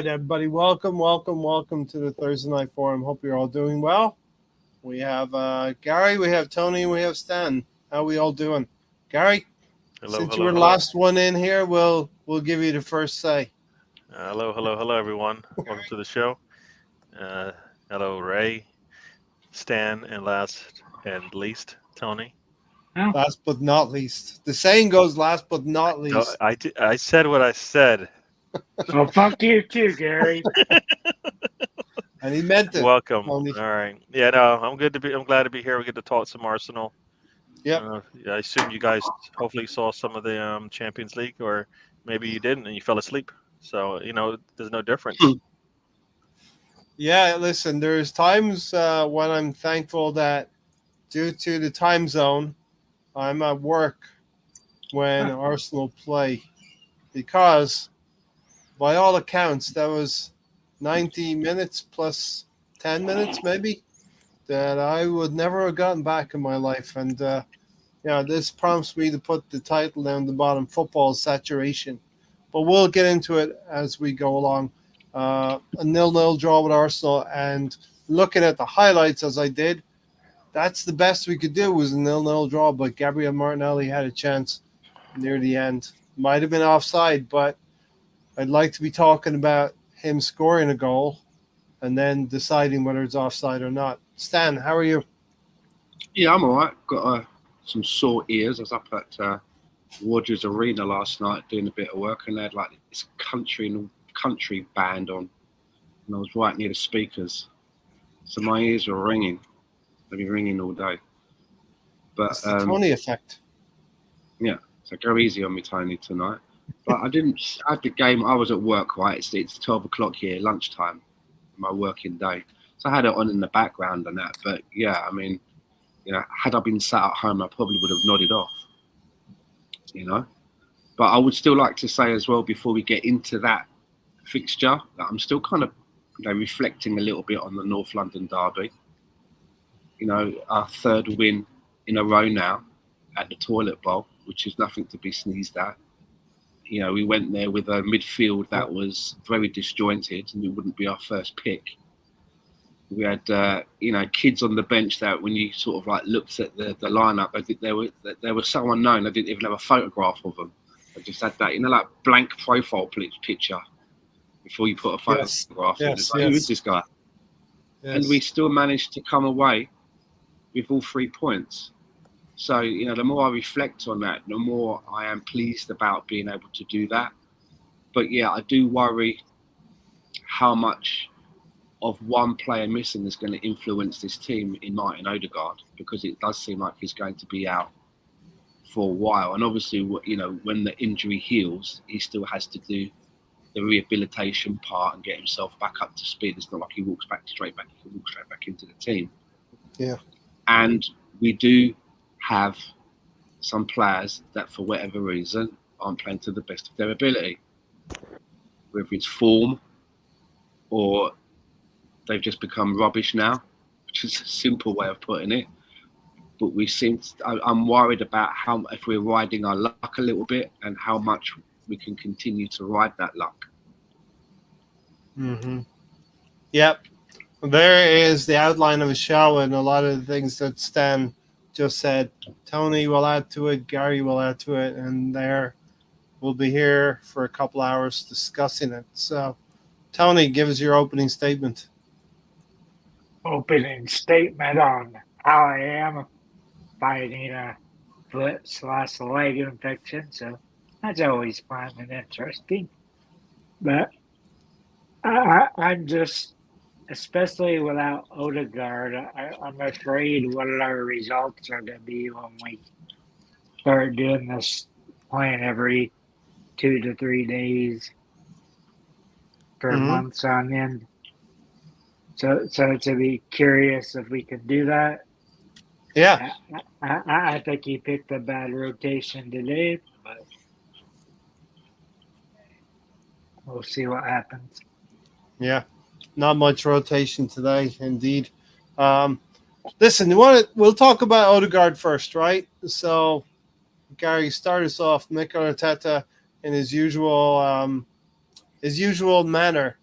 right, everybody. Welcome to the Thursday Night Forum. Hope you're all doing well. We have Gary, we have Tony, and we have Stan. How are we all doing? Gary, Hello, since you hello, were the hello. last one in here, we'll give you the first say. Hello, everyone. Welcome to the show. Uh, hello, Ray, Stan, and last and least, Tony. Oh, Last but not least. The saying goes last but not No, least. I said what I said. well, fuck you too, Gary. And he meant it, Welcome. Tony. All right. Yeah, no, I'm glad to be here. We get to talk some Arsenal. Yep. Yeah, I assume you guys hopefully saw some of the Champions League, or maybe you didn't and you fell asleep. So there's no difference. Yeah, listen, there's times when I'm thankful that due to the time zone, I'm at work when Arsenal play because by all accounts, that was 90 minutes plus 10 minutes, maybe, that I would never have gotten back in my life. And, this prompts me to put the title down the bottom, Football Saturation. But we'll get into it as we go along. A nil-nil draw with Arsenal, and looking at the highlights as I did, that's the best we could do was a nil-nil draw, but Gabriel Martinelli had a chance near the end. Might have been offside, but I'd like to be talking about him scoring a goal and then deciding whether it's offside or not. Stan, how are you? Yeah, I'm all right. Got some sore ears. I was up at Rogers Arena last night doing a bit of work, and they had like this country band on, and I was right near the speakers, so my ears were ringing. They've been ringing all day. But It's the Tony effect. yeah, so go easy on me, Tony, tonight. But I didn't have the game. I was at work, right? It's 12 o'clock here, lunchtime, my working day. So I had it on in the background and that. But yeah, I mean, had I been sat at home, I probably would have nodded off. But I would still like to say as well, before we get into that fixture, that I'm still kind of, reflecting a little bit on the North London derby. Our third win in a row now at the Toilet Bowl, which is nothing to be sneezed at. We went there with a midfield that was very disjointed, and it wouldn't be our first pick. We had, kids on the bench that when you sort of like looked at the lineup, I think they were so unknown. I didn't even have a photograph of them. I just had that, like blank profile picture before you put a photograph in. It's like, who is this guy? Yes. And we still managed to come away with all 3 points. So, the more I reflect on that, the more I am pleased about being able to do that. But yeah, I do worry how much of one player missing is going to influence this team in Martin Odegaard, because it does seem like he's going to be out for a while. And obviously, when the injury heals, he still has to do the rehabilitation part and get himself back up to speed. It's not like he can walk straight back into the team. Yeah. And we do have some players that, for whatever reason, aren't playing to the best of their ability. Whether it's form or they've just become rubbish now, which is a simple way of putting it. But I'm worried about if we're riding our luck a little bit and how much we can continue to ride that luck. Mm-hmm. Yep. There is the outline of a show and a lot of the things that Stan just said. Tony will add to it, Gary will add to it, and we'll be here for a couple hours discussing it. So, Tony, give us your opening statement. Opening statement on how I am fighting a foot/leg infection, so that's always fun and interesting. But I'm just, especially without Odegaard, I'm afraid what our results are going to be when we start doing this, playing every 2 to 3 days for months on end. So to be curious if we can do that. Yeah. I think he picked a bad rotation today, but we'll see what happens. Yeah. Not much rotation today, indeed. Listen, we'll talk about Odegaard first, right? So, Gary, start us off. Mikel Arteta, in his usual manner,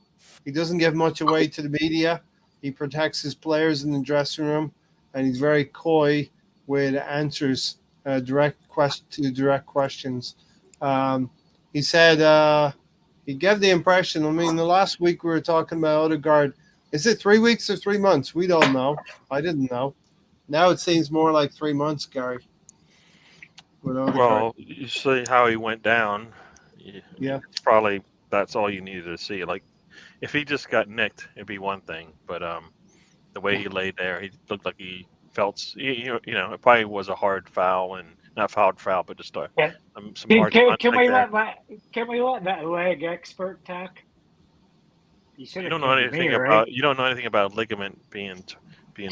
He doesn't give much away to the media. He protects his players in the dressing room, and he's very coy with answers, direct questions. Um, he said he gave the impression. I mean, the last week we were talking about Odegaard. Is it 3 weeks or 3 months? We don't know. I didn't know. Now it seems more like 3 months, Gary. With Odegaard. Well, you see how he went down. Yeah. It's probably that's all you needed to see. Like if he just got nicked, it'd be one thing. But the way he laid there, he looked like he felt. It probably was a hard foul and not foul, but just Can, some hard can contact we there. let that leg expert talk? You should You have don't know came to me, anything right? about ligament being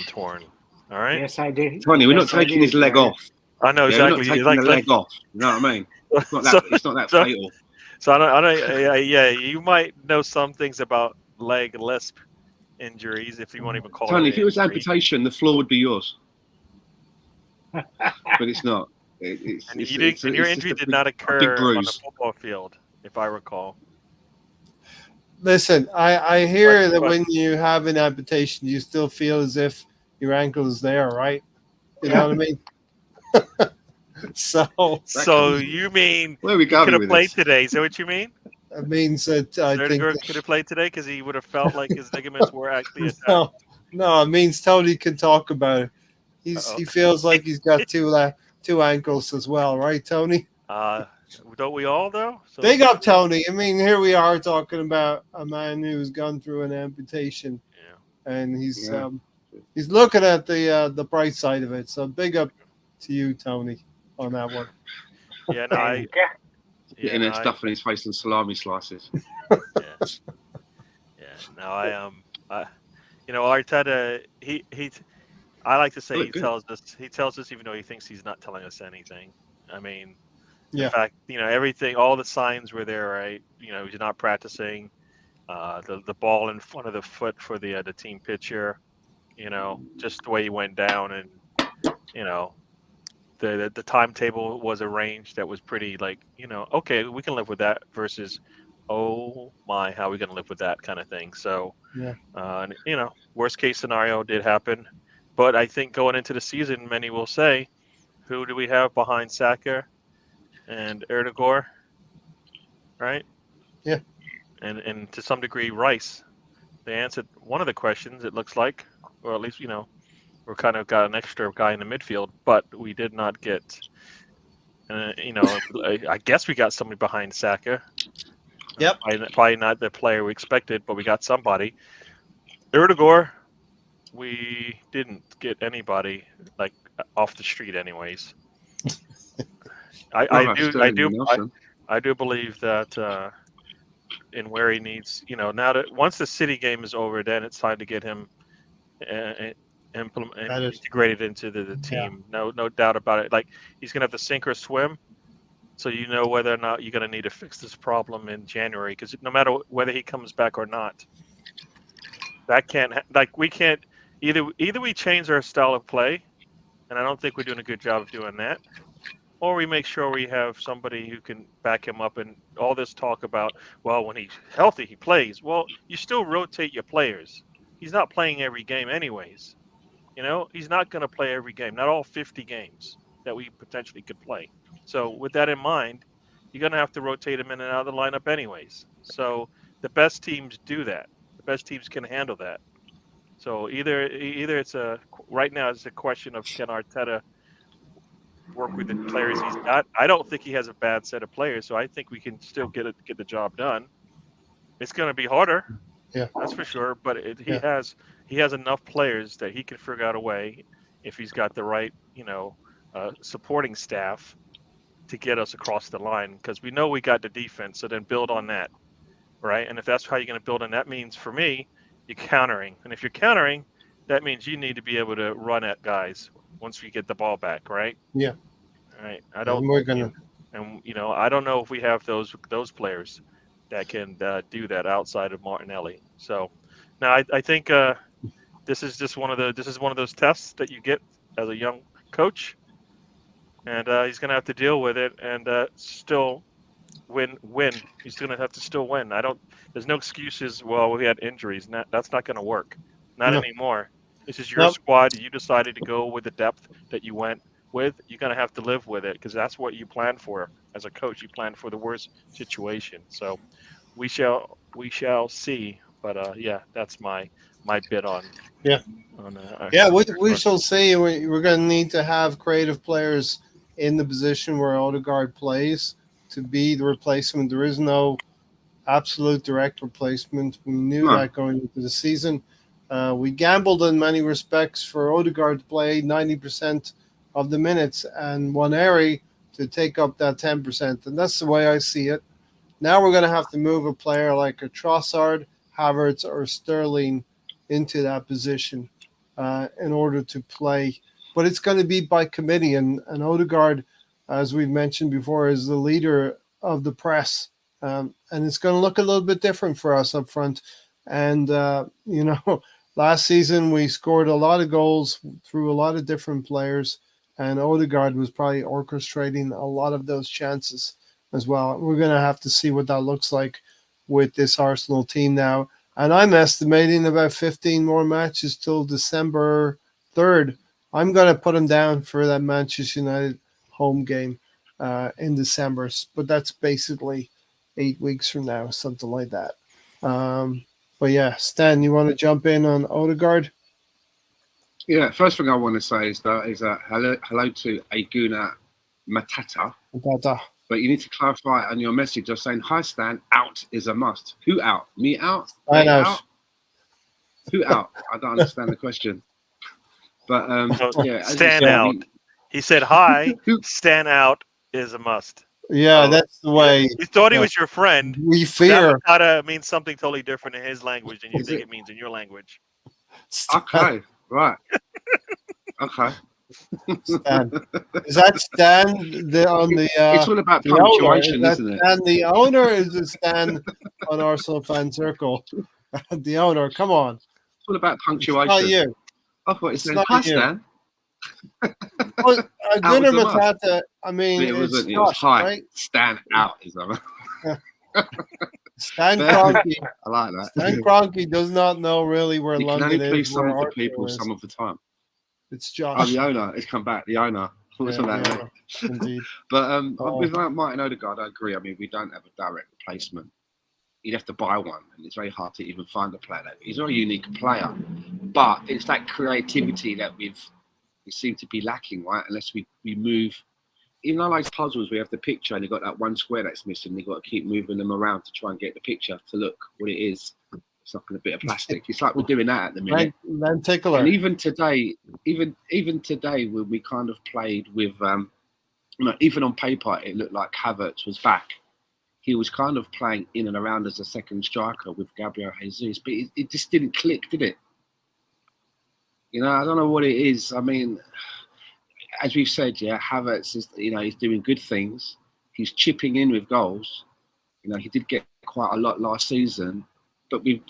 torn. All right. Yes, I do. Tony, we're not Yes, I taking do, his leg Gary. off. I know Yeah, we're not exactly. taking the Like leg off. You know what I mean? It's not that. so, It's not that so, fatal. so I don't. Yeah, you might know some things about leg lisp injuries if you want to even call it Tony, an if it was injury. amputation, the floor would be yours. But it's not. And your injury did not big occur on the bruise. football field, if I recall. Listen, I hear that But- when you have an amputation, you still feel as if your ankle is there, right? You know what I mean? So So you mean Where are we he going could have with played this? today? Is that what you mean? that means that I think Erdegaard could have played today because he would have felt like his ligaments were actually attached. no, it means Tony can talk about it. He feels like he's got two ankles as well, right, Tony? Don't we all though? So Big up, Tony. I mean, here we are talking about a man who's gone through an amputation, Yeah. and he's Yeah. he's looking at the bright side of it. So big up to you, Tony, on that one. Yeah. No, And Getting there stuffing his face in salami slices. Yeah. Yeah. No, Arteta, I like to say Look he good. tells us even though he thinks he's not telling us anything. I mean, Yeah. in fact, everything, all the signs were there, right? He's not practicing. The ball in front of the foot for the team pitcher, just the way he went down, and the timetable was arranged that was pretty like, okay, we can live with that versus, oh my, how are we going to live with that kind of thing. So, Yeah. Worst case scenario did happen. But I think going into the season, many will say, who do we have behind Saka and Erdegaard, right? Yeah. And to some degree, Rice. They answered one of the questions, it looks like, or at least, we're kind of got an extra guy in the midfield, but we did not get, I guess we got somebody behind Saka. Yep. Probably not the player we expected, but we got somebody. Erdegaard, we didn't get anybody like off the street, anyways. I do believe that in where he needs, now that once the City game is over, then it's time to get him integrated into the team. Yeah. No doubt about it. Like he's gonna have to sink or swim. So whether or not you're gonna need to fix this problem in January, because no matter whether he comes back or not, that can't we can't either we change our style of play, and I don't think we're doing a good job of doing that, or we make sure we have somebody who can back him up. And all this talk about, well, when he's healthy, he plays. Well, you still rotate your players. He's not playing every game anyways. He's not going to play every game, not all 50 games that we potentially could play. So with that in mind, you're going to have to rotate him in and out of the lineup anyways. So the best teams do that. The best teams can handle that. So either it's right now it's a question of, can Arteta work with the players he's got? I don't think he has a bad set of players, so I think we can still get the job done. It's going to be harder, that's for sure. But he has enough players that he can figure out a way, if he's got the right supporting staff, to get us across the line. Because we know we got the defense, so then build on that, right? And if that's how you're going to build on, that means for me, you're countering. And if you're countering, that means you need to be able to run at guys once we get the ball back, right? Yeah. All right. I don't know if we have those players that can do that outside of Martinelli. So now I think this is one of those tests that you get as a young coach, and he's going to have to deal with it and still win. He's going to have to still win. There's no excuses. Well, we had injuries. That's not going to work. Not No. anymore. This is your Nope. squad. You decided to go with the depth that you went with. You're going to have to live with it because that's what you planned for as a coach. You planned for the worst situation. So we shall see. But yeah, that's my bit on Yeah. on. Yeah, we shall see. We're going to need to have creative players in the position where Odegaard plays to be the replacement. There is no absolute direct replacement. We knew No. that going into the season. We gambled in many respects for Odegaard to play 90% of the minutes and Waneri to take up that 10%. And that's the way I see it. Now we're going to have to move a player like a Trossard, Havertz, or Sterling into that position in order to play. But it's going to be by committee. And Odegaard, as we've mentioned before, is the leader of the press. And it's going to look a little bit different for us up front. And, last season we scored a lot of goals through a lot of different players. And Odegaard was probably orchestrating a lot of those chances as well. We're going to have to see what that looks like with this Arsenal team now. And I'm estimating about 15 more matches till December 3rd. I'm going to put him down for that Manchester United home game in December. But that's basically 8 weeks from now, something like that. But yeah, Stan, you want to jump in on Odegaard? Yeah, first thing I want to say is hello to Aguna Matata. But you need to clarify on your message. You're saying, hi, Stan, out is a must. Who out? Me out? I know. Out? Who out? I don't understand the question. But yeah. Stand out. He said, hi, stand out is a must. Yeah, that's the way. You thought he was your friend. We fear. That means something totally different in his language than you think it means in your language. Okay, right. Okay. Stan. Is that Stan on the? It's all about punctuation, isn't it? And the owner is the Stan on Arsenal Fan Circle. The owner, come on. It's all about punctuation. It's not you. I thought it's not hi, you. Stan. Well, Gunnar Matata, I mean, it wasn't. It was hi. Right? Stand out is that. Stan Kroenke. I like that. Stan Kroenke does not know really where you London can only please is. some of the people some of the time. It's Josh. Oh, the owner. It's come back. The owner. Indeed. But with Martin Odegaard, I agree. I mean, we don't have a direct replacement. You'd have to buy one, and it's very hard to even find a player. He's a very unique player, but it's that creativity that we seem to be lacking, right? Unless we move. Even though like puzzles, we have the picture, and you've got that one square that's missing. You've got to keep moving them around to try and get the picture to look what it is. It's like a bit of plastic. It's like we're doing that at the minute. Lenticular. And even today, when we kind of played with, even on paper, it looked like Havertz was back. He was kind of playing in and around as a second striker with Gabriel Jesus, but it just didn't click, did it? I don't know what it is. I mean, as we've said, yeah, Havertz is, he's doing good things. He's chipping in with goals. He did get quite a lot last season. But we've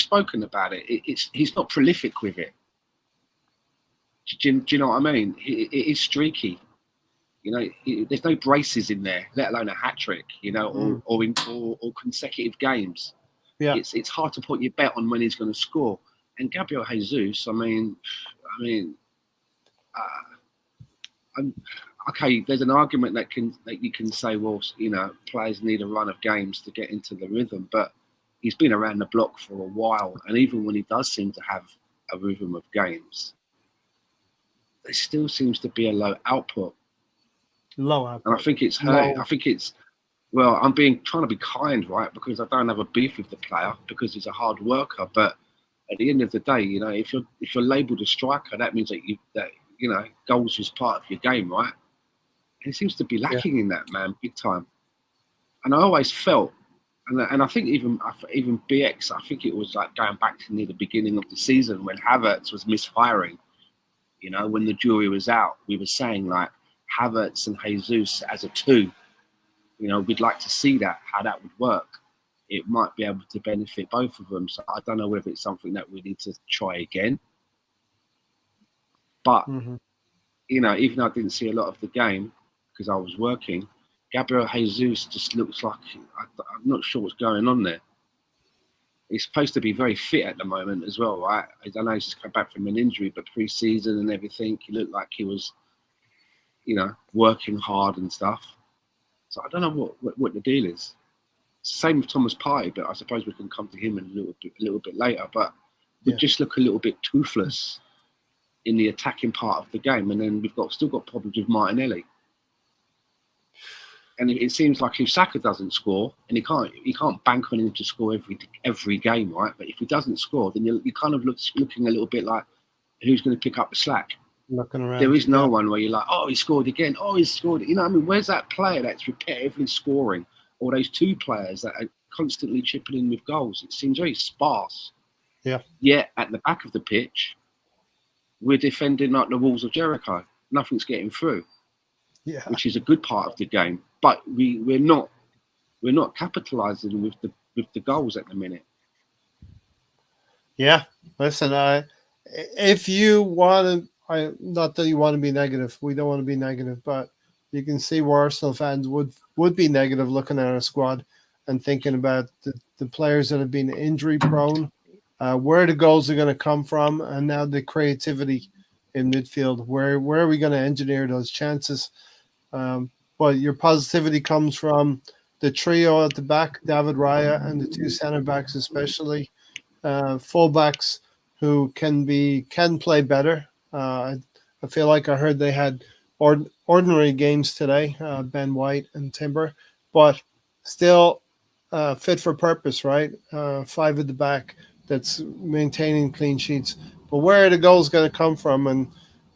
spoken about it. He's not prolific with it. Do you know what I mean? It is streaky. There's no braces in there, let alone a hat trick. Or consecutive games. Yeah, it's hard to put your bet on when he's going to score. And Gabriel Jesus, okay. There's an argument that you can say, well, players need a run of games to get into the rhythm, but he's been around the block for a while, and even when he does seem to have a rhythm of games, there still seems to be a low output. And I think it's hurt. I think it's, well, I'm trying to be kind, right? Because I don't have a beef with the player because he's a hard worker. But at the end of the day, if you're labelled a striker, that means that goals is part of your game, right? And it seems to be lacking in that, man, big time. And I always felt. And I think even BX, I think it was like going back to near the beginning of the season when Havertz was misfiring. When the jury was out, we were saying like Havertz and Jesus as a two. We'd like to see how that would work. It might be able to benefit both of them. So I don't know whether it's something that we need to try again. But even though I didn't see a lot of the game because I was working, Gabriel Jesus just looks like I'm not sure what's going on there. He's supposed to be very fit at the moment as well, right? I know he's just come back from an injury, but pre-season and everything, he looked like he was, working hard and stuff. So I don't know what the deal is. Same with Thomas Partey, but I suppose we can come to him a little bit later. But we just look a little bit toothless in the attacking part of the game, and then we've still got problems with Martinelli. And it seems like if Saka doesn't score, and he can't bank on him to score every game, right? But if he doesn't score, then you're kind of looking a little bit like who's going to pick up the slack. Looking around, there is no one where you're like, oh, he scored again. Oh, he scored. You know what I mean? Where's that player that's repetitively scoring? Or those two players that are constantly chipping in with goals? It seems very sparse. Yeah. Yet at the back of the pitch, we're defending like the walls of Jericho. Nothing's getting through. Yeah. Which is a good part of the game. But we're not capitalising with the goals at the minute. Yeah. Listen, if you want to. Not that you want to be negative. We don't want to be negative, but you can see where Arsenal fans would be negative looking at our squad and thinking about the players that have been injury prone, where the goals are going to come from, and now the creativity in midfield. Where are we going to engineer those chances? But your positivity comes from the trio at the back, David Raya and the two centre backs, especially fullbacks who can play better. I feel like I heard they had ordinary games today, Ben White and Timber, but still fit for purpose, right? Five at the back that's maintaining clean sheets. But where are the goals going to come from? And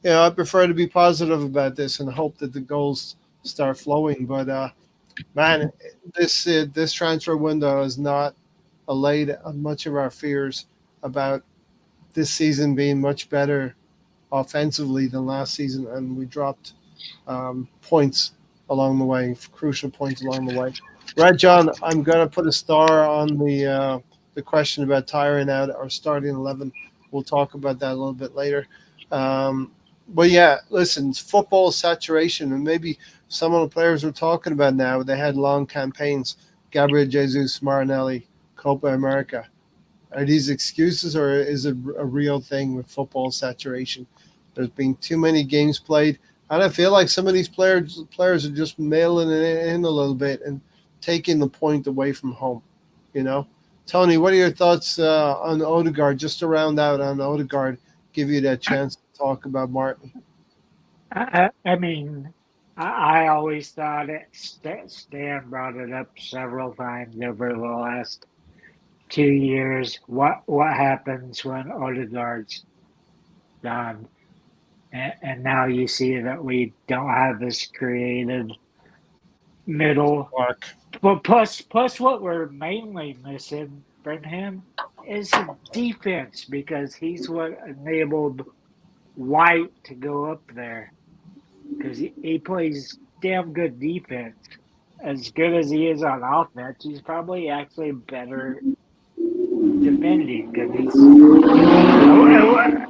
I prefer to be positive about this and hope that the goals start flowing. But man, this transfer window has not allayed much of our fears about this season being much better offensively than last season, and we dropped points along the way, crucial points along the way. Right, John, I'm going to put a star on the question about tiring out our starting 11. We'll talk about that a little bit later. But yeah, listen, football saturation, and maybe some of the players we're talking about now, they had long campaigns. Gabriel Jesus, Martinelli, Copa America. Are these excuses, or is it a real thing with football saturation? There's been too many games played, and I feel like some of these players are just mailing it in a little bit and taking the point away from home. Tony, what are your thoughts on Odegaard? Just to round out on Odegaard, give you that chance to talk about Martin. I mean, I always thought it. Stan brought it up several times over the last 2 years. What happens when Odegaard's done? And now you see that we don't have this creative middle. Mark. But plus what we're mainly missing from him is defense, because he's what enabled White to go up there, because he plays damn good defense. As good as he is on offense, he's probably actually better defending, because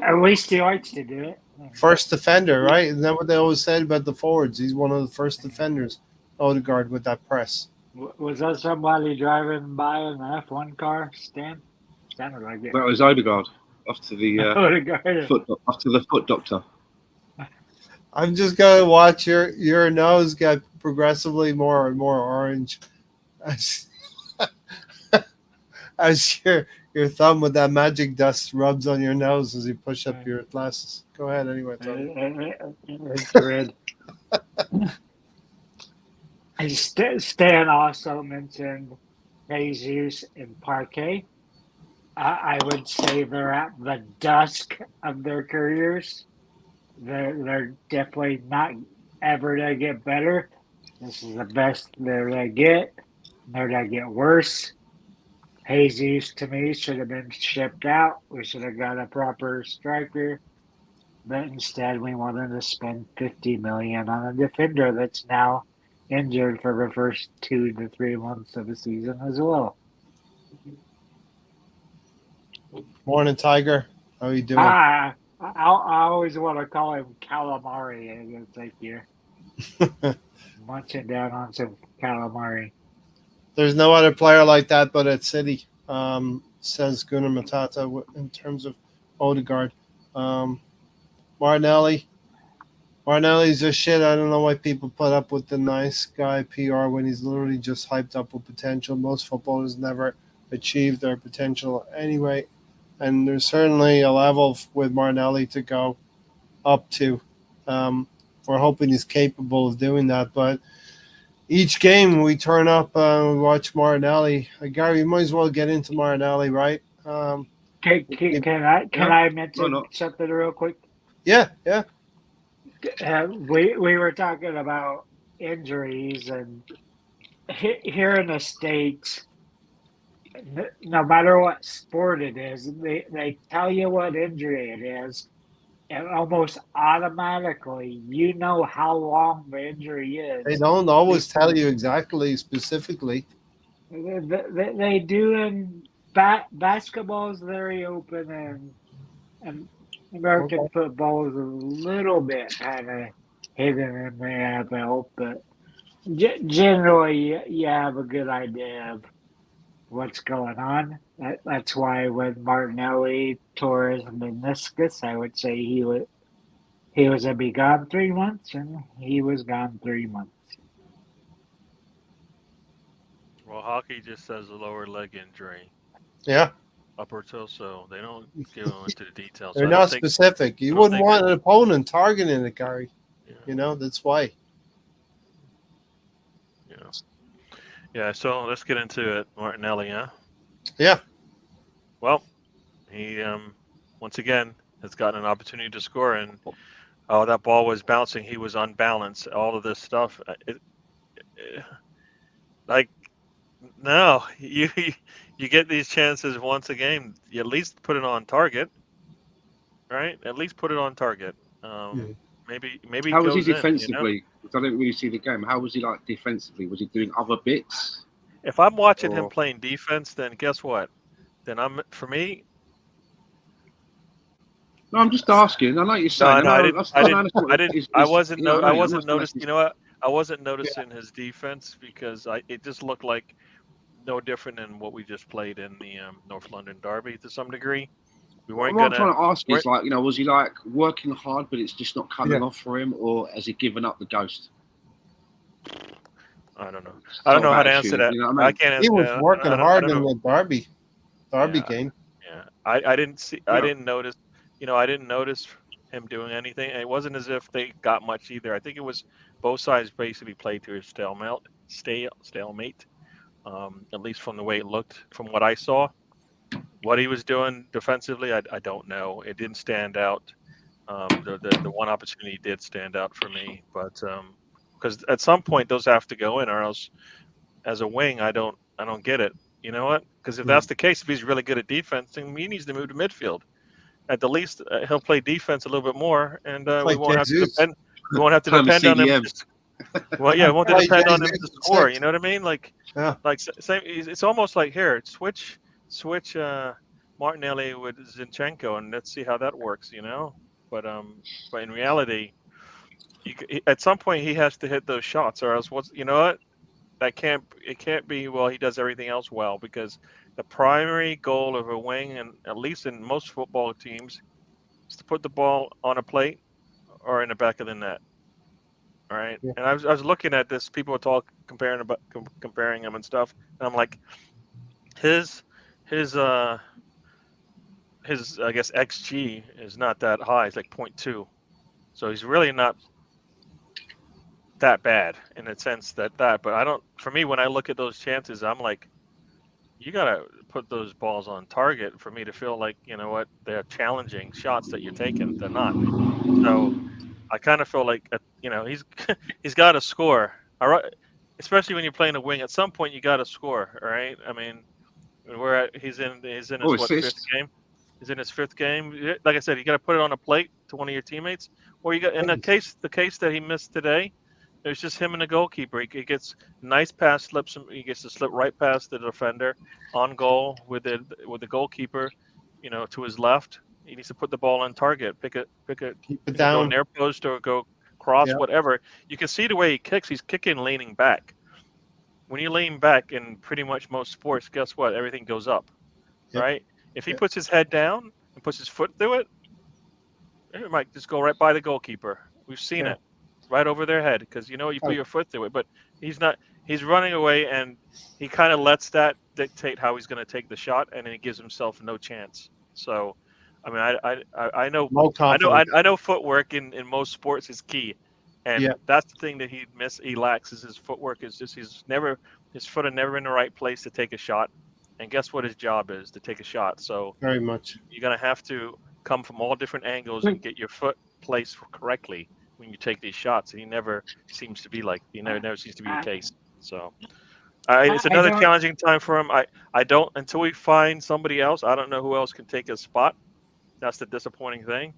at least he likes to do it. First defender, right? Isn't that what they always said about the forwards? He's one of the first defenders, Odegaard, with that press. Was that somebody driving by in an F1 car, Stan? Sounded like it. That was Odegaard off to the Odegaard. foot doctor. I'm just gonna watch your nose get progressively more and more orange as your thumb with that magic dust rubs on your nose as you push up your glasses. Go ahead anyway, Tony. It's red. Stan also mentioned Jesus and Parquet. I would say they're at the dusk of their careers. They're definitely not ever to get better. This is the best they're to get. They're to get worse. Jesus, to me, should have been shipped out. We should have got a proper striker. But instead, we wanted to spend $50 million on a defender that's now injured for the first 2 to 3 months of the season as well. Morning, Tiger. How you doing? I always want to call him calamari. Thank you. munching down on some calamari. There's no other player like that but at City, says Gunnar Matata in terms of Odegaard. Um, Martinelli. Martinelli's just shit. I don't know why people put up with the nice guy PR when he's literally just hyped up with potential. Most footballers never achieve their potential anyway. And there's certainly a level with Martinelli to go up to. Um, we're hoping he's capable of doing that. But each game we turn up, we watch Martinelli. Gary, you might as well get into Martinelli, right? Can Yeah, I Why mention not? something real quick? yeah, yeah. We were talking about injuries, and here in the states, no matter what sport it is, they tell you what injury it is, and almost automatically you know how long the injury They is. don't always tell you exactly, specifically. They do in basketball is very open, and American Okay. football is a little bit kind of hidden in the NFL, but generally you have a good idea of what's going on. That's why when Martinelli tore his meniscus, I would say he was to be gone 3 months, and he was gone 3 months. Well, hockey just says a lower leg injury, Yeah, upper torso. They don't go into the details. they're So I don't not think specific. You I don't wouldn't think that. want an opponent targeting it, Gary. Yeah, That's why. yeah, yeah. So let's get into it, Martinelli. Huh? Yeah, Well, he once again has gotten an opportunity to score, and oh, that ball was bouncing. He was unbalanced. All of this stuff. Like no, you get these chances once a game. You at least put it on target, right? At least put it on target. Mhm. Maybe it How was he goes in. You know, defensively? Because I didn't really see the game. How was he like defensively? Was he doing other bits? if I'm watching him Or playing defense, then guess what? Then for me. no, I'm just asking. I know what you're saying. No, I no, I know. didn't. I I know didn't. that's what I didn't. I is. wasn't. You know No, what I I mean? I'm not wasn't saying noticed. that's You his. know what? I wasn't yeah. noticing his defense because it just looked like no different than what we just played in the North London Derby to some degree. We weren't What I'm gonna. trying to ask Weren't. is like, was he like working hard, but it's just not Yeah. coming off for him, or has he given up the ghost I don't know. I don't sort of know how to answer attitude? that. You know what I I mean? can't He answer was that. working I hard don't in know. the Derby Yeah, game. yeah. I didn't see. I Yeah. didn't notice. I didn't notice him doing anything. And it wasn't as if they got much either. I think it was both sides basically played to a stalemate. Stalemate. At least from the way it looked, from what I saw. What he was doing defensively, I don't know. It didn't stand out. The one opportunity did stand out for me, but because at some point those have to go in, or else as a wing, I don't get it. You know what? Because if that's Mm. the case, if he's really good at defense, then he needs to move to midfield. At the least, he'll play defense a little bit more, and we Like won't have to Jesus. depend. We won't have to Term of depend on him. CDM. Well, yeah, we won't have to Like depend on Jesus him to at score. You 6. know what I mean? Yeah. Like same. It's almost like here, switch Martinelli with Zinchenko, and let's see how that works. But in reality, at some point he has to hit those shots, or else what's what? That can't it can't be well. He does everything else well because the primary goal of a wing, and at least in most football teams, is to put the ball on a plate or in the back of the net. All right. Yeah. And I was looking at this. People were comparing him and stuff, and I'm like, his his his I guess xG is not that high. It's like zero point 0.2. So he's really not that bad in the sense that. But I don't. For me, when I look at those chances, I'm like, you gotta put those balls on target for me to feel like what they're challenging shots that you're taking. They're not. So I kind of feel like he's he's got to score. All right, especially when you're playing a wing. At some point, you got to score. All right. I mean, he's in Or his fifth assist. game. He's in his fifth game. Like I said, you got to put it on a plate to one of your teammates, or you got in the case that he missed today. It was just him and the goalkeeper. He gets nice pass, slips him. He gets to slip right past the defender on goal with the goalkeeper, to his left. He needs to put the ball on target. Pick a Keep it go down. near post or go cross, Yeah. whatever. You can see the way he kicks. He's kicking leaning back. When you lean back in pretty much most sports, guess what? Everything goes up, Yep. right? If he Yep. puts his head down and puts his foot through it, it might just go right by the goalkeeper. We've seen Yeah. it right over their head because you Oh. put your foot through it. But he's not. He's running away, and he kind of lets that dictate how he's going to take the shot, and then he gives himself no chance. So, I mean, I know No confidence. I know footwork in most sports is key, and Yeah. that's the thing that he lacks is his footwork. Is just his foot are never in the right place to take a shot, and guess what his job is to take a shot. So Very much. you're gonna have to come from all different angles and get your foot placed correctly when you take these shots, and he never seems to be the case. So. It's I another don't. challenging time for him. I don't until we find somebody else. I don't know who else can take his spot. That's the disappointing thing,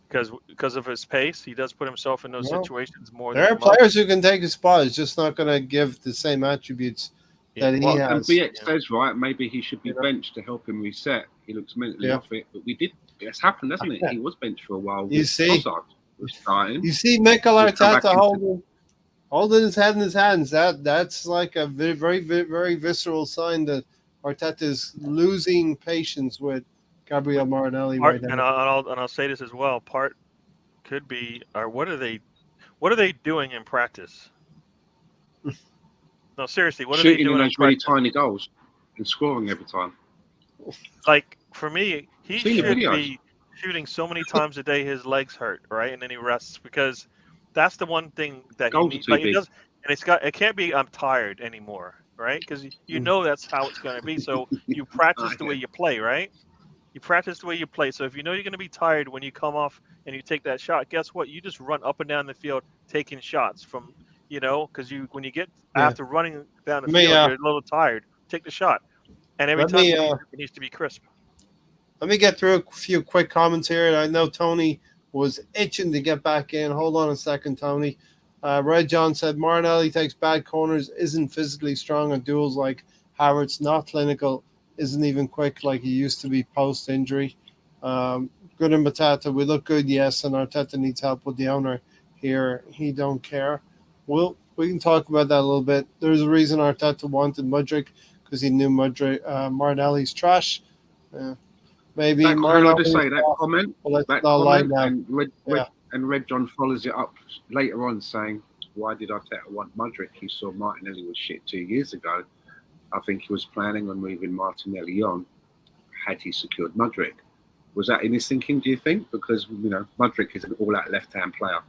because of his pace, he does put himself in those Well, situations more There are than most. players who can take his spot. It's just not going to give the same attributes that he Well, has. and BX says right. Maybe he should be You know? benched to help him reset. He looks mentally Yeah. off it, but we did. It's happened, hasn't it? Yeah. He was benched for a while. You with see? Trossard was starting. You see Mikel He's come back Arteta into- holding his head in his hands. That's like a very, very, very visceral sign that Arteta is losing patience with Gabriel Martinelli right And now. I'll say this as well. Part could be, or what are they doing in practice? No, seriously, what are they shooting in doing in those really practice? tiny goals and scoring every time. Like for me, he Seen the should videos. be shooting so many times a day his legs hurt, right? And then he rests because that's the one thing that he Goals are needs. too Like it big. does, and it can't be I'm tired anymore, right? Because you know that's how it's going to be. So you practice the way you play, right? You practice the way you play. So if you know you're going to be tired when you come off and you take that shot, guess what? You just run up and down the field taking shots from, because when you get Yeah. after running down the Let me, field, you're a little tired. Take the shot, and every Let time me, it needs to be crisp. Let me get through a few quick comments here. I know Tony was itching to get back in. Hold on a second, Tony. Red John said Martinelli takes bad corners, isn't physically strong on duels like Havertz, not clinical, isn't even quick like he used to be post-injury. Good and Matata, we look good, yes, and Arteta needs help with the owner here. He don't care. Well, we can talk about that a little bit. There's a reason Arteta wanted Mudryk because he knew Martinelli's trash. Maybe Can I Martinelli. just say that comment? Well, let's That not lie comment now. and Red John follows it up later on saying, "Why did Arteta want Mudryk? He saw Martinelli was shit 2 years ago. I think he was planning on moving Martinelli on had he secured Mudryk." Was that in his thinking, do you think? Because, Mudryk is an all-out left-hand player.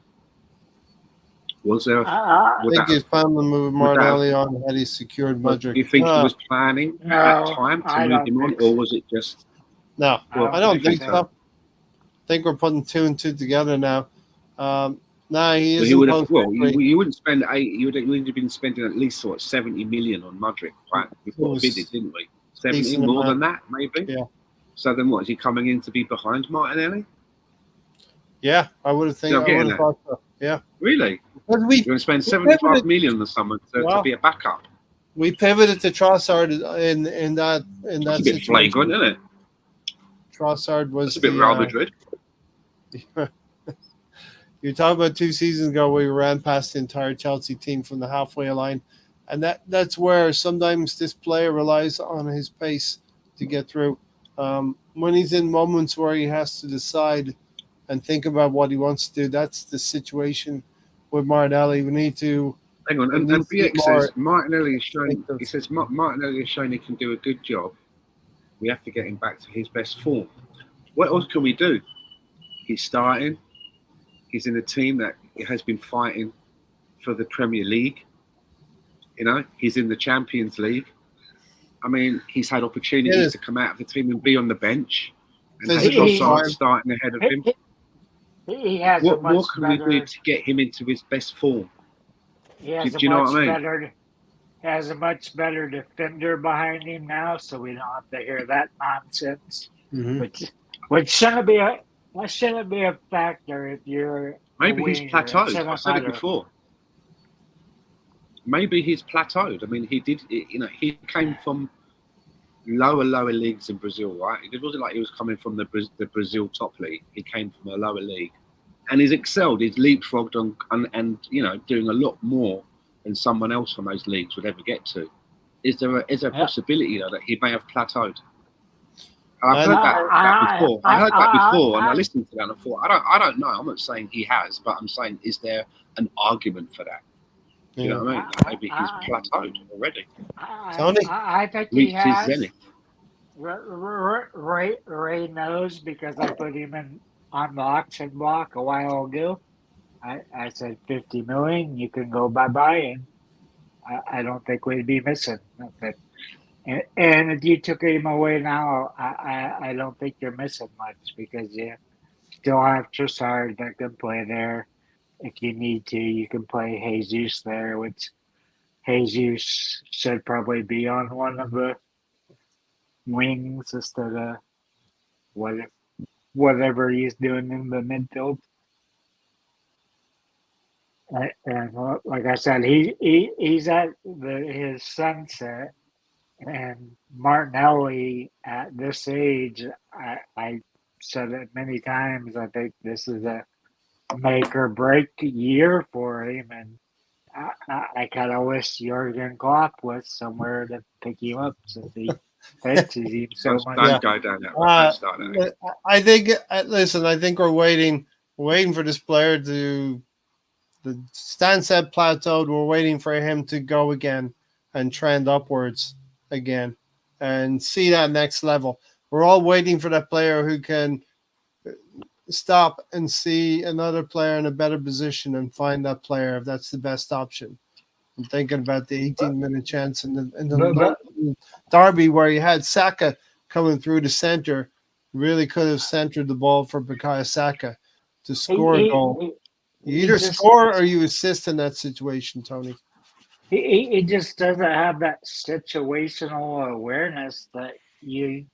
Was there... I would think that he's planning to move would that Martinelli on had he secured do Mudryk. you think he was planning at that No, time to I move don't him on, think or so. was it just... No, Well, I don't think so. so. I think we're putting two and two together now. He Well, isn't he would have. post Well, injury. you wouldn't spend you would have been spending at least 70 million on Mudryk, right? We put a was bid in, didn't we? 70 decent more amount. than that, maybe. Yeah. So then, what is he coming in to be behind Martinelli? Yeah, I would have Yeah, I'm getting thought so. Yeah, Really? because You're going to spend 75 pivoted- million on someone to Well, be a backup? we pivoted to Trossard in that That's a bit situation. flagrant, isn't it? Trossard was That's a bit Real Madrid. You're talking about 2 seasons ago where we ran past the entire Chelsea team from the halfway line. And that's where sometimes this player relies on his pace to get through. When he's in moments where he has to decide and think about what he wants to do, that's the situation with Martinelli. We need to... Hang on, and needs to be BX more says Martinelli is showing. effective. He says Martinelli is showing he can do a good job. We have to get him back to his best form. What else can we do? He's starting. He's in a team that has been fighting for the Premier League. He's in the Champions League. I mean, he's had opportunities to come out of the team and be on the bench, and have Physical Trossard form. starting ahead of him. He has What a much more can we better. do to get him into his best form? He has Do you know what I mean? has a much better defender behind him now, so we don't have to hear that nonsense. Mhm. Which shouldn't be a factor if you're. Maybe he's plateaued. Shouldn't I said it matter. before. Maybe he's plateaued. I mean, he did. He came from lower leagues in Brazil, right? It wasn't like he was coming from the Brazil top league. He came from a lower league, and he's excelled. He's leapfrogged on and doing a lot more than someone else from those leagues would ever get to. Is there a possibility though, that he may have plateaued? I've heard that before. I heard that before, and I listened to that and I thought, I don't know. I'm not saying he has, but I'm saying, is there an argument for that? Do you know what I mean? Maybe he's plateaued already. Tony? I think he Reached his has. zenith. Ray knows because I put him on the auction block a while ago. I said 50 million, you can go bye-bye, and I don't think we'd be missing nothing. And if you took him away now, I don't think you're missing much because you still have Trossard that can play there. If you need to, you can play Jesus there, which Jesus should probably be on one of the wings instead of whatever he's doing in the midfield. And like I said, he's at his sunset. And Martinelli at this age, I said it many times, I think this is a make or break year for him. And I kind of wish Jurgen Klopp was somewhere to pick him up since he fancies him so much. Don't go down that road. I think, listen, I think we're waiting for this player to, the Stansted plateaued. We're waiting for him to go again and trend upwards again and see that next level. We're all waiting for that player who can stop and see another player in a better position and find that player if that's the best option. I'm thinking about the 18-minute chance in the derby where you had Saka coming through the center, really could have centered the ball for Bukayo Saka to score a goal. You either score or you assist in that situation, Tony. He just doesn't have that situational awareness that you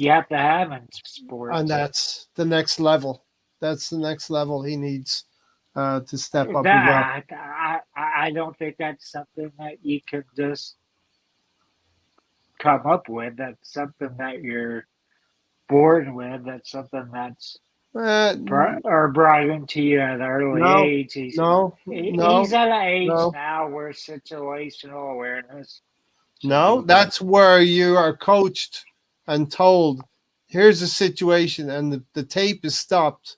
have to have in sports. And that's the next level. That's the next level he needs to step up. I don't think that's something that you can just come up with. That's something that you're born with. That's something that's brought into you at an early age. He's at an age now where situational awareness. No, that's where you are coached and told, here's the situation, and the tape is stopped,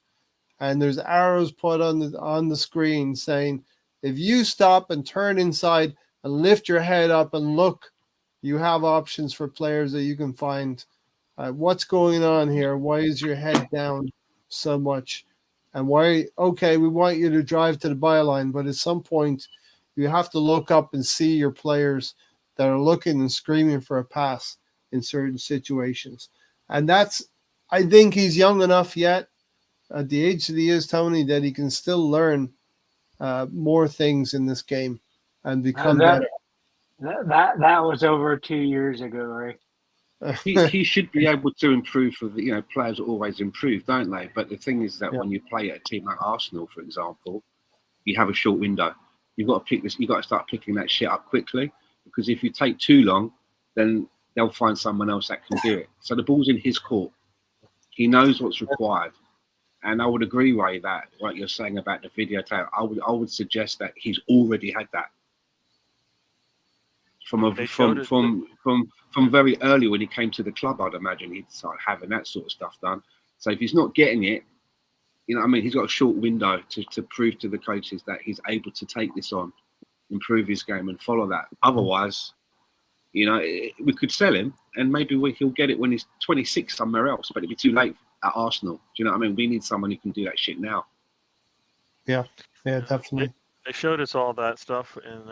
and there's arrows put on the screen saying, if you stop and turn inside and lift your head up and look, you have options for players that you can find. What's going on here? Why is your head down so much? And why, okay, we want you to drive to the byline, but at some point you have to look up and see your players that are looking and screaming for a pass in certain situations. And I think he's young enough yet at the age that he is, Tony, that he can still learn more things in this game and become better. That was over 2 years ago, right? He should be able to improve. Players always improve, don't they? But the thing is that when you play at a team like Arsenal, for example, you have a short window. You've got to pick this. You've got to start picking that shit up quickly, because if you take too long, then they'll find someone else that can do it. So the ball's in his court. He knows what's required, and I would agree, Ray, that what you're saying about the video tape. I would suggest that he's already had that. From very early when he came to the club, I'd imagine he'd start having that sort of stuff done. So if he's not getting it, he's got a short window to prove to the coaches that he's able to take this on, improve his game, and follow that. Otherwise, we could sell him, and maybe he'll get it when he's 26 somewhere else, but it'd be too late at Arsenal. Do you know what I mean? We need someone who can do that shit now. Yeah, definitely. They showed us all that stuff in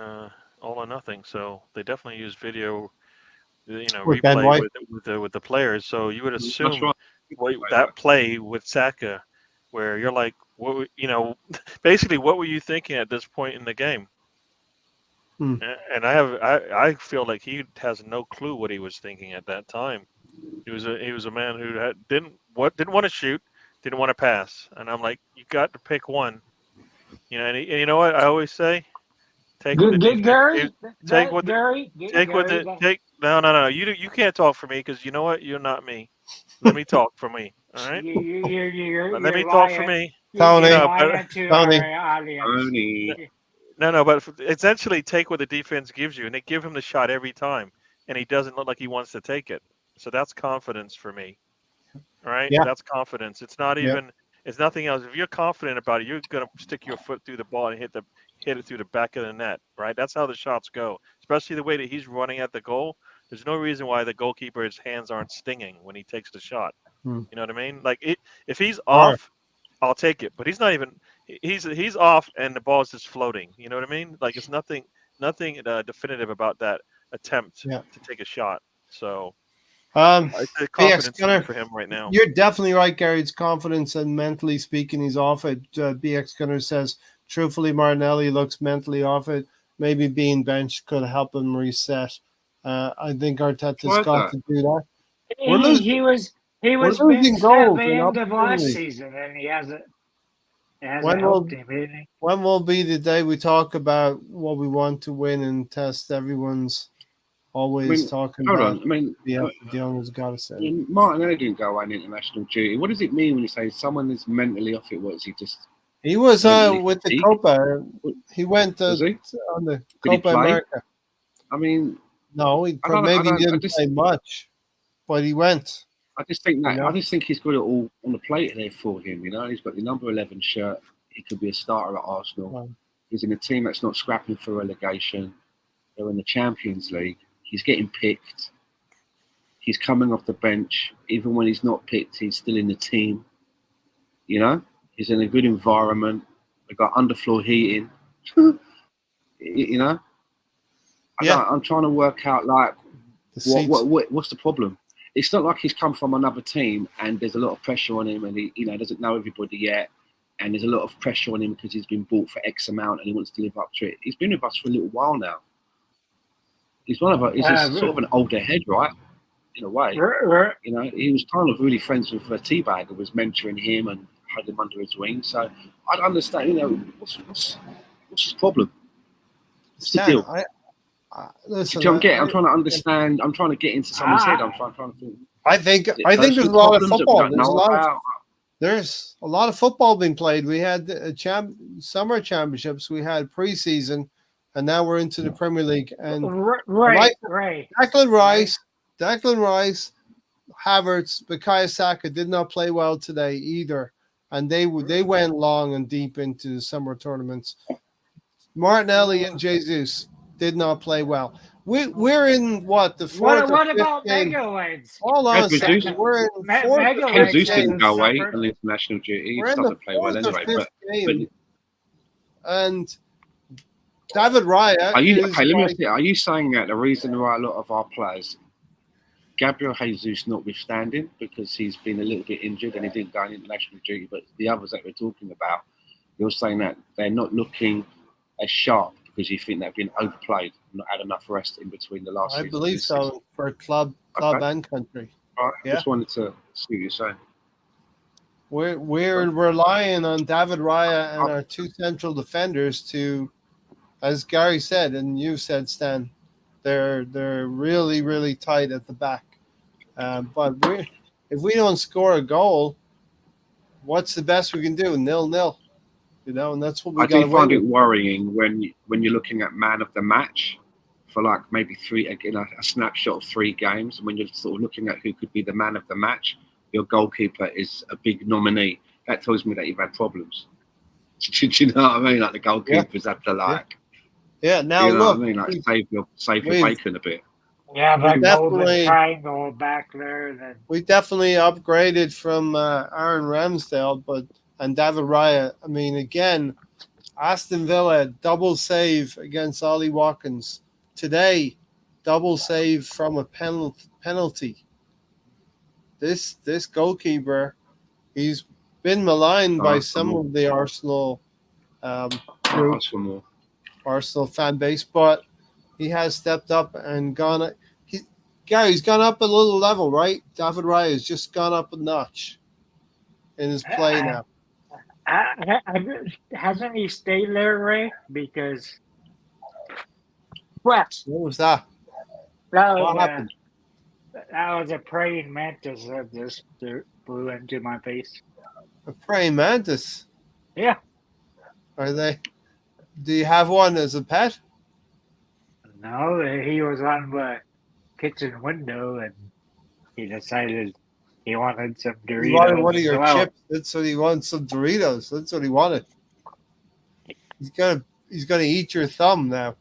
All or Nothing, so they definitely use video, replay with the players. So you would assume that play with Saka, where you're like, basically, what were you thinking at this point in the game? And I feel like he has no clue what he was thinking at that time. He was a man who didn't want to shoot, didn't want to pass, and I'm like, you got to pick one. And you know what I always say? No. You can't talk for me, because you know what? You're not me. Let me talk for me. All right. Let me talk for me. Tony, No, why but not to Tony. our audience? Only no, but essentially take what the defense gives you, and they give him the shot every time, and he doesn't look like he wants to take it. So that's confidence for me. All right, Yeah. that's confidence. It's not Yeah. even. It's nothing else. If you're confident about it, you're gonna stick your foot through the ball and hit it through the back of the net. Right. That's how the shots go. Especially the way that he's running at the goal. There's no reason why the goalkeeper's hands aren't stinging when he takes the shot. Hmm. You know what I mean? Like if he's All right. off, I'll take it. But he's not even. He's off and the ball's just floating. You know what I mean? Like it's nothing definitive about that attempt Yeah. to take a shot. So it's a BX confidence thing Gunner, for him right now. you're definitely right, Gary. It's confidence and mentally speaking, he's off it. BX Gunner says, truthfully, Martinelli looks mentally off it. Maybe being benched could help him reset. I think Arteta's Tried got that. to do that. He, We're losing. he was he We're was losing benched at goals the and end of last opportunities. season, and he hasn't When helped will him, hasn't he? when will be the day we talk about what we want to win and test? Everyone's always I mean, talking hold about on. I mean, the owner's got to say. Martinelli didn't go on international duty. What does it mean when you say someone is mentally off it? What is he just? He was mentally with the fatigued? Copa. He went Was he? on the Did he Copa play? America. I mean, No, he I don't. maybe I he don't. I didn't just. play much, but he went. I just think that. You know? I just think he's got it all on the plate there for him. You know, he's got the number 11 shirt. He could be a starter at Arsenal. Well, He's in a team that's not scrapping for relegation. They're in the Champions League. He's getting picked. He's coming off the bench. Even when he's not picked, he's still in the team. You know, he's in a good environment. They've got underfloor heating. You know, Yeah. I'm trying to work out like the seats. what's the problem. It's not like he's come from another team and there's a lot of pressure on him and he doesn't know everybody yet, and there's a lot of pressure on him because he's been bought for X amount and he wants to live up to it. He's been with us for a little while now. He's he's sort of an older head, right? In a way, you know, he was kind of really friends with Teabag, who was mentoring him and had him under his wing. So I'd understand, you know, what's his problem? What's the deal? Listen, I'm trying to understand. I'm trying to get into someone's head. I'm trying to think. I think there's a lot of football. There's a lot of football being played. We had summer championships. We had preseason, and now we're into the Premier League. And right. Declan Rice, Havertz, Bukayo Saka did not play well today either, and they went long and deep into the summer tournaments. Martinelli and Jesus did not play well. We're in what the fourth. What or fifth about game. Megalegs? Hold on a second. We're in fourth. Jesus didn't go away suffered. on international duty. He We're in doesn't the play well fourth or anyway. fifth game. And David Raya. Are you okay? Let me ask you. Are you saying that the reason why a lot of our players, Gabriel Jesus notwithstanding, because he's been a little bit injured and he didn't go on international duty, but the others that we're talking about, you're saying that they're not looking as sharp because you think they've been overplayed, not had enough rest in between the last season? I believe so for club and country. All right, Yeah. I just wanted to see what you're saying. We're relying on David Raya and our two central defenders to, as Gary said and you said, Stan, they're really, really tight at the back. But if we don't score a goal, what's the best we can do? 0-0. You know, and that's what we got. I do find it worrying when you're looking at man of the match for like maybe a snapshot of 3 games, and when you're sort of looking at who could be the man of the match, your goalkeeper is a big nominee. That tells me that you've had problems. Do you know what I mean? Like the goalkeepers have to like. Yeah. Now you know look, what I mean? Like save your bacon a bit. Yeah, but golden definitely- triangle back there. Then we definitely upgraded from Aaron Ramsdale, and David Raya. I mean, again, Aston Villa double save against Ollie Watkins today. Double save from a penalty. This goalkeeper, he's been maligned by some of the Arsenal group, Arsenal fan base, but he has stepped up and gone. He's gone up a little level, right? David Raya has just gone up a notch in his play now. Hasn't he stayed there, Ray? Because what was that? What happened? That was a praying mantis that just flew into my face. A praying mantis. Yeah. Are they? Do you have one as a pet? No, he was on the kitchen window and he decided he wanted some He wanted one Doritos of as your well. chips. That's what he wanted. Some Doritos. That's what he wanted. He's gonna eat your thumb now.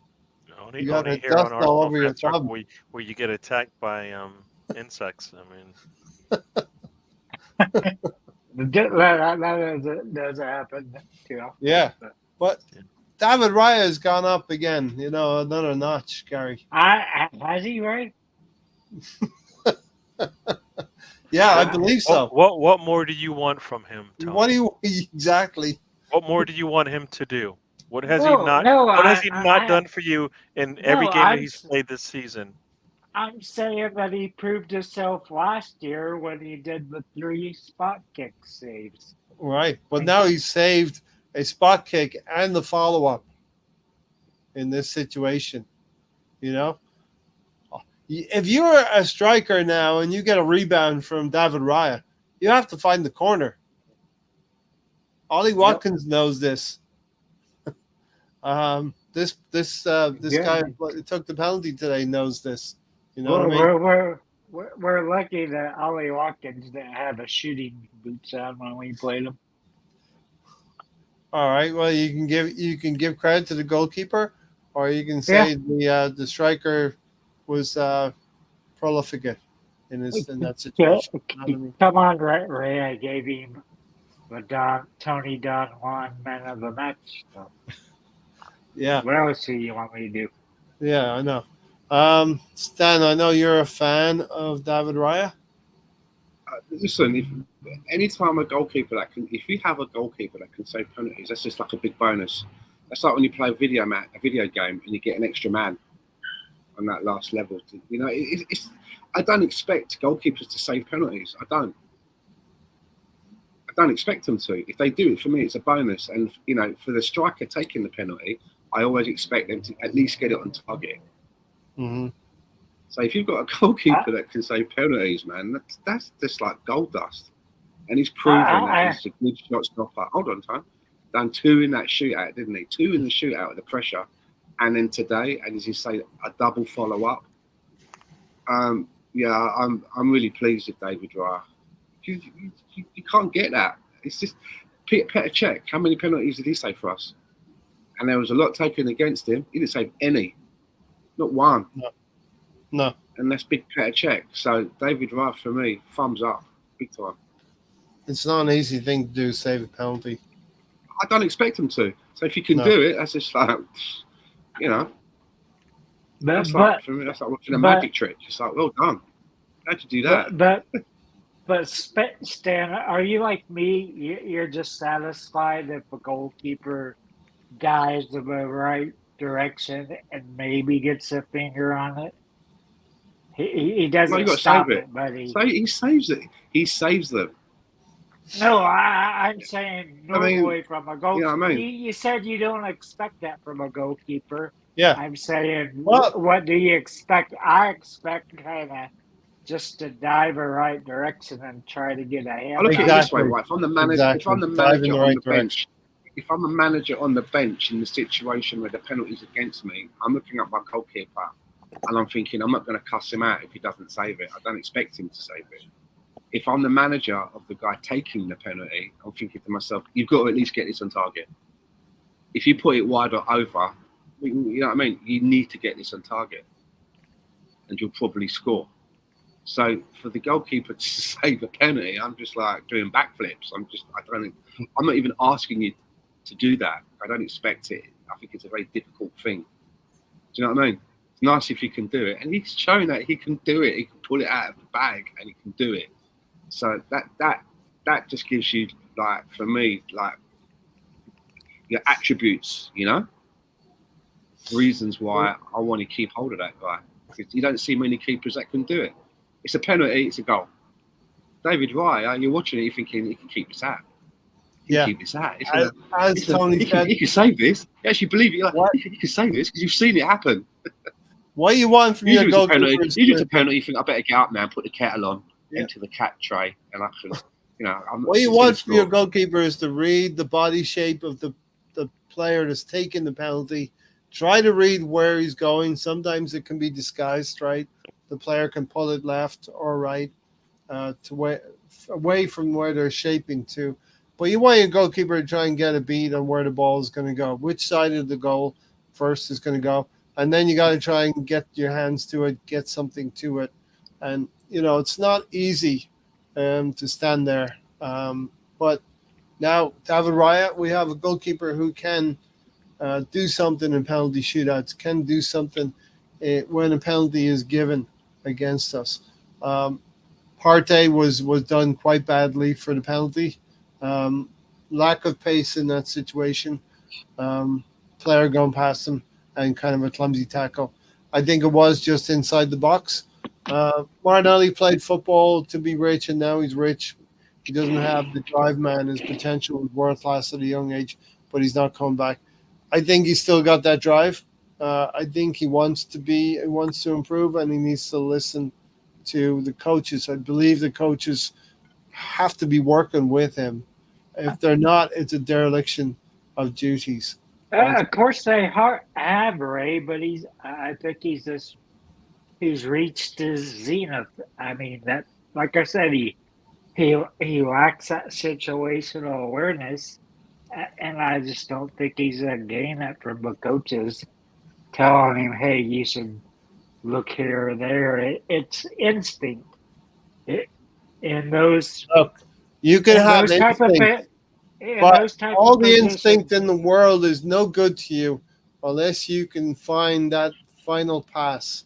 Only You got only the here on dust all Arsenal over your Fan Circle thumb. where you get attacked by insects. I mean, That does happen too often. Yeah, But but Yeah. David Raya has gone up again. Another notch, Gary. has he, right? Yeah, I believe so. what more do you want from him, What do Tony? you exactly? What more do you want him to do? What has he No, not? no, What has he not done for you in every no, game that he's played this season? I'm saying that he proved himself last year when he did the 3 spot kick saves. Right, but now he's saved a spot kick and the follow up in this situation. You know, if you're a striker now and you get a rebound from David Raya, you have to find the corner. Ollie Watkins knows this. This guy Good. who took the penalty today knows this. You know Well, what I mean? we're lucky that Ollie Watkins didn't have a shooting boots on when we played him. All right. Well, you can give credit to the goalkeeper, or you can say the striker was prolific in that situation. You know what I mean? Come on, Ray. I gave him the Tony Don Juan man of the match. So Yeah, what else do you want me to do? yeah, I know. Stan, I know you're a fan of David Raya. Listen, anytime a goalkeeper if you have a goalkeeper that can save penalties, that's just like a big bonus. That's like when you play a video game and you get an extra man on that last level. I don't expect goalkeepers to save penalties. I don't expect them to. If they do it, for me, it's a bonus. And for the striker taking the penalty, I always expect them to at least get it on target. Mm-hmm. So if you've got a goalkeeper that can save penalties, man, that's just like gold dust. And he's proven that he's a good shot stopper. Hold on, Tom. Done 2 in that shootout, didn't he? 2 in the shootout with the pressure. And then today, and as you say, a double follow up. I'm really pleased with David Raya. You can't get that. It's just Petr Cech. How many penalties did he save for us? And there was a lot taken against him. He didn't save any, not one. No. And that's big Petr Cech. So David Raya for me, thumbs up, big time. It's not an easy thing to do, save a penalty. I don't expect him to. So if you can do it, that's just like, that's like for me, that's like watching a magic trick. It's like, well done. How'd you do that? But Stan, are you like me? You're just satisfied if a goalkeeper guides in the right direction and maybe gets a finger on it. He doesn't stop it, but he saves it. He saves them. No, I'm saying normally from a goalkeeper. You know what I mean? You said you don't expect that from a goalkeeper. Yeah. I'm saying, what do you expect? I expect kind of just to dive the right direction and try to get a hand. I look at it this way, right? If I'm the manager, if I'm the manager on the bench in the situation where the penalty's against me, I'm looking at my goalkeeper and I'm thinking I'm not going to cuss him out if he doesn't save it. I don't expect him to save it. If I'm the manager of the guy taking the penalty, I'm thinking to myself, you've got to at least get this on target. If you put it wide or over, you know what I mean? You need to get this on target and you'll probably score. So for the goalkeeper to save a penalty, I'm just like doing backflips. I'm not even asking you to do that. I don't expect it. I think it's a very difficult thing. Do you know what I mean? It's nice if you can do it. And he's shown that he can do it. He can pull it out of the bag and he can do it. So that just gives you, like, for me, like, your attributes, reasons why I want to keep hold of that guy. Because you don't see many keepers that can do it. It's a penalty, it's a goal. David Raya, you're watching it, you're thinking, he can keep this out. Keep this out. As Tony said, he can save this. You actually believe it. You're like, he can save this because you've seen it happen. What you want from your goalkeeper? You do a penalty, you think, I better get up now, put the kettle on, into the cat tray, and I can I'm not What you considered want from your score. goalkeeper is to read the body shape of the player that's taking the penalty. Try to read where he's going. Sometimes it can be disguised, right? The player can pull it left or right away from where they're shaping to. But you want your goalkeeper to try and get a beat on where the ball is going to go, which side of the goal first is going to go, and then you got to try and get your hands to it, get something to it, and it's not easy to stand there. But now, David Raya, we have a goalkeeper who can do something in penalty shootouts, can do something when a penalty is given against us. Um, Partey was done quite badly for the penalty. Um, Lack of pace in that situation. Um, Player going past him and kind of a clumsy tackle. I think it was just inside the box. Martinelli played football to be rich, and now he's rich. He doesn't have the drive man. His potential was world class at a young age, but he's not coming back. I think he's still got that drive. I think he wants to improve, and he needs to listen to the coaches. I believe the coaches have to be working with him. If they're not, it's a dereliction of duties. Of course, they have Ray, but I think he's reached his zenith. I mean that, like I said, he lacks that situational awareness, and I just don't think he's getting that from the coaches telling him, "Hey, you should look here or there." It's instinct. It, in those Look, you can in have those type of instinct, in but those type all of the instinct positions. in the world is no good to you unless you can find that final pass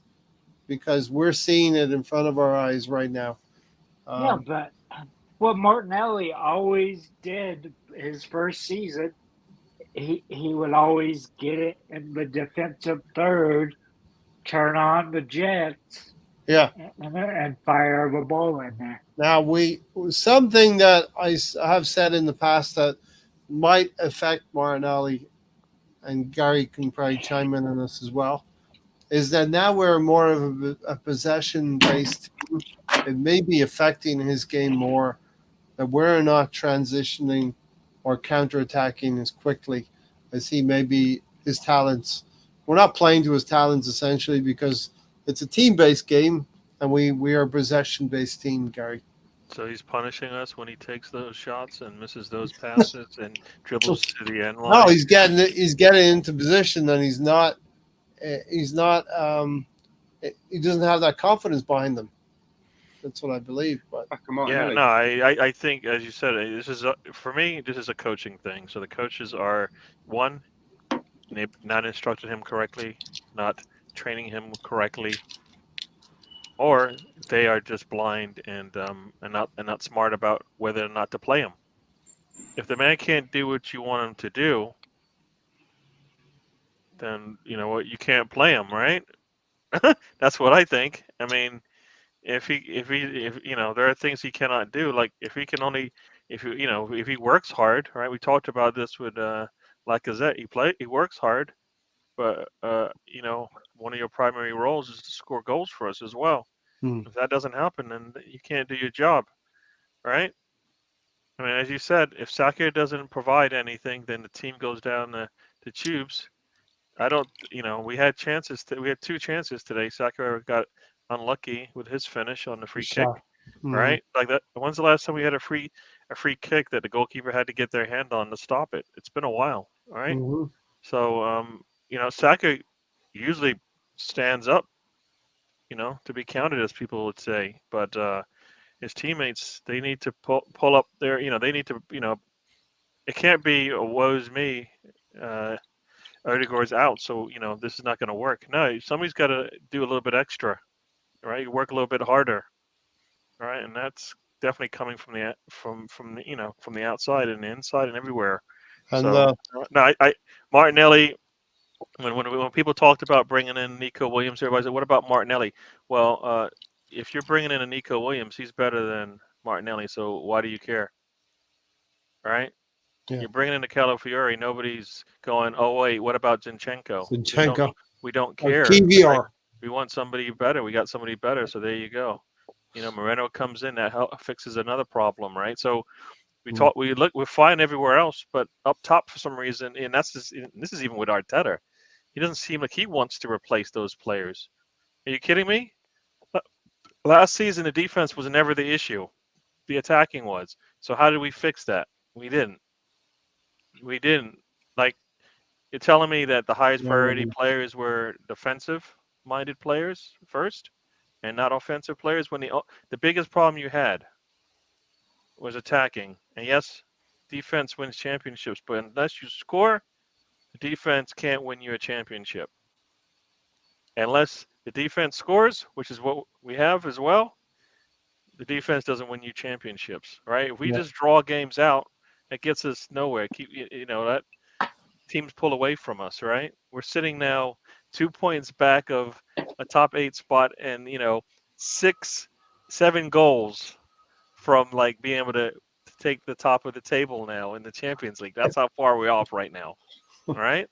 because we're seeing it in front of our eyes right now. Yeah, Um, but what Martinelli always did his first season, he would always get it in the defensive third, turn on the jets, yeah. and fire the ball in there. Now we something that have said in the past that might affect Martinelli, and Gary can probably chime in on this as well, is that now we're more of a possession based team. It may be affecting his game more that we're not transitioning or counterattacking as quickly as he may be his talents. We're not playing to his talents essentially because it's a team based game and we are a possession based team, Gary. So he's punishing us when he takes those shots and misses those passes and dribbles to the end No, line. he's getting into position and he's not he doesn't have that confidence behind him. That's what I believe. But Back of Yeah, Martinelli. no, I think as you said, this is for me. This is a coaching thing. So the coaches are one, they've not instructed him correctly, not training him correctly, or they are just blind and not smart about whether or not to play him. If the man can't do what you want him to do, then you know what, you can't play him, right? That's what I think. I mean, if there are things he cannot do, like if he can only if he works hard, right? We talked about this with Lacazette. He works hard, but one of your primary roles is to score goals for us as well. hmm. If that doesn't happen, then you can't do your job, right? I mean, as you said, if Saka doesn't provide anything, then the team goes down the tubes. I don't, we had chances. We had two chances today. Saka got unlucky with his finish on the free kick, Shot. Hmm. right? Like that. When's the last time we had a free kick that the goalkeeper had to get their hand on to stop it? It's been a while, all right? Hmm. So, Saka usually stands up, to be counted, as people would say. But his teammates, they need to pull up their, they need to, it can't be a woe's me. Uh, Odegaard's out, so this is not going to work. No, somebody's got to do a little bit extra, right? Work a little bit harder, right? And that's definitely coming from the outside and the inside and everywhere. And So no, I Martinelli. When people talked about bringing in Nico Williams, everybody said, "What about Martinelli?" Well, if you're bringing in a Nico Williams, he's better than Martinelli. So why do you care, right? yeah, You're bringing in a Calafiori. Nobody's going, "Oh wait, what about Zinchenko?" We don't. Zinchenko We don't or care, right? Kivior. We want somebody better. We got somebody better. So there you go. Moreno comes in, that fixes another problem, right? So Mm. we're fine everywhere else, but up top for some reason, and this is even with Arteta, he doesn't seem like he wants to replace those players. Are you kidding me? Last season, the defense was never the issue. The attacking was. So how did we fix that? We didn't. We didn't. Like, you're telling me that the highest priority players were defensive-minded players first, and not offensive players. When the biggest problem you had was attacking, and yes, defense wins championships, but unless you score, the defense can't win you a championship. Unless the defense scores, which is what we have as well, the defense doesn't win you championships, right? If we Yeah. just draw games out, that gets us nowhere. That teams pull away from us, right? We're sitting now 2 points back of a top 8 spot, and 6, 7 goals from like being able to take the top of the table now in the Champions League. That's how far we're off right now. All right,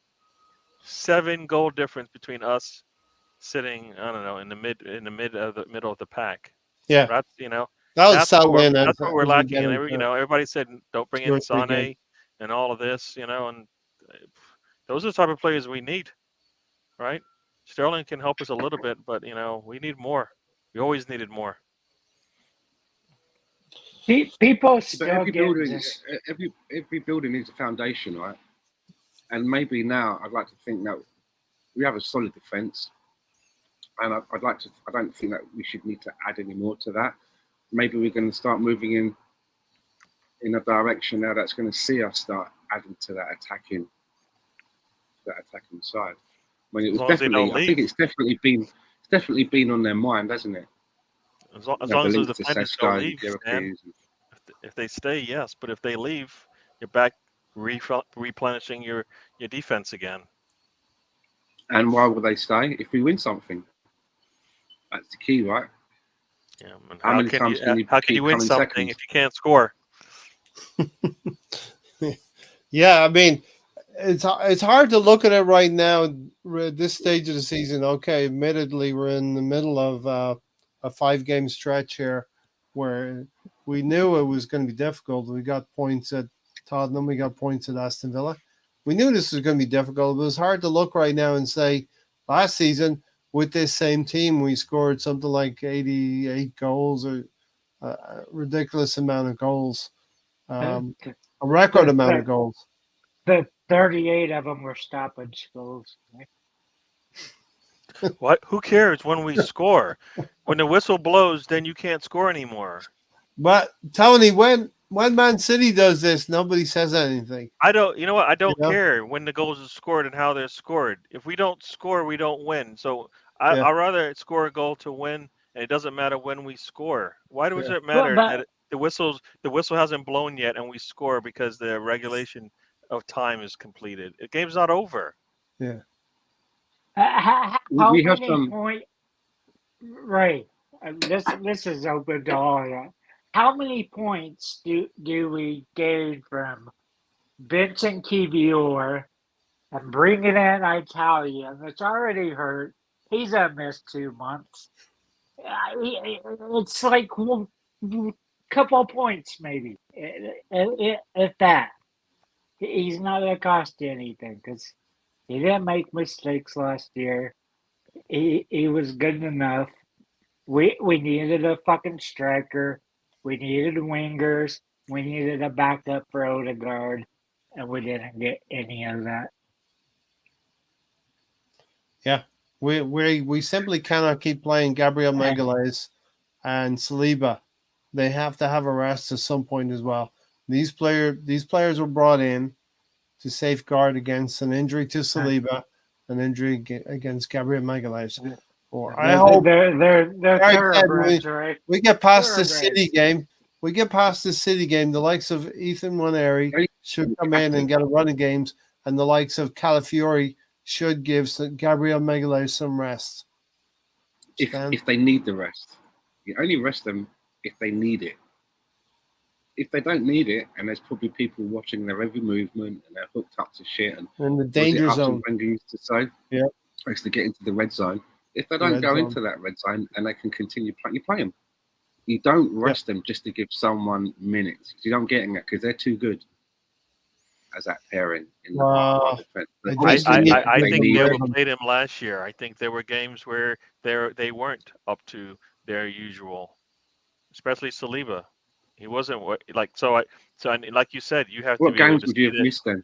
7 goal difference between us sitting, I don't know, in the middle of the pack. Yeah. That's That was that's what settled in that's what we're as we lacking. get And into everybody said don't bring 2 in or 3 games. Sane and all of this, and those are the type of players we need, right? Sterling can help us a little bit, but we need more. We always needed more. People But still every get building, this. every building needs a foundation, right? And maybe now I'd like to think that we have a solid defence, and I'd like to. I don't think that we should need to add any more to that. Maybe we're going to start moving in a direction now that's going to see us start adding to that attacking side. When it As was long as they don't definitely, I think leave. it's definitely been on their mind, hasn't it? As long You know, the as those links to defenders don't Sesko, the leave, Stan. Geraki's. If they stay, yes, but if they leave, you're back replenishing your defense again. And why will they stay? If we win something, that's the key, right? Yeah, and How many times can you how can keep you win coming something second? if you can't score? Yeah, I mean, it's hard to look at it right now. We're at this stage of the season. Okay, admittedly, we're in the middle of a 5-game stretch here, where we knew it was going to be difficult. We got points at Tottenham, we got points at Aston Villa. We knew this was going to be difficult, but it's hard to look right now and say last season with this same team we scored something like 88 goals or a ridiculous amount of goals, The, a record the, amount of the, goals. the 38 of them were stoppage goals. What? Who cares when we score? When the whistle blows, then you can't score anymore. But Tony, when Man City does this, nobody says anything. I don't. You know what? I don't know? care when the goals are scored and how they're scored. If we don't score, we don't win. So Yeah. I'd rather score a goal to win, and it doesn't matter when we score. Why does Yeah. it matter But that the whistle hasn't blown yet and we score because the regulation of time is completed? The game's not over. Yeah. how We have many some. points? Right. This is open to all of that. How many points do we gain from Vincent Kivior and bringing in Italian that's already hurt? He's missed 2 months. It's like a couple points, maybe, if that. He's not going to cost you anything because he didn't make mistakes last year. He was good enough. We needed a fucking striker. We needed wingers. We needed a backup for Odegaard, and we didn't get any of that. Yeah. We simply cannot keep playing Gabriel Magalhaes and Saliba. They have to have a rest at some point as well. These players were brought in to safeguard against an injury to Saliba, an injury against Gabriel Magalhaes. Or I hope They're Eric said thoroughbreds, right? we get past the Thoroughbreds. City game. We get past the City game. The likes of Ethan Waneri should come in and get a run of games, and the likes of Calafiori should give Gabriel Magalhaes some rest. If they need the rest, you only rest them if they need it. If they don't need it, and there's probably people watching their every movement and they're hooked up to shit, and in the danger zone, Wenger used to say, yeah, actually get into the red zone. If they don't go into that red zone and they can continue playing, you play them. You don't rest them just to give someone minutes. You don't get that because they're too good as that pairing in the part of defense. I think they aware of overplayed him last year. I think there were games where they weren't up to their usual, especially Saliba. He wasn't like so. Like you said, you have to What be able games to would see you have that. missed then?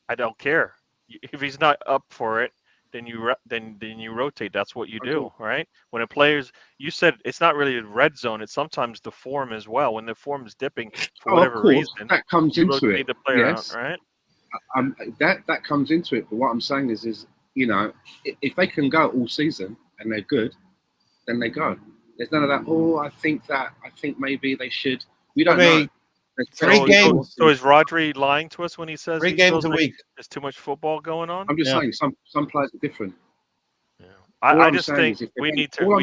I don't care if he's not up for it. Then you rotate. That's what you do, right? When a player's, you said it's not really a red zone. It's sometimes the form as well. When the form is dipping for Oh, of whatever course, reason, that comes you into rotate it. the player out, Yes, right? that comes into it. But what I'm saying is if they can go all season and they're good, then they go. There's none of that. Oh, I think maybe they should. We don't know. Three games. So is Rodri lying to us when he says 3 he games feels a like week. there's too much football going on? I'm just saying some players are different. Yeah. All I I'm just saying think is we need to be able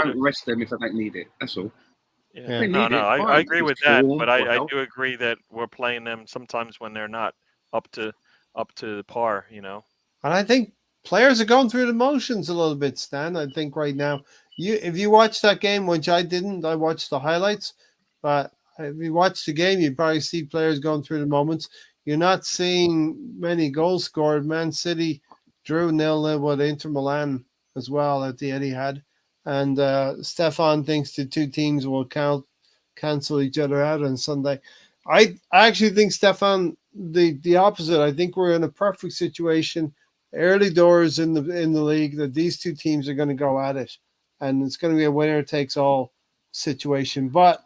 don't to. rest them if they don't need it. That's all. Yeah. They No, need it. I Fine. agree with It's that, form but or I health. do agree that we're playing them sometimes when they're not up to the par. And I think players are going through the motions a little bit, Stan. I think right now, if you watch that game, which I didn't, I watched the highlights, but if you watch the game, you probably see players going through the moments. You're not seeing many goals scored. Man City drew 0-0 with Inter Milan as well at the Etihad, and Stefan thinks the two teams will cancel each other out on Sunday. I actually think Stefan the opposite. I think we're in a perfect situation early doors in the league that these two teams are going to go at it, and it's going to be a winner takes all situation. But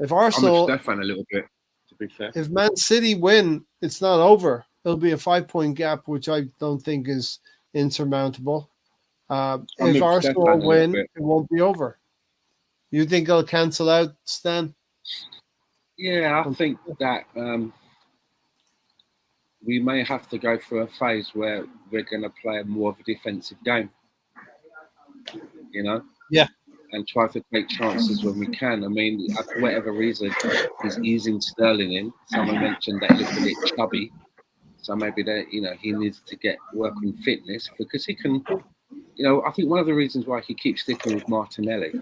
if I'm with Arsenal, Stefan a little bit, to be fair. if Man City win, it's not over. It'll be a 5-point gap, which I don't think is insurmountable. If with Arsenal Stefan a little win, bit. it won't be over. You think they'll cancel out, Stan? Yeah, I think that we may have to go through a phase where we're going to play more of a defensive game. Yeah. And try to take chances when we can. I mean, for whatever reason, he's easing Sterling in. Someone mentioned that he looked a bit chubby, so maybe that he needs to work on fitness because he can. I think one of the reasons why he keeps sticking with Martinelli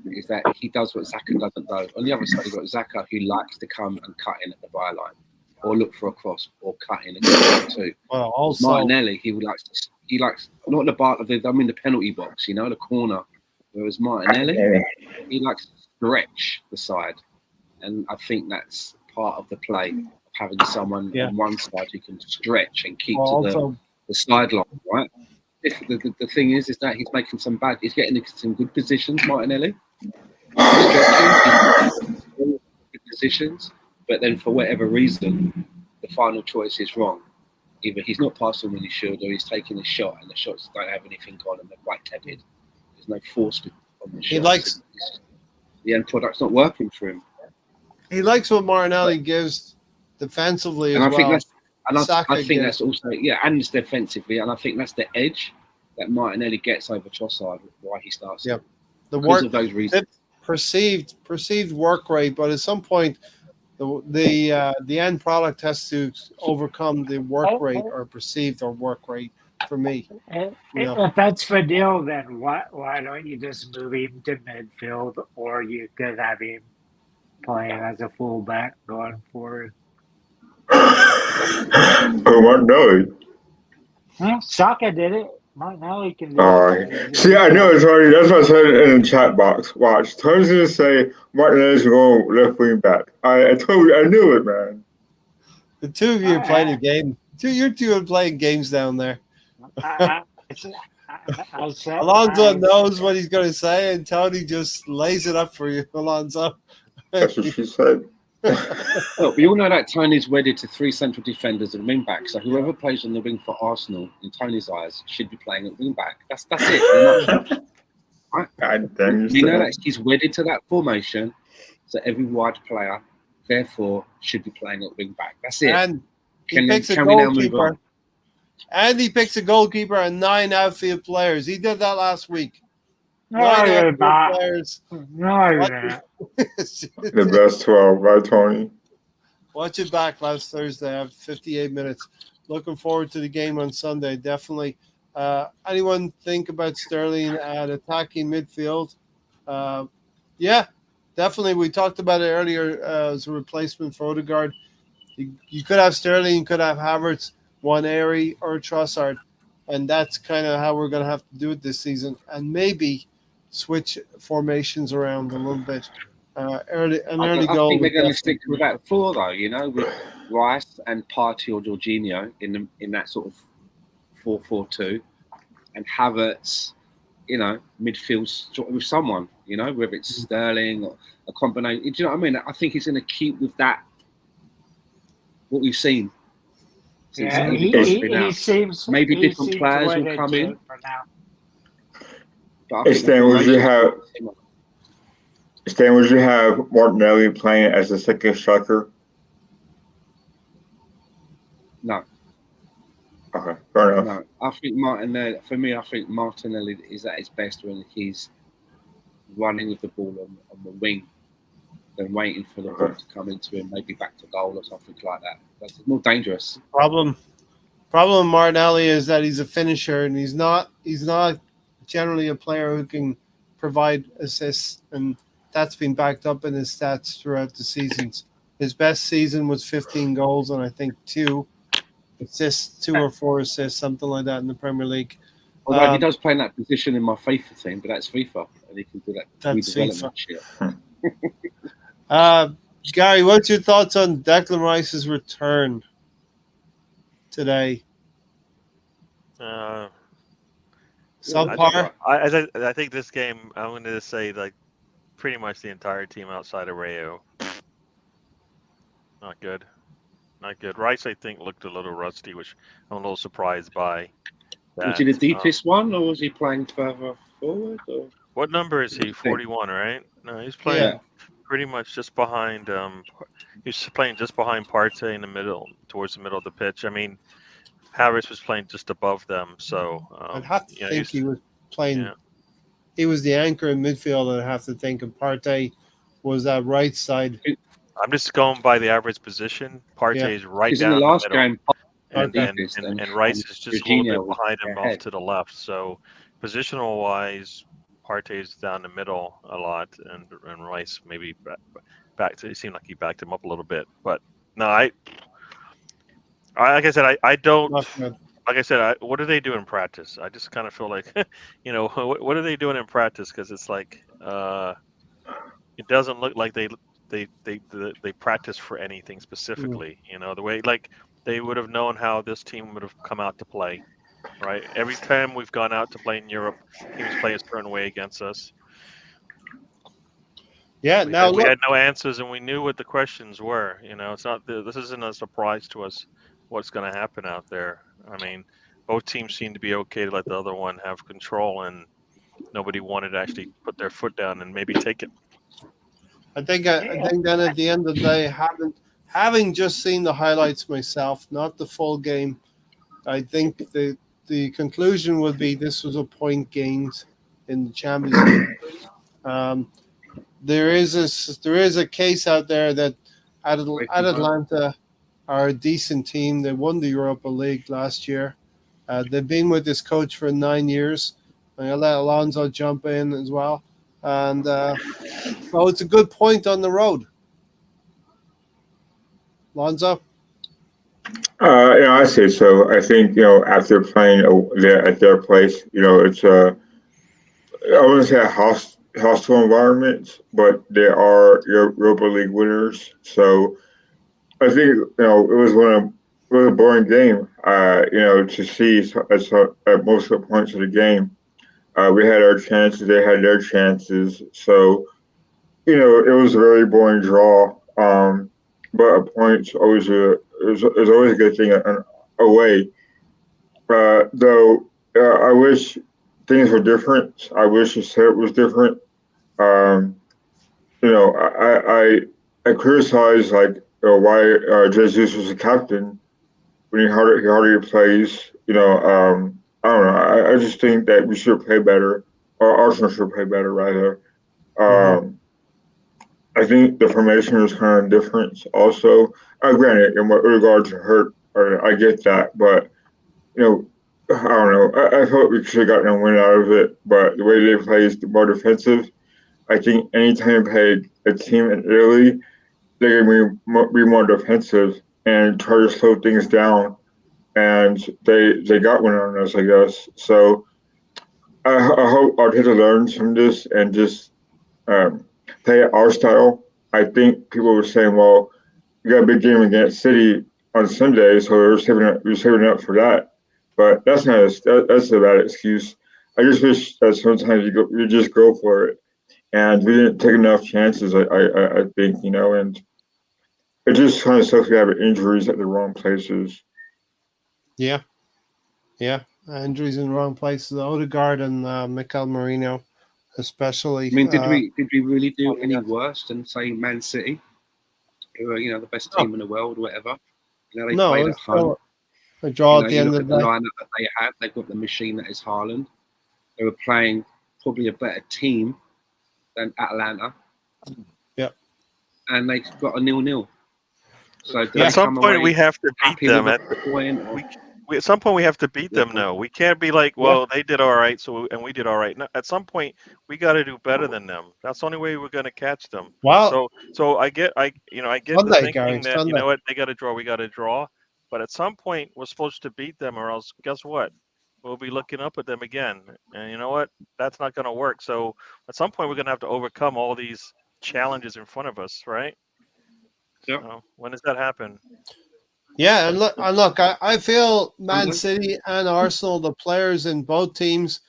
is that he does what Xhaka doesn't do. On the other side, you've got Xhaka who likes to come and cut in at the byline, or look for a cross, or cut in against too. Well, also Martinelli, he likes not the bar. I'm in the penalty box, the corner. Whereas Martinelli, he likes to stretch the side, and I think that's part of the play of having someone on one side who can stretch and keep to the sideline, right? The thing is that he's getting into some good positions, Martinelli. Stretching, good positions, but then for whatever reason, the final choice is wrong. Either he's not passing when he should, or he's taking a shot and the shots don't have anything on them. They're quite tepid. There's no force on the shots. The end product's not working for him. He likes what Martinelli gives defensively as well. I think that's also and it's defensively, and I think that's the edge that Martinelli gets over Trossard. Why he starts? Yeah, because of those reasons. Perceived work rate, but at some point, the end product has to overcome the work rate or perceived or work rate. For me, if that's for deal, then why don't you just move him to midfield, or you could have him playing as a fullback going forward? Martinelli. Saka did it. Martinelli can do it. See, I know it's already. That's what I said in the chat box. Watch, Tony's gonna say Martinelli's going left wing back. I told you, I knew it, man. The two of you are playing a game. You two are playing games down there. Alonso knows what he's going to say, and Tony just lays it up for you, Alonso. That's what she said. Look, we all know that Tony's wedded to 3 central defenders and wing backs. So whoever plays on the wing for Arsenal, in Tony's eyes, should be playing at wing back. That's it. Right? We know that he's wedded to that formation. So every wide player, therefore, should be playing at wing back. That's it. And he picks a goalkeeper. And he picks a goalkeeper and 9 outfield players. He did that last week. No, players. The best 12, right, Tony? Watch it back last Thursday. I have 58 minutes. Looking forward to the game on Sunday. Definitely. Anyone think about Sterling at attacking midfield? Yeah, definitely. We talked about it earlier as a replacement for Odegaard. You could have Sterling, you could have Havertz, one Airy or Trossard, and that's kind of how we're going to have to do it this season, and maybe switch formations around a little bit. Early I goal think they're would going to stick definitely with be that four, though. You know, with Rice and Partey or Jorginho in that sort of 4-4-2, and Havertz, you know, midfield with someone. You know, whether it's Sterling or a combination. Do you know what I mean? I think he's going to keep with that what we've seen since Yeah, Odegaard's been out. Maybe he different seems players will wedded come to in, it for now. but I Hey, think the Stan, would you formation. have Martinelli playing as a second striker? No, Okay, fair enough. no. I think Martinelli. For me, I think Martinelli is at his best when he's running with the ball on the wing, than waiting for the ball to come into him, maybe back to goal or something like that. That's more dangerous. problem. Problem with Martinelli is that he's a finisher, and he's not generally a player who can provide assists, and that's been backed up in his stats throughout the seasons. His best season was 15 goals and I think two or four assists, something like that in the Premier League. Although he does play in that position in my FIFA team, but that's FIFA, and he can do that That's redevelopment FIFA. shit. Gary, what's your thoughts on Declan Rice's return today? Uh, Subpar. I think this game, I'm going to say like pretty much the entire team outside of Rayo. Not good. Not good. Rice, I think, looked a little rusty, which I'm a little surprised by. Was he the deepest one, or was he playing further forward? Or? What number is he? 41, right? No, he's playing Yeah. pretty much just behind. He's playing just behind Partey in the middle, towards the middle of the pitch. I mean, Harris was playing just above them, so I'd have to think he was playing. Yeah. He was the anchor in midfield. I'd have to think, and Partey was that right side. I'm just going by the average position. Partey is right down in the last the middle, game, and Rice is just a little bit behind him ahead. off to the left. So, positional wise, Partey is down the middle a lot, and Rice maybe back to. It seemed like he backed him up a little bit, but no, I like I said, I don't. Like I said, what do they do in practice? I just kind of feel like, what are they doing in practice? Because it's like it doesn't look like they practice for anything specifically. The way like they would have known how this team would have come out to play, right? Every time we've gone out to play in Europe, teams play a certain way against us. Yeah, we had no answers, and we knew what the questions were. It's not this isn't a surprise to us what's going to happen out there. I mean, both teams seem to be okay to let the other one have control, and nobody wanted to actually put their foot down and maybe take it. I think then at the end of the day, having just seen the highlights myself, not the full game, I think the conclusion would be this was a point gained in the Champions League. There is a case out there that Atalanta are a decent team. They won the Europa League last year. They've been with this coach for 9 years. I'm gonna let Alonso jump in as well, and so it's a good point on the road. Alonso? I say so. I think after playing at their place, it's I wouldn't say a hostile environment, but they are Europa League winners. So I think it was it was a boring game. To see at most of the points of the game, we had our chances, they had their chances. So it was a very boring draw. But a point's always is always a good thing away. Though I wish things were different. I wish the set was different. Um, I criticize why Jesus was a captain when he hardly plays. I don't know. I just think that we should play better, or Arsenal should play better rather. I think the formation was kind of different. Also, granted, in regard to hurt, I get that, but I don't know. I thought we should have gotten a win out of it, but the way they play is more defensive. I think anytime you play a team in Italy, they're going to be more defensive and try to slow things down. And they got one on us, I guess. So I hope Arteta learns from this and just um, play our style. I think people were saying, well, you got a big game against City on Sunday, so we're saving up for that. But that's not that's a bad excuse. I just wish that sometimes you just go for it, and we didn't take enough chances. I think and it just kind of sucks we have injuries at the wrong places. Yeah, yeah. Injuries in the wrong places. Odegaard and Mikel Marino, especially. I mean, did we really do Coming any up. worse than say Man City, who are the best No, team in the world, or whatever? They no, played at it's home. still a draw at the You end look of at the the day. lineup that they had. They've got the machine that is Haaland. They were playing probably a better team than Atalanta, Yeah, and they got a 0-0. So do Yeah. At they some come point, we away have to beat happy them. with a point? Or At some point we have to beat yeah, them. No, we can't be like, Yeah. well, they did all right, and we did all right. No, at some point, we got to do better than them. That's the only way we're going to catch them. Well, So I get the Sunday, Gary. thinking that Sunday. what, they got to draw, we got to draw, but at some point we're supposed to beat them, or else guess what? We'll be looking up at them again, and you know what? That's not going to work. So at some point we're going to have to overcome all these challenges in front of us, right? yeah. So when does that happen? Yeah, and look, I feel Man Sunday. City and Arsenal, the players in both teams,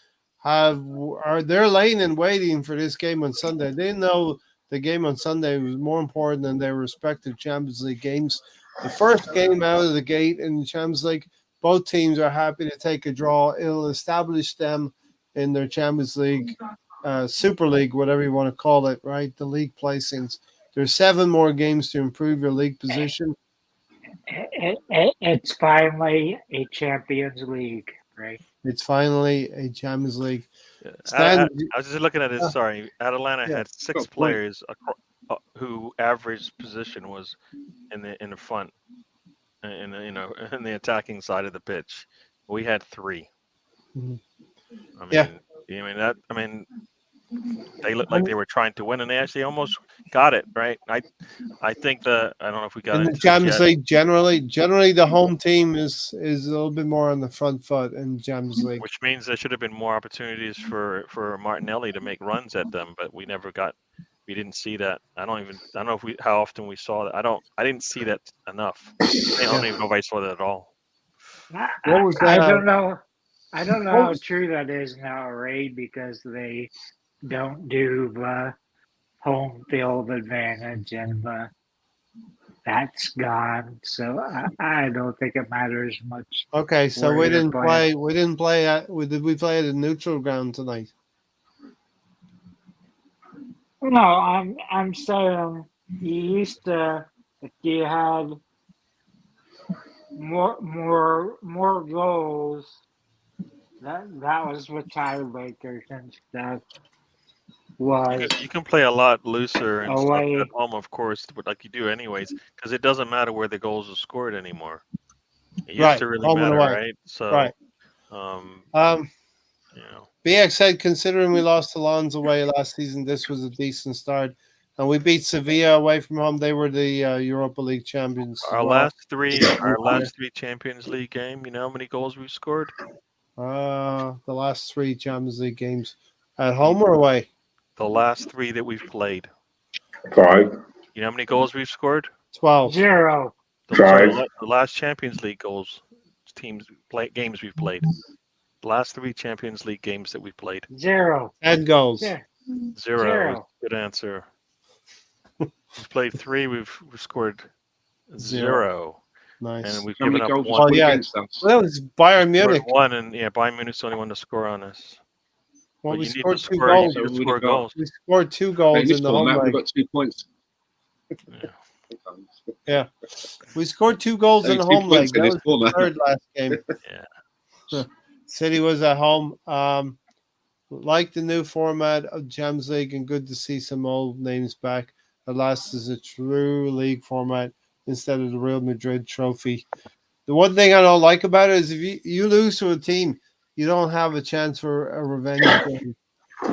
they're laying and waiting for this game on Sunday. They know the game on Sunday was more important than their respective Champions League games. The first game out of the gate in the Champions League, both teams are happy to take a draw. It'll establish them in their Champions League, Super League, whatever you want to call it, right? The league placings. There's 7 more games to improve your league position. It's finally a Champions League, right? It's finally a Champions League Yeah, stand. I was just looking at this. Sorry, Atalanta Yeah. had six Got a point. players who average position was in the front, in the, in the attacking side of the pitch. We had 3. Mhm. I mean, Yeah. I mean, they looked like they were trying to win, and they actually almost got it right. I think I don't know if we got In the into this Champions yet. League, generally the home team is a little bit more on the front foot in the Champions League. Which means there should have been more opportunities for Martinelli to make runs at them, but we never got. We didn't see that. I don't know if how often we saw that. I didn't see that enough. I don't even know if I saw that at all. What was I that? don't know. I don't know What how was, true that is now, Ray, because they don't do the home field advantage, and that's gone. So I don't think it matters much okay, so where we you're didn't playing. play. We didn't play at. Did we play at a neutral ground tonight? No, I'm saying you used to, if you had more goals, that was with tiebreakers and stuff. Was You can play a lot looser and stuff at away. home, of course, but like you do anyways, because it doesn't matter where the goals are scored anymore. It used Right, to really home and matter, away. right? So, Right. um, Um, you know, BX said, considering we lost to Lons away last season, this was a decent start, and we beat Sevilla away from home. They were the Europa League champions as our well. last three Champions League game. You know how many goals we scored? The last 3 Champions League games, at home or away? The last 3 that we've played. 5, You know how many goals we've scored? 12. 0. Sorry, 5. the last Champions League games we've played. The last 3 Champions League games that we've played. 0. 10 goals. 0. 0 is a good answer. We've played 3. We've scored 0, Nice. and we've How many given up goals 1. Oh, scored yeah. against us? Well, that was Bayern Scored Munich. 1, and Bayern Munich's the only one to score on us. Well, But we you need scored to 2 score. You goals. need to So we score got- goals. We scored 2 In goals this in the home format, we've leg. got 2 points. Yeah. We scored 2 goals in Only the 2 home leg. points in That this was the format. third last game. Yeah. City was at home. Like the new format of Champions League, and good to see some old names back. At last is a true league format instead of the Real Madrid trophy. The one thing I don't like about it is if you lose to a team, you don't have a chance for a revenge game.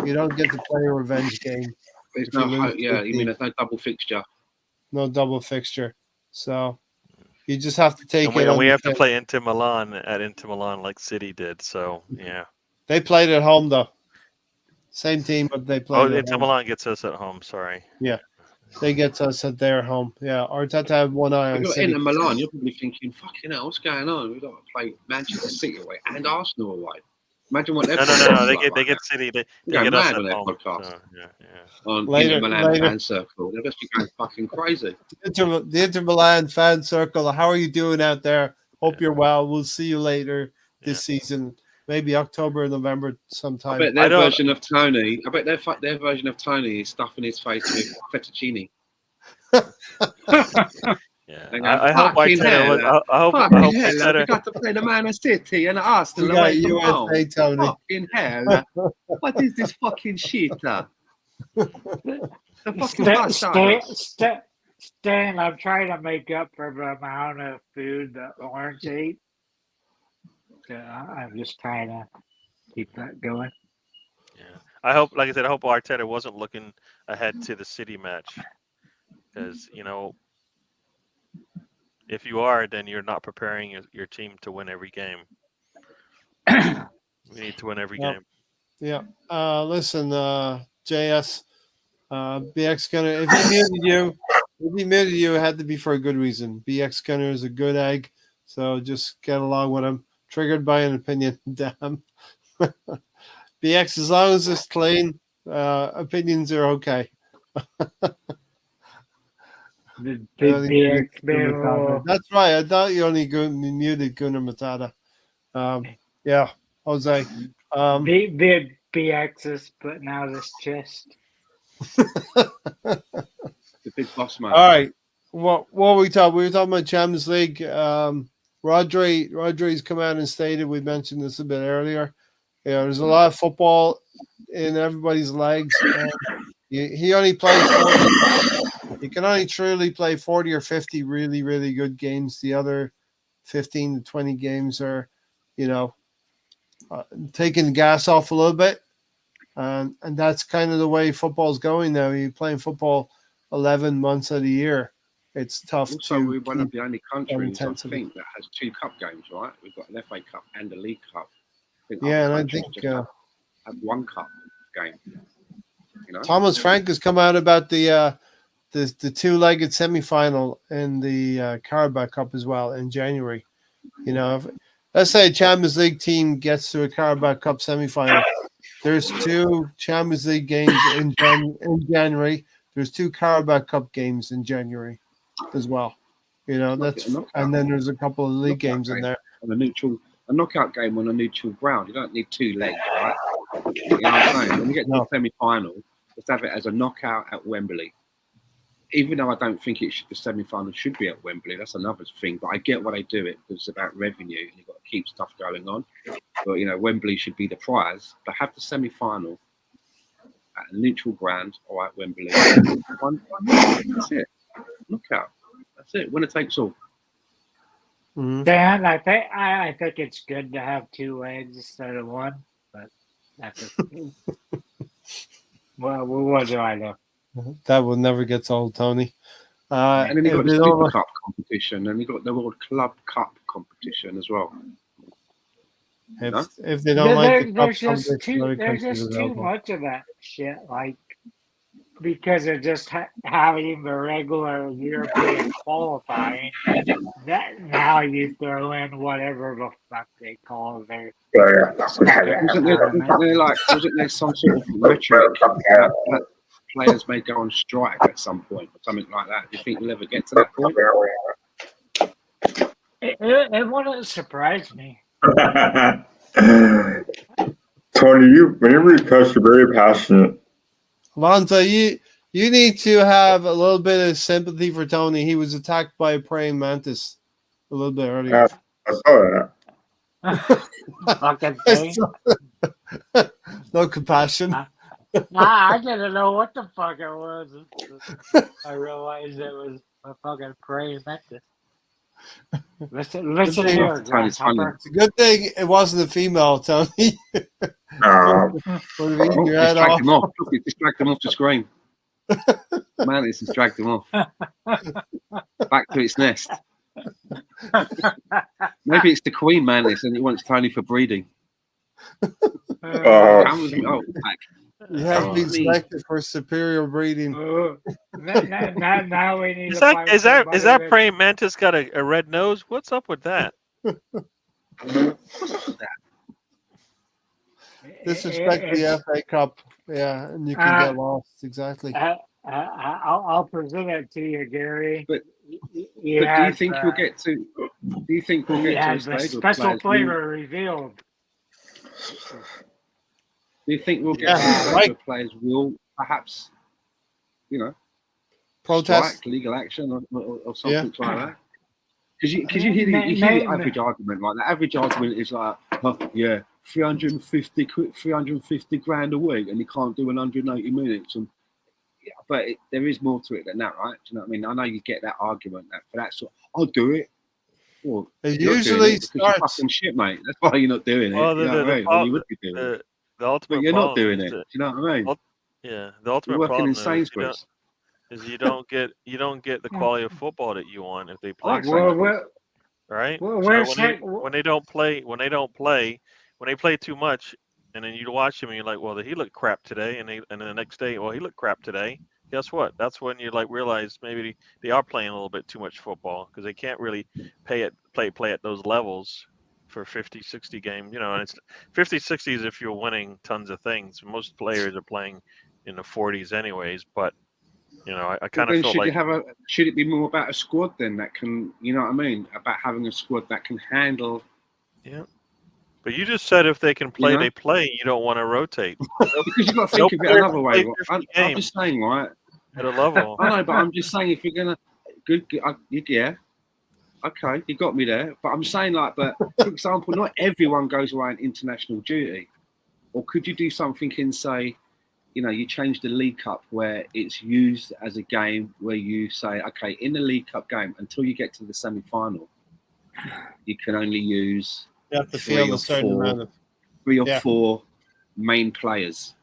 You don't get to play a revenge game. There's if you no lose hope. Yeah, to you mean there's no double fixture? no double fixture. So you just have to take And we, it and on we the have to chin. play Inter Milan at Inter Milan like City did. So yeah. They played at home though. Same team, but they Oh, played at Inter home. Milan gets us at home. Sorry. Yeah, they get us at their home. Yeah, Arteta had one eye If on you're City. Inter Milan, you're probably thinking, "Fucking hell, what's going on? We've got to play Manchester City away and Arsenal away." Imagine what their No. podcast They like get right now. City. They They're get going us mad at with their home. podcast So, yeah. on Later, Inter Milan later. fan circle. They're just going fucking crazy. The Inter Milan fan circle. How are you doing out there? Hope Yeah. you're well. We'll see you later this Yeah. season, maybe October, November, I sometime. bet I their don't- version of Tony. I bet their version of Tony is stuffing his face with fettuccine. Yeah. They go, I hope "Fucking Arteta. hell, I hope fucking hell! We Arteta. got to play the Man City and Arsenal We got away from home. USA, Tony. Fucking hell! What is this fucking shit? The fucking bastards. Stan, I'm trying to make up for the amount of food that Lawrence ate. So I'm just trying to keep that going. Yeah. I hope, like I said, I hope Arteta wasn't looking ahead to the City match, because if you are, then you're not preparing your team to win every game. We need to win every Yep. game. Yeah. Listen, JS, BX Gunner. If he muted you, it had to be for a good reason. BX Gunner is a good egg, so just get along with him. Triggered by an opinion, damn. BX, as long as it's clean, opinions are okay. The I only muted BX Gunnar Matata. Bill. That's right. I thought you only muted Gunnar Matata. Yeah, Jose. BX is putting out his chest. The big boss man. All right. What were we talking? We were talking about Champions League. Rodri's come out and stated, we mentioned this a bit earlier. Yeah, there's a lot of football in everybody's legs. And he only plays 40. He can only truly play 40 or 50 really, really good games. The other 15 to 20 games are, taking the gas off a little bit. And that's kind of the way football's going now. You're playing football 11 months of the year. It's tough Also, to we're one of keep the only countries, I intensity. think, that has 2 cup games, right? We've got an FA Cup and a League Cup. Yeah, and I other think countries just have 1 cup game. Thomas Frank has come out about the two-legged semi-final in the Carabao Cup as well in January. If, let's say a Champions League team gets to a Carabao Cup semi-final, there's 2 Champions League games in January. There's 2 Carabao Cup games in January as well. And then there's a couple of league games in there. On a knockout game on a neutral ground. You don't need 2 legs, right? You know what I'm saying? When you get to the semi-final, let's have it as a knockout at Wembley. Even though I don't think the semi-final should be at Wembley, that's another thing. But I get why they do it, because it's about revenue and you've got to keep stuff going on. But Wembley should be the prize. But have the semi-final at a neutral ground or at Wembley. That's it. Knockout. That's it. Winner takes all. Mm-hmm. Dan, I think it's good to have 2 legs instead of 1, but that's well, what do I know? That will never get old, Tony. And then you've got the Super Super Cup competition, and you've got the World Club Cup competition as well. If they don't like the there's cup, just too much of that shit, because of just having the regular European qualifying. That now you throw in whatever the fuck they call their. Wasn't there some sort of rhetoric that players may go on strike at some point or something like that? Do you think we'll ever get to that point? It wouldn't surprise me. Tony, whenever you cuss, you're very passionate. Alonso, you need to have a little bit of sympathy for Tony. He was attacked by a praying mantis a little bit earlier. I saw that. Fucking thing. No compassion. I didn't know what the fuck it was. I realized it was a fucking praying mantis. Listen here, Grasshopper. It's a good thing it wasn't a female, Tony. No. Would have eaten your head off. Distract them off the screen. Mantis has dragged him off back to its nest. Maybe it's the queen mantis and it wants Tony for breeding. Come with me. Oh, back. You have Oh, been selected for superior breeding. Now we need Is to that find is that somebody is that with- praying mantis got a red nose? What's up with that? What's up with that? Disrespect the FA Cup. Yeah, and you can get lost. Exactly. I'll present it to you, Gary. But You do you have, think we'll get to? Do you think we'll you get to a have the stage where special players flavor revealed. do you think we'll get Yeah, to a stage right. where players will perhaps, Protest. strike legal action or something like that? Because you hear May- the may- average argument, like the average argument is like, oh, yeah, 350 grand a week, and you can't do 180 minutes, and but there is more to it than that, right? Do you know what I mean? I know you get that argument, for that sort. I'll do it. Well, It you're not usually doing it because you're starts. fucking shit, mate. That's why you're not doing it. Well, You know what I mean? Well, you would be doing it, the ultimate but you're not problem doing is it. Do that- you know what I mean? Yeah, the You're ultimate working problem in is Sainsbury's. you don't get the quality of football that you want if they play. Like Sainsbury's. Right? Well, So where's when they play too much, and then you watch them and you're like, well, he looked crap today, and then the next day, well, he looked crap today. Guess what? That's when you realize maybe they are playing a little bit too much football because they can't really play at those levels for 50, 60 games. And it's 50, 60s if you're winning tons of things. Most players are playing in the 40s anyways, but I kind of feel like should it be more about a squad then that can, you know what I mean? About having a squad that can handle. Yeah. But you just said if they can play, You know? they play. You don't want to rotate. Because you've got to think of it another way. I'm just saying, right? At a level. I know, but I'm just saying if you're gonna, yeah, okay, you got me there. But I'm saying but for example, not everyone goes away on international duty. Or could you do something in, say, you change the League Cup where it's used as a game where you say, okay, in the League Cup game, until you get to the semi-final, you can only use You have to field a certain amount of three or four main players.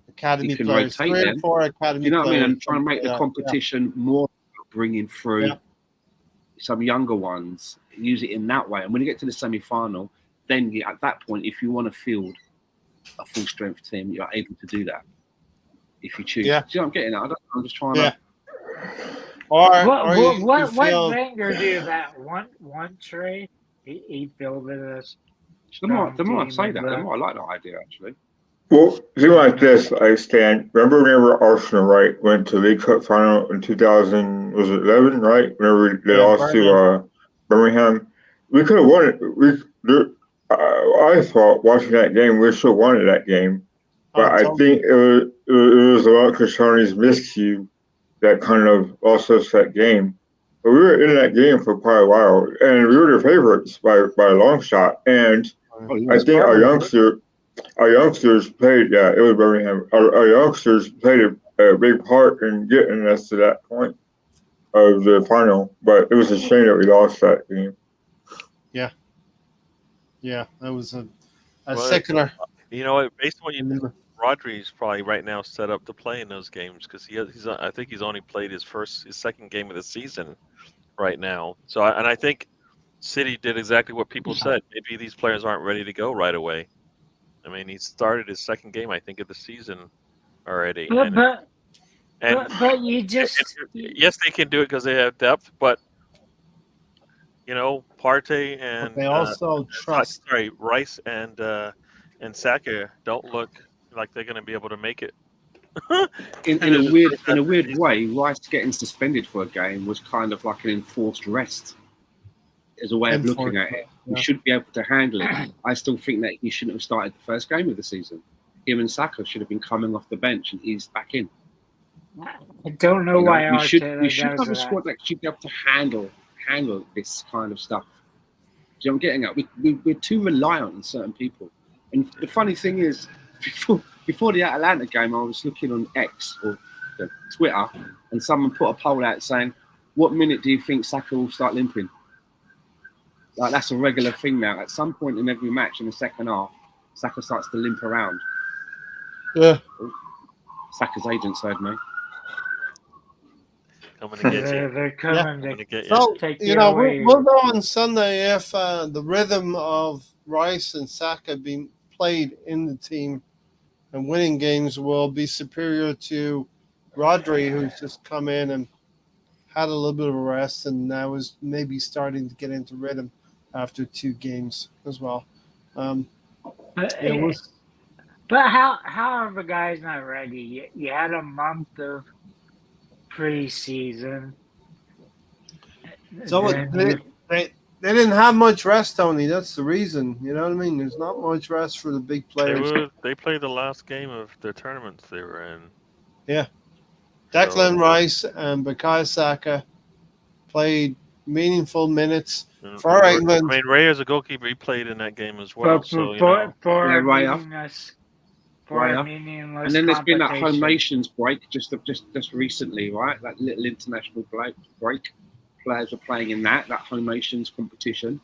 academy You can players. rotate 3 or them. 4 academy You know what I mean? players. And try and make the competition more, bringing through some younger ones, use it in that way. And when you get to the semi-final, then at that point, if you want to field a full-strength team, you're able to do that. If you choose. Yeah. See what I'm getting at? I'm just trying to. What Wenger do that one trade? He fielded us. The more I say that, the more I like that idea, actually. Well, think like this, Stan. Remember whenever Arsenal, right, went to League Cup final in 2011, right? Whenever they lost to Birmingham, we could have won it. I thought watching that game, we should have won that game, but I think it was a lot of Cristiano's miscue that kind of lost us that game. But we were in that game for quite a while, and we were the favorites by a long shot. And I think our youngsters played. Yeah, it was Birmingham. Our youngsters played a big part in getting us to that point of the final. But it was a shame that we lost that game. Yeah, that was a secular. You know what? Based on what you know, Rodri's probably right now set up to play in those games because I think he's only played his second game of the season right now. So I think City did exactly what people said. Maybe these players aren't ready to go right away. I mean, he started his second game, I think, of the season already. But you just yes, they can do it because they have depth, but Partey and they also trust. Rice and Saka don't look like they're going to be able to make it. in a weird way, Rice getting suspended for a game was kind of like an enforced rest. As a way of looking at it, we should be able to handle it. I still think that he shouldn't have started the first game of the season. Him and Saka should have been coming off the bench and eased back in. I don't know why we should have a squad that should be able to handle this kind of stuff. Do you know what I'm getting at? We're too reliant on certain people. And the funny thing is, before the Atalanta game, I was looking on X or Twitter, and someone put a poll out saying, "What minute do you think Saka will start limping?" Like that's a regular thing now. At some point in every match in the second half, Saka starts to limp around. Yeah. Saka's agent said me. coming to get you. They're coming Coming to get you. So, take you you know, away. we'll know on Sunday if the rhythm of Rice and Saka being played in the team and winning games will be superior to Rodri, who's just come in and had a little bit of a rest and now is maybe starting to get into rhythm after 2 games as well. But, Yeah, we'll, but how are the guys not ready? You had a month of preseason. so Then they, they they didn't have much rest, Tony. That's the reason. You know what I mean? There's not much rest for the big players. They played the last game of their tournaments they were in. Yeah. So, Declan Rice and Bukayo Saka played meaningful minutes for England. I mean, Ray as a goalkeeper, he played in that game as well. for So you know, for a Raya. meaningless Raya. meaningless And then there's been that competition. home nations break just recently, right? That little international break. Players were playing in that home nations competition.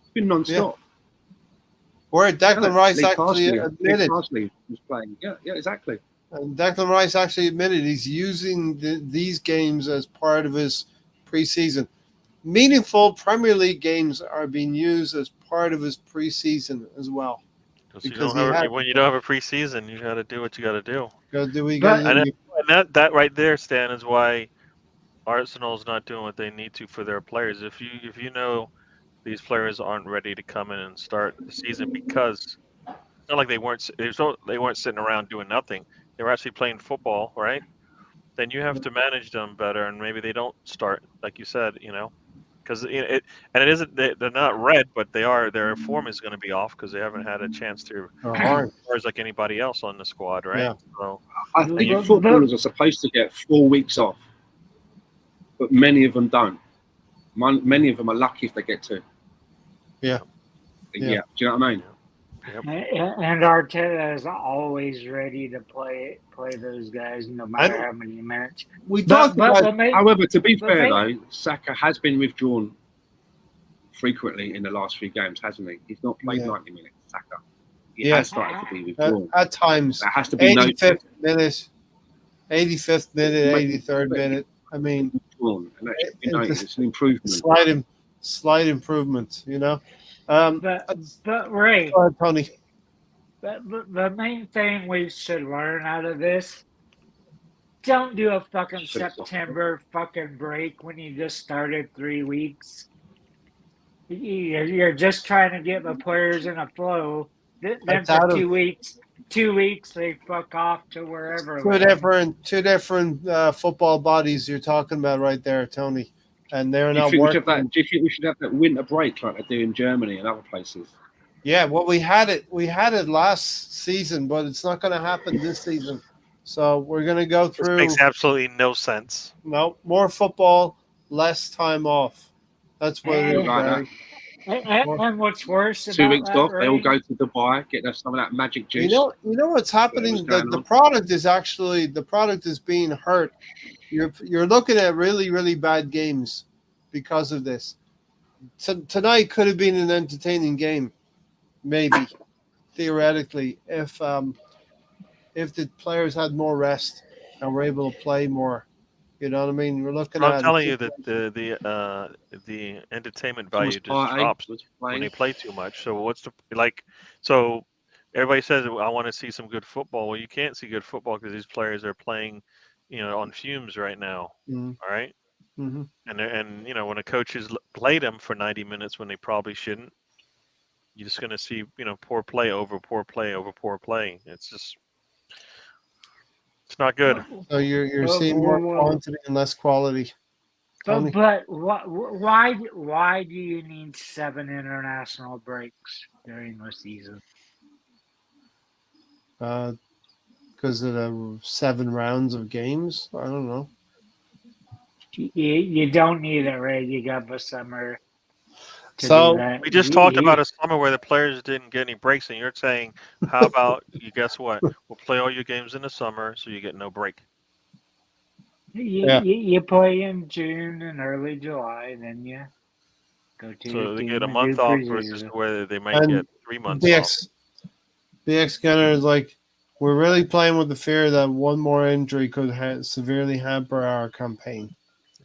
It's been non-stop. Where Declan Rice Lee actually Lee admitted, Parsley was playing. Yeah, exactly. and Declan Rice actually admitted he's using these games as part of his preseason. Meaningful Premier League games are being used as part of his preseason as well. because when you don't have a preseason, you got to do what you got to do. And that right there, Stan, is why Arsenal's not doing what they need to for their players. If you know these players aren't ready to come in and start the season, because it's not like they weren't sitting around doing nothing. They were actually playing football, right? Then you have to manage them better, and maybe they don't start like you said, because it isn't they're not red, but their form is going to be off because they haven't had a chance to as like anybody else on the squad, right? Yeah. So I think footballers are supposed to get 4 weeks off, but many of them don't. Many of them are lucky if they get 2. Yeah. Do you know what I mean? Yep. And Arteta is always ready to play those guys, no matter how many minutes. However, to be fair though, Saka has been withdrawn frequently in the last few games, hasn't he? He's not played 90 minutes. Saka. He has started to be withdrawn at times. That has to be 85th minute, 85th minute, 83rd minute. I mean, it's an improvement. Slight improvement, But Ray, go ahead, Tony. The main thing we should learn out of this: don't do a fucking September fucking break when you just started 3 weeks. You're just trying to get the players in a flow. Then for 2 weeks, they fuck off to wherever. Two different football bodies you're talking about right there, Tony, and they're not working. Do you think we should have that winter break like they do in Germany and other places? Yeah, well, we had it last season, but it's not going to happen this season. So we're going to go through. This makes absolutely no sense. No, more football, less time off. That's what it is, Barry. And what's worse, 2 weeks off, they all go to Dubai, get some of that magic juice. You know what's happening? The product is being hurt. You're looking at really, really bad games because of this. So tonight could have been an entertaining game, maybe theoretically, if the players had more rest and were able to play more. You know what I mean? We're looking at. I'm telling you that the entertainment value just drops when they play too much. So So everybody says, I want to see some good football. Well, you can't see good football because these players are playing, on fumes right now. Mm-hmm. All right. Mm-hmm. And when a coach has played them for 90 minutes when they probably shouldn't, you're just going to see poor play over poor play over poor play. It's not good. So you're seeing more quantity and less quality. But why do you need 7 international breaks during the season? Because of the 7 rounds of games. I don't know. You don't need it, Ray. You got the summer. So we just talked about a summer where the players didn't get any breaks, and you're saying, how about you? Guess what? We'll play all your games in the summer, so you get no break. You play in June and early July, then you go to. So they get a month off versus where they might get 3 months off. BX Gunner is like, we're really playing with the fear that one more injury could severely hamper our campaign.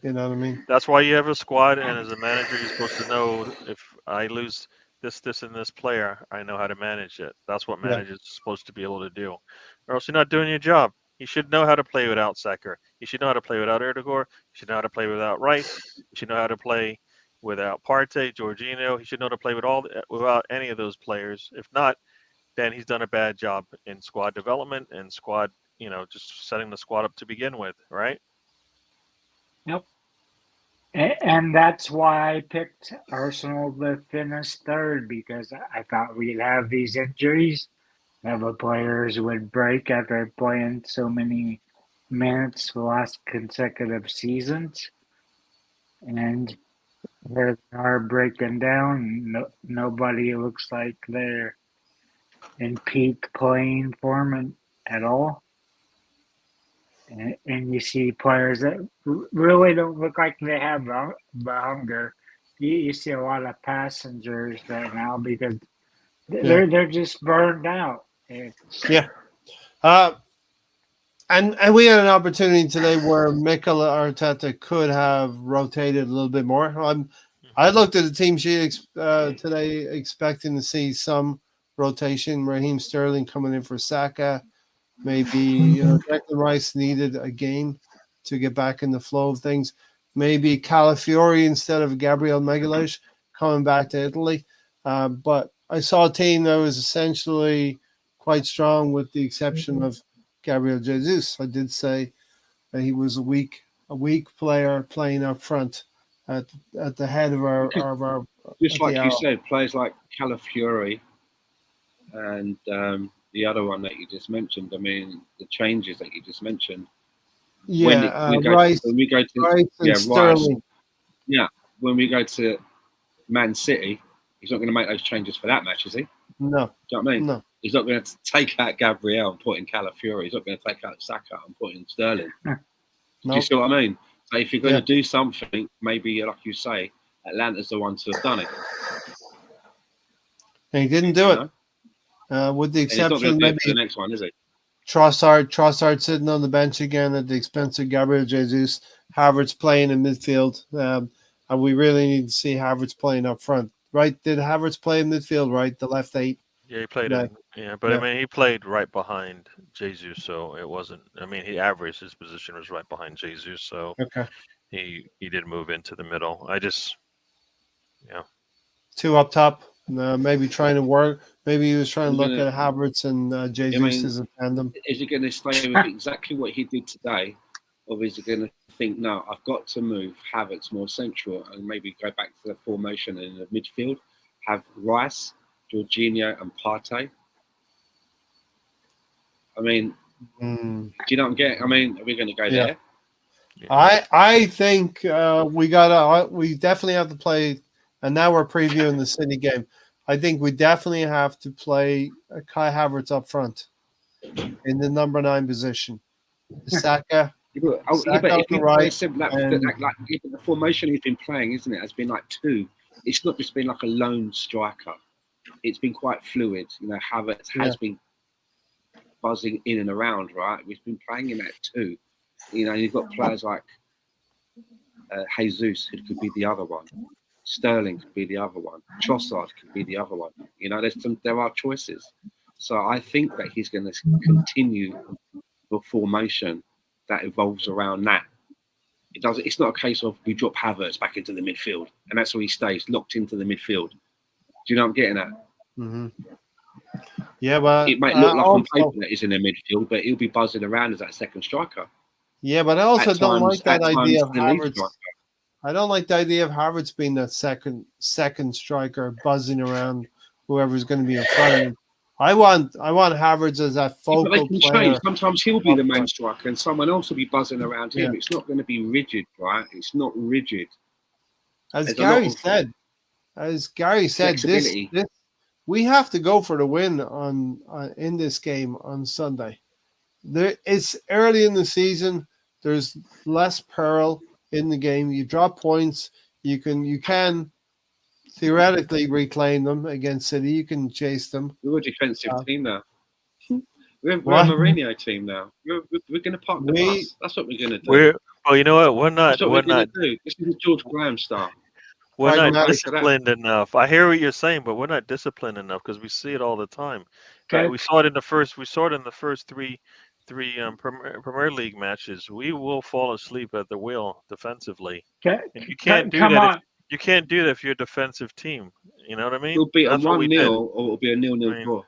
You know what I mean? That's why you have a squad, and as a manager, you're supposed to know if I lose this, and this player, I know how to manage it. That's what Yeah. managers are supposed to be able to do, or else you're not doing your job. You should know how to play without Saka. You should know how to play without Erdogan. You should know how to play without Rice. You should know how to play without Partey, Jorginho. He should know how to play without any of those players. If not, then he's done a bad job in squad development and squad, just setting the squad up to begin with, right? Yep. And that's why I picked Arsenal to finish third, because I thought we'd have these injuries. The players would break after playing so many minutes the last consecutive seasons. And here they are breaking down. Nobody looks like they're in peak playing form at all. And you see players that really don't look like they have the hunger. You see a lot of passengers right now because they're just burned out. Yeah. And we had an opportunity today where Mikel Arteta could have rotated a little bit more. I looked at the team sheet today expecting to see some rotation. Raheem Sterling coming in for Saka. Maybe Declan Rice needed a game to get back in the flow of things. Maybe Calafiori instead of Gabriel Magalhaes coming back to Italy. But I saw a team that was essentially quite strong with the exception of Gabriel Jesus. I did say that he was a weak player playing up front at the head of our Just like you arrow. said, players like Calafiori and the other one that you just mentioned. I mean, the changes that you just mentioned. Yeah, Rice and Sterling. Yeah, when we go to Man City, he's not going to make those changes for that match, is he? No. Do you know what I mean? No. He's not going to take out Gabriel and put in Calafiori. He's not going to take out Saka and put in Sterling. No. Do you see what I mean? So if you're going to do something, maybe like you say, Atlanta's the one to have done it. And he didn't do it. With the exception maybe the next one, is it? Trossard sitting on the bench again at the expense of Gabriel Jesus. Havertz playing in midfield. And we really need to see Havertz playing up front. Right? Did Havertz play in midfield, right? The left 8? Yeah, he played I mean, he played right behind Jesus, so it wasn't. I mean, he averaged his position was right behind Jesus, so okay. He did move into the middle. Two up top. Maybe trying to work. Maybe he was trying to look at Havertz and Jesus as a tandem. Is he going to stay with exactly what he did today, or is he going to think, no, I've got to move Havertz more central and maybe go back to the formation in the midfield, have Rice, Jorginho, and Partey? I mean, do you know what I'm getting? I mean, are we going to go there? I think we definitely have to play, and now we're previewing the City game. I think we definitely have to play Kai Havertz up front in the number 9 position. Saka. If we play the formation he's been playing, isn't it, has been like 2. It's not just been like a lone striker. It's been quite fluid. Havertz has been buzzing in and around, right? We've been playing him at 2. You've got players like Jesus, who could be the other one. Sterling could be the other one. Trossard could be the other one. There are choices. So I think that he's going to continue the formation that evolves around that. It's not a case of we drop Havertz back into the midfield and that's where he stays, locked into the midfield. Do you know what I'm getting at? Mm-hmm. Yeah, but it might look like on paper that he's in the midfield, but he'll be buzzing around as that second striker. Yeah, but I also don't like that idea of Havertz. I don't like the idea of Havertz being that second striker, buzzing around whoever's going to be in front of him. I want Havertz as that focal player. Sometimes he'll be the main striker, and someone else will be buzzing around him. It's not going to be rigid, right? It's not rigid. As Gary said, this we have to go for the win in this game on Sunday. It's early in the season. There's less peril in the game. You drop points. You can theoretically reclaim them against City. You can chase them. We're a defensive team now. We're a What? Mourinho team now. We're going to park the We bus. That's what we're going to do. Well, you know what? We're That's not what we're we're going not to do. This is the George Graham style. we're not pragmatic. disciplined enough. I hear what you're saying, but we're not disciplined enough because we see it all the time. Okay. We saw it in the first three Premier League matches. We will fall asleep at the wheel defensively, and you can't do Come that if on. you can't do that if you're a defensive team. You know what I mean? It'll be a That's what we 1-0 did. or it'll be a 0-0 I mean, draw.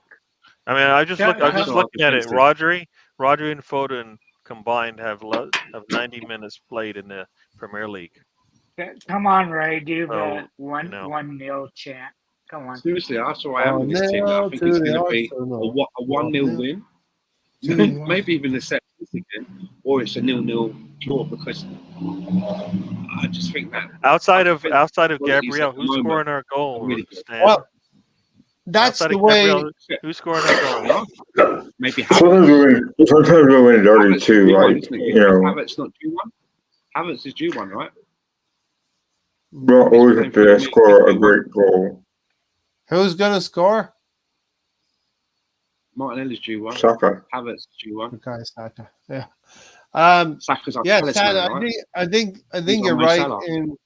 I just look. I'm That's just our looking at it. defensive. Rodri and Foden combined have 90 minutes played in the Premier League. Come on, Ray. Do So the one you know, 1-0 chant. Come on. Seriously, that's what I am Oh, with this team. I no think to it's the going to be Arsenal. a 1-0 win. To the Maybe even a set piece again, or it's a 0-0 draw because I just think that outside our of defensive qualities at Gabriel, the who's moment scoring our are goal? really good. Stan? Well, that's Outside the of way. Gabriel, who's scoring our goal? Maybe Sometimes we win dirty Havertz is too. due one, Like, isn't it? you know, Havertz not due one. Havertz is due one, right? we don't He's always playing have for to me. score a He's due one. great goal. Who's gonna score? Martinelli's due one. Saka. Havertz is due one. Okay, Saka. Yeah. Saka's our Yeah, talisman, Stan, right? I think He's you're on my right. cellar. In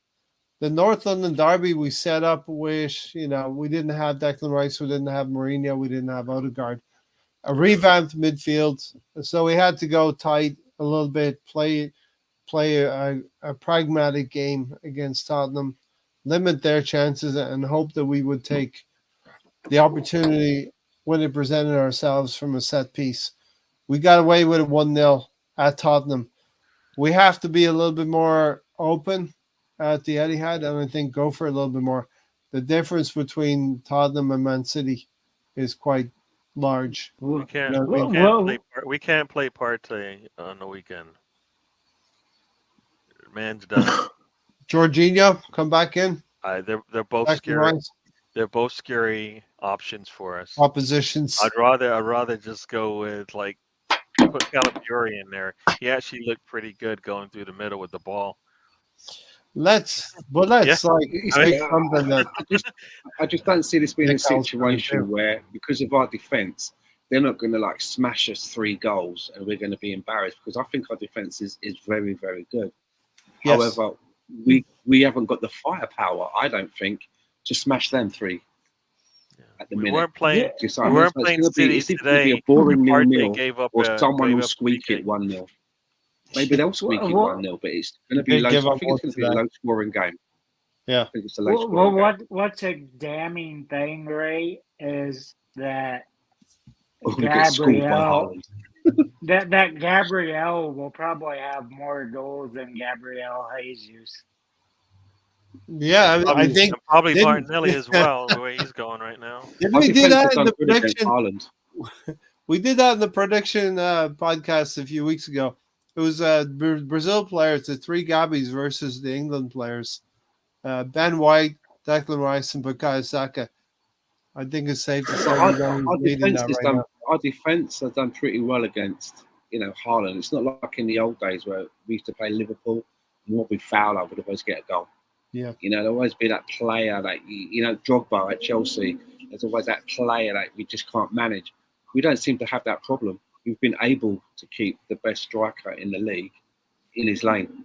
the North London derby, we set up with we didn't have Declan Rice, we didn't have Mourinho, we didn't have Odegaard. A revamped midfield, so we had to go tight a little bit, play a pragmatic game against Tottenham, limit their chances, and hope that we would take the opportunity when it presented ourselves from a set piece. We got away with a 1-0 at Tottenham. We have to be a little bit more open at the Etihad, and I think go for a little bit more. The difference between Tottenham and Man City is quite large. We can't. You know what I We mean? can't play. We can't play Partey on the weekend. Man's done. Jorginho, come back in. They're both Declan scary. Rice, They're both scary options for us. oppositions. I'd rather just go with put Calafiori in there. He actually looked pretty good going through the middle with the ball. Let's Yeah. take something that I just don't see this being a Nick Al's trying to do. situation where, because of our defence, they're not going to smash us 3 goals and we're going to be embarrassed, because I think our defence is very, very good. Yes. However, we haven't got the firepower, I don't think, to smash them 3 at the We minute. weren't playing. Just, We weren't it's playing gonna be, City it's either going to be today. a boring Partey 0-0 gave up. or someone gave will up squeak PK. it 1-0. Maybe they'll squeak it Well, 1-0, but it's going to be Did low. give I up think it's going to be a today. low-scoring game. Yeah. I think it's a low-scoring game. what's a damning thing, Ray, is that We're going to get schooled by Gabriel, Haaland. that Gabriel will probably have more goals than Gabriel Jesus. Yeah, I think And probably didn't- Martinelli as well. The way he's going right now. didn't Our we do defence that has in done the good against prediction? Haaland. We did that in the prediction podcast a few weeks ago. It was Brazil players, the 3 Gabbies versus the England players. Ben White, Declan Rice, and Bukayo Saka. I think it's safe to say Our, we're going our leading defence that has right done. now. Our defence has done pretty well against Haaland. It's not like in the old days where we used to play Liverpool and what we foul out would always get a goal. Yeah. There'll always be that player that Drogba at Chelsea. There's always that player that we just can't manage. We don't seem to have that problem. We've been able to keep the best striker in the league in his lane.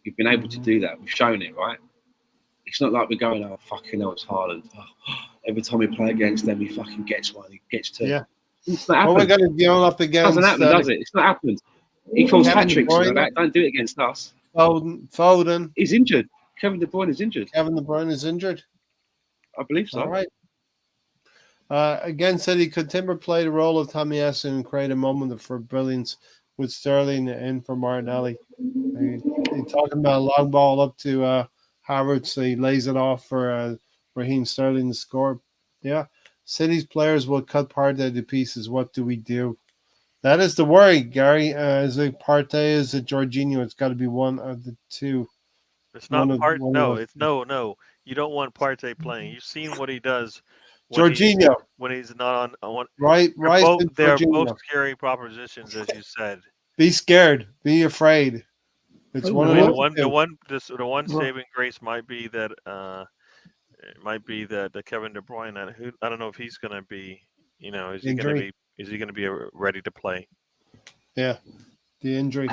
We've been able to do that. We've shown it, right? It's not like we're going, oh, fucking hell, it's Haaland. Oh, every time we play against them, he fucking gets 1, he gets 2. Yeah. It's not Well, we're happened. going to go up It against doesn't happen, does it? It's not happened. He calls Kevin hat tricks De and Bruyne. that. Don't do it against us. Foden. He's injured. Kevin De Bruyne is injured. Kevin De Bruyne is injured. I believe so. All right. Again, City, could Timber play the role of Tommy Essen and create a moment for brilliance with Sterling in for Martinelli? He's talking about a long ball up to Havertz. He lays it off for Raheem Sterling to score. Yeah. City's players will cut Partey to pieces. What do we do? That is the worry, Gary. Is it Partey? Is it Jorginho? It's got to be one of the 2. It's not part. one No, of it's no. You don't want Partey playing. You've seen what he does Jorginho, when he's not on. right? Rice and They're Jorginho. both scary propositions, as you said. Be scared. Be afraid. It's one I of mean, those. the one saving grace might be that the Kevin De Bruyne. I don't know if he's going to be. Is he going to Injury. be Is he going to be ready to play? Yeah, the injury.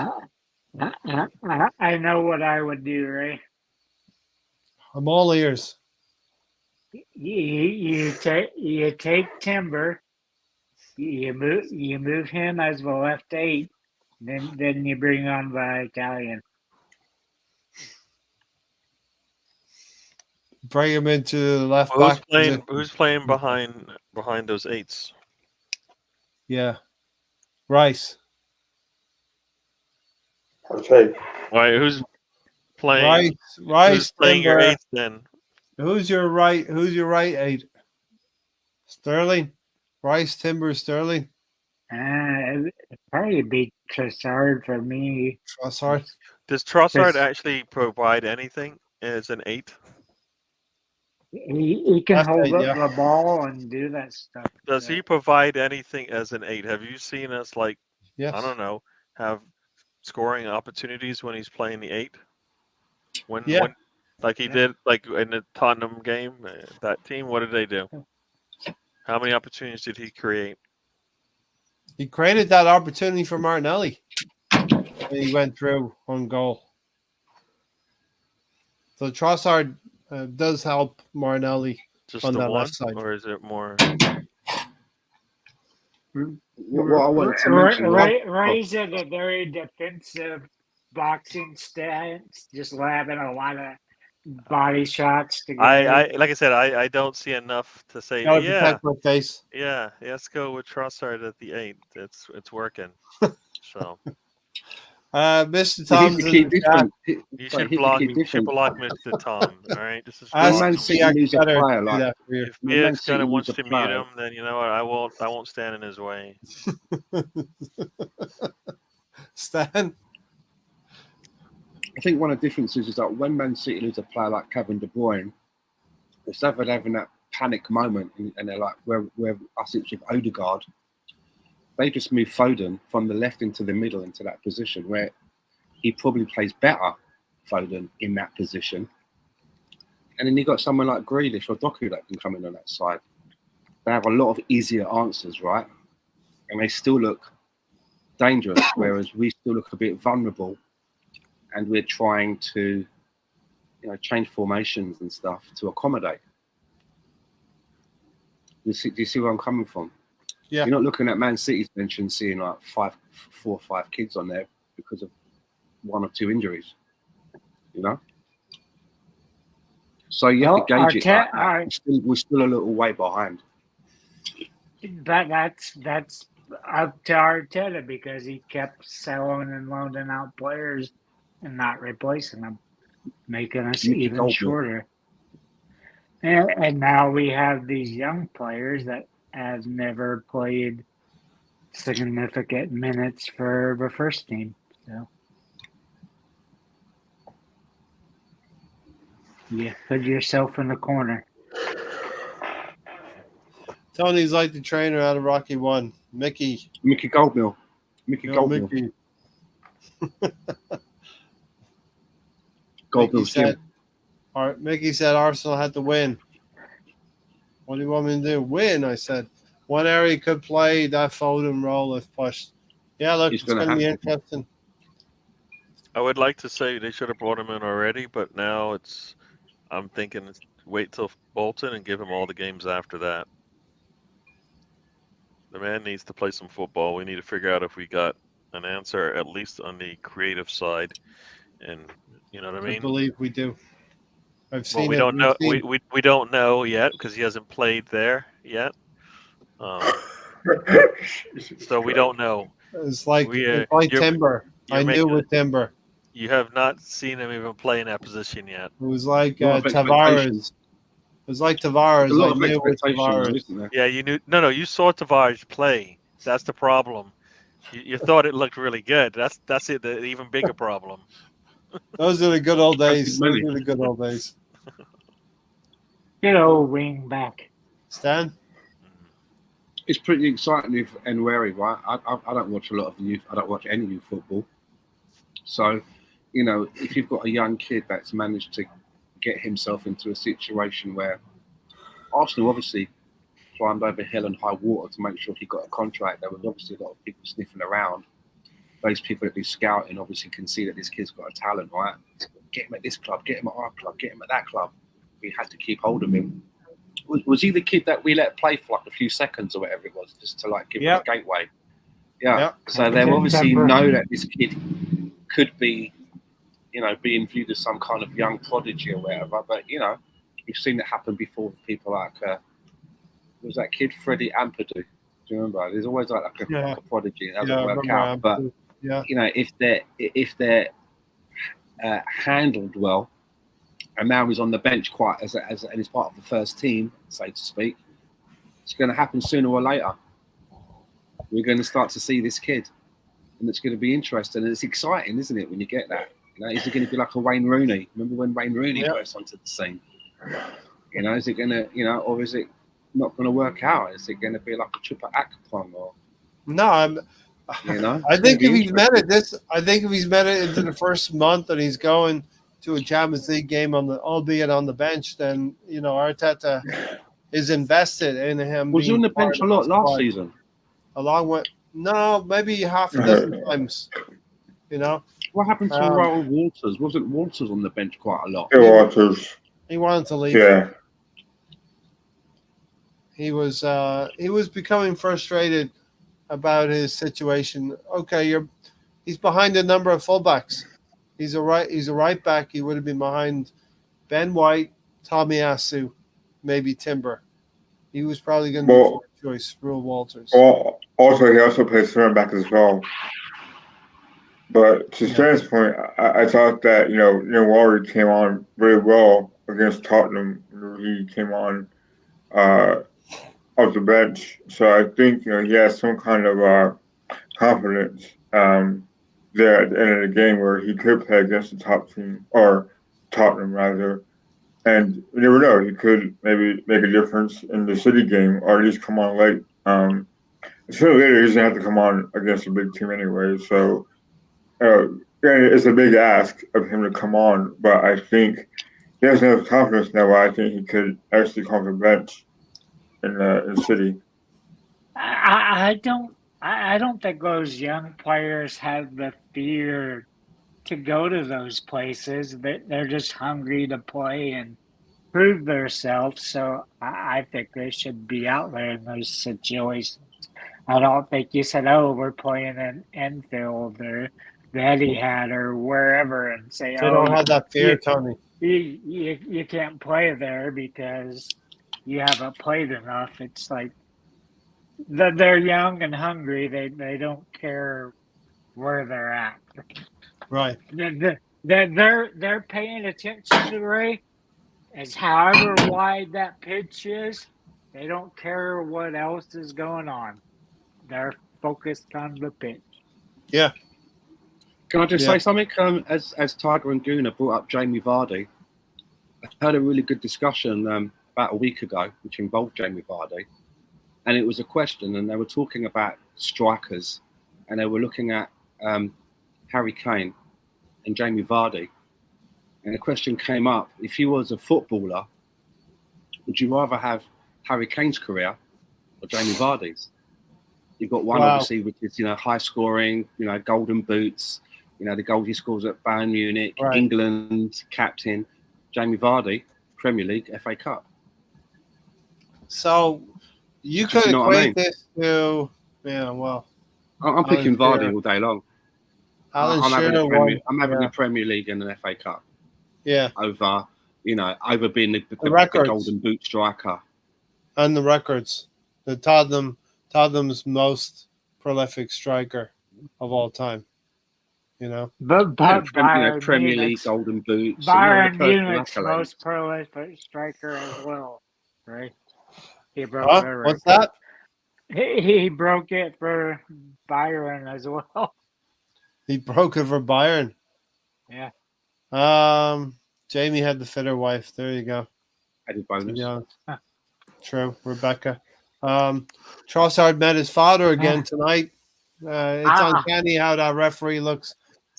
I know what I would do, Ray. I'm all ears. You take Timber, you move him as the left 8, then you bring on the Italian. Bring him into the left back. Who's playing behind those 8s? Yeah, Rice. Okay. Why? Who's playing? Rice. Who's playing your Timber. 8th then? Who's your right 8? Sterling. Rice, Timber, Sterling. It'd probably be Trossard for me. Trossard. Does Trossard actually provide anything as an 8? He can Left hold 8, up yeah. the ball and do that stuff. Does he provide anything as an 8? Have you seen us Yes. I don't know, have scoring opportunities when he's playing the 8? When like he did like in the Tottenham game, that team, what did they do? How many opportunities did he create? He created that opportunity for Martinelli. And he went through on goal. So Trossard does help Martinelli Just on the that one, left side. or is it more? What I wanted to mention. Ray said a very defensive boxing stance, just having a lot of body shots together. Like I said, I don't see enough to say. Gotta Yeah, protect my face. yeah. Let's go with Trossard at the 8. It's working. So Mr. So here's Tom's the key in the chat. difference. you Sorry, should here's block. the key You should difference. block Mr. Tom. All right, this is Ask Man the City CX lose a better player, to do like- that for you. if Man BX City kind of wants lose a to mute player. him, then you know what? I won't stand in his way. Stan? I think one of the differences is that when Man City lose a player like Kevin De Bruyne, instead of having that panic moment and they're like, where us it's with Odegaard, they just move Foden from the left into the middle into that position where he probably plays better, Foden, in that position. And then you got someone like Grealish or Doku that can come in on that side. They have a lot of easier answers, right? And they still look dangerous, whereas we still look a bit vulnerable. And we're trying to, change formations and stuff to accommodate. Do you see where I'm coming from? Yeah. You're not looking at Man City's bench and seeing like 4 or 5 kids on there because of 1 or 2 injuries. So you have to gauge it like that. We're still a little way behind. But that's up to Arteta because he kept selling and loaning out players and not replacing them, making us Mickey even Goldberg. shorter. And now we have these young players that have never played significant minutes for the first team. So you put yourself in the corner. Tony's like the trainer out of Rocky 1. Mickey. Mickey Goldmill. Mickey No, Goldmill. Mickey. Goldmill's gym. Mickey said Arsenal had to win. What do you want me to do? Win, I said. One area could play that Foden role if pushed. Yeah, look, He's it's going to be interesting. I would like to say they should have brought him in already, but now I'm thinking wait till Bolton and give him all the games after that. The man needs to play some football. We need to figure out if we got an answer, at least on the creative side. And you know what I mean? I believe we do. I've seen we don't know. We don't know yet because he hasn't played there yet. So we don't know. It's like Timber. I knew with Timber. You have not seen him even play in that position yet. It was like Tavares. It was like Tavares. A lot of expectation, yeah, you knew. No, you saw Tavares play. That's the problem. You thought it looked really good. That's it. The even bigger problem. Those are the good old days. Those are the good old days. Good old wing back. Stan? It's pretty exciting and wary, right? I don't watch a lot of youth. I don't watch any youth football. So, if you've got a young kid that's managed to get himself into a situation where Arsenal obviously climbed over hell and high water to make sure he got a contract. There was obviously a lot of people sniffing around. Those people that do scouting obviously can see that this kid's got a talent, right? Get him at this club, get him at our club, get him at that club. We had to keep hold of him. Was he the kid that we let play for like a few seconds or whatever it was, just to like give him a gateway? Yeah. Yep. So they obviously know that this kid could be, being viewed as some kind of young prodigy or whatever. But we've seen it happen before with people like was that kid Freddie Ampadu? Do you remember? There's always like a prodigy. It doesn't work out. But if they're handled well, and now he's on the bench quite and he's part of the first team, so to speak, it's going to happen sooner or later. We're going to start to see this kid, and it's going to be interesting, and it's exciting, isn't it, when you get that? Is it going to be like a Wayne Rooney? Remember when Wayne Rooney burst onto the scene? Is it going to, or is it not going to work out? Is it going to be like a Chupa Akpong or? No, I think if he's met it into the first month and he's going to a Champions League game albeit on the bench, then Arteta is invested in him. Was he on the bench a lot last season? Along with maybe half a dozen times. What happened to Raoul Walters? Wasn't Walters on the bench quite a lot? Yeah, Walters. He wanted to leave. Yeah. He was becoming frustrated about his situation. Okay, he's behind a number of fullbacks. He's a right back. He would have been behind Ben White, Tomiyasu, maybe Timber. He was probably going to be fourth choice, Raoul Walters. Well, also he also plays center back as well. But to Stan's point, I thought that Warrior came on very well against Tottenham. He came on off the bench, so I think he has some kind of confidence there at the end of the game where he could play against the top team or Tottenham rather, and you never know, he could maybe make a difference in the City game or at least come on late. Sooner or later, he's gonna have to come on against a big team anyway, so. It's a big ask of him to come on, but I think he has enough confidence now where I think he could actually come off the bench in the City. I don't think those young players have the fear to go to those places. They're just hungry to play and prove themselves. So I think they should be out there in those situations. I don't think you said, we're playing in Enfield or the Etihad or wherever and say, they don't have that fear, Tony. You can't play there because you haven't played enough. It's like they're young and hungry. They don't care where they're at. Right. They're paying attention to Ray as however wide that pitch is. They don't care what else is going on. They're focused on the pitch. Yeah. Can I just say something? As Tiger and Guna brought up Jamie Vardy, I heard a really good discussion about a week ago, which involved Jamie Vardy, and it was a question, and they were talking about strikers, and they were looking at Harry Kane and Jamie Vardy, and the question came up: if you was a footballer, would you rather have Harry Kane's career or Jamie Vardy's? You've got one obviously, which is high scoring, golden boots, the goals he scores at Bayern Munich, England captain. Jamie Vardy, Premier League, FA Cup. So you could equate this to I'm picking Vardy all day long. I'm having a Premier League and an FA Cup. Yeah. Over being the golden boot striker. And the records. The Tottenham's most prolific striker of all time. But Premier League golden boots. Bayern Munich's most prolific striker as well, right? He broke the record. What's that? He broke it for Bayern as well. He broke it for Bayern. Yeah. Jamie had the fitter wife. There you go. Added bonus. True, Rebecca. Trossard met his father again tonight. It's uncanny how that referee looks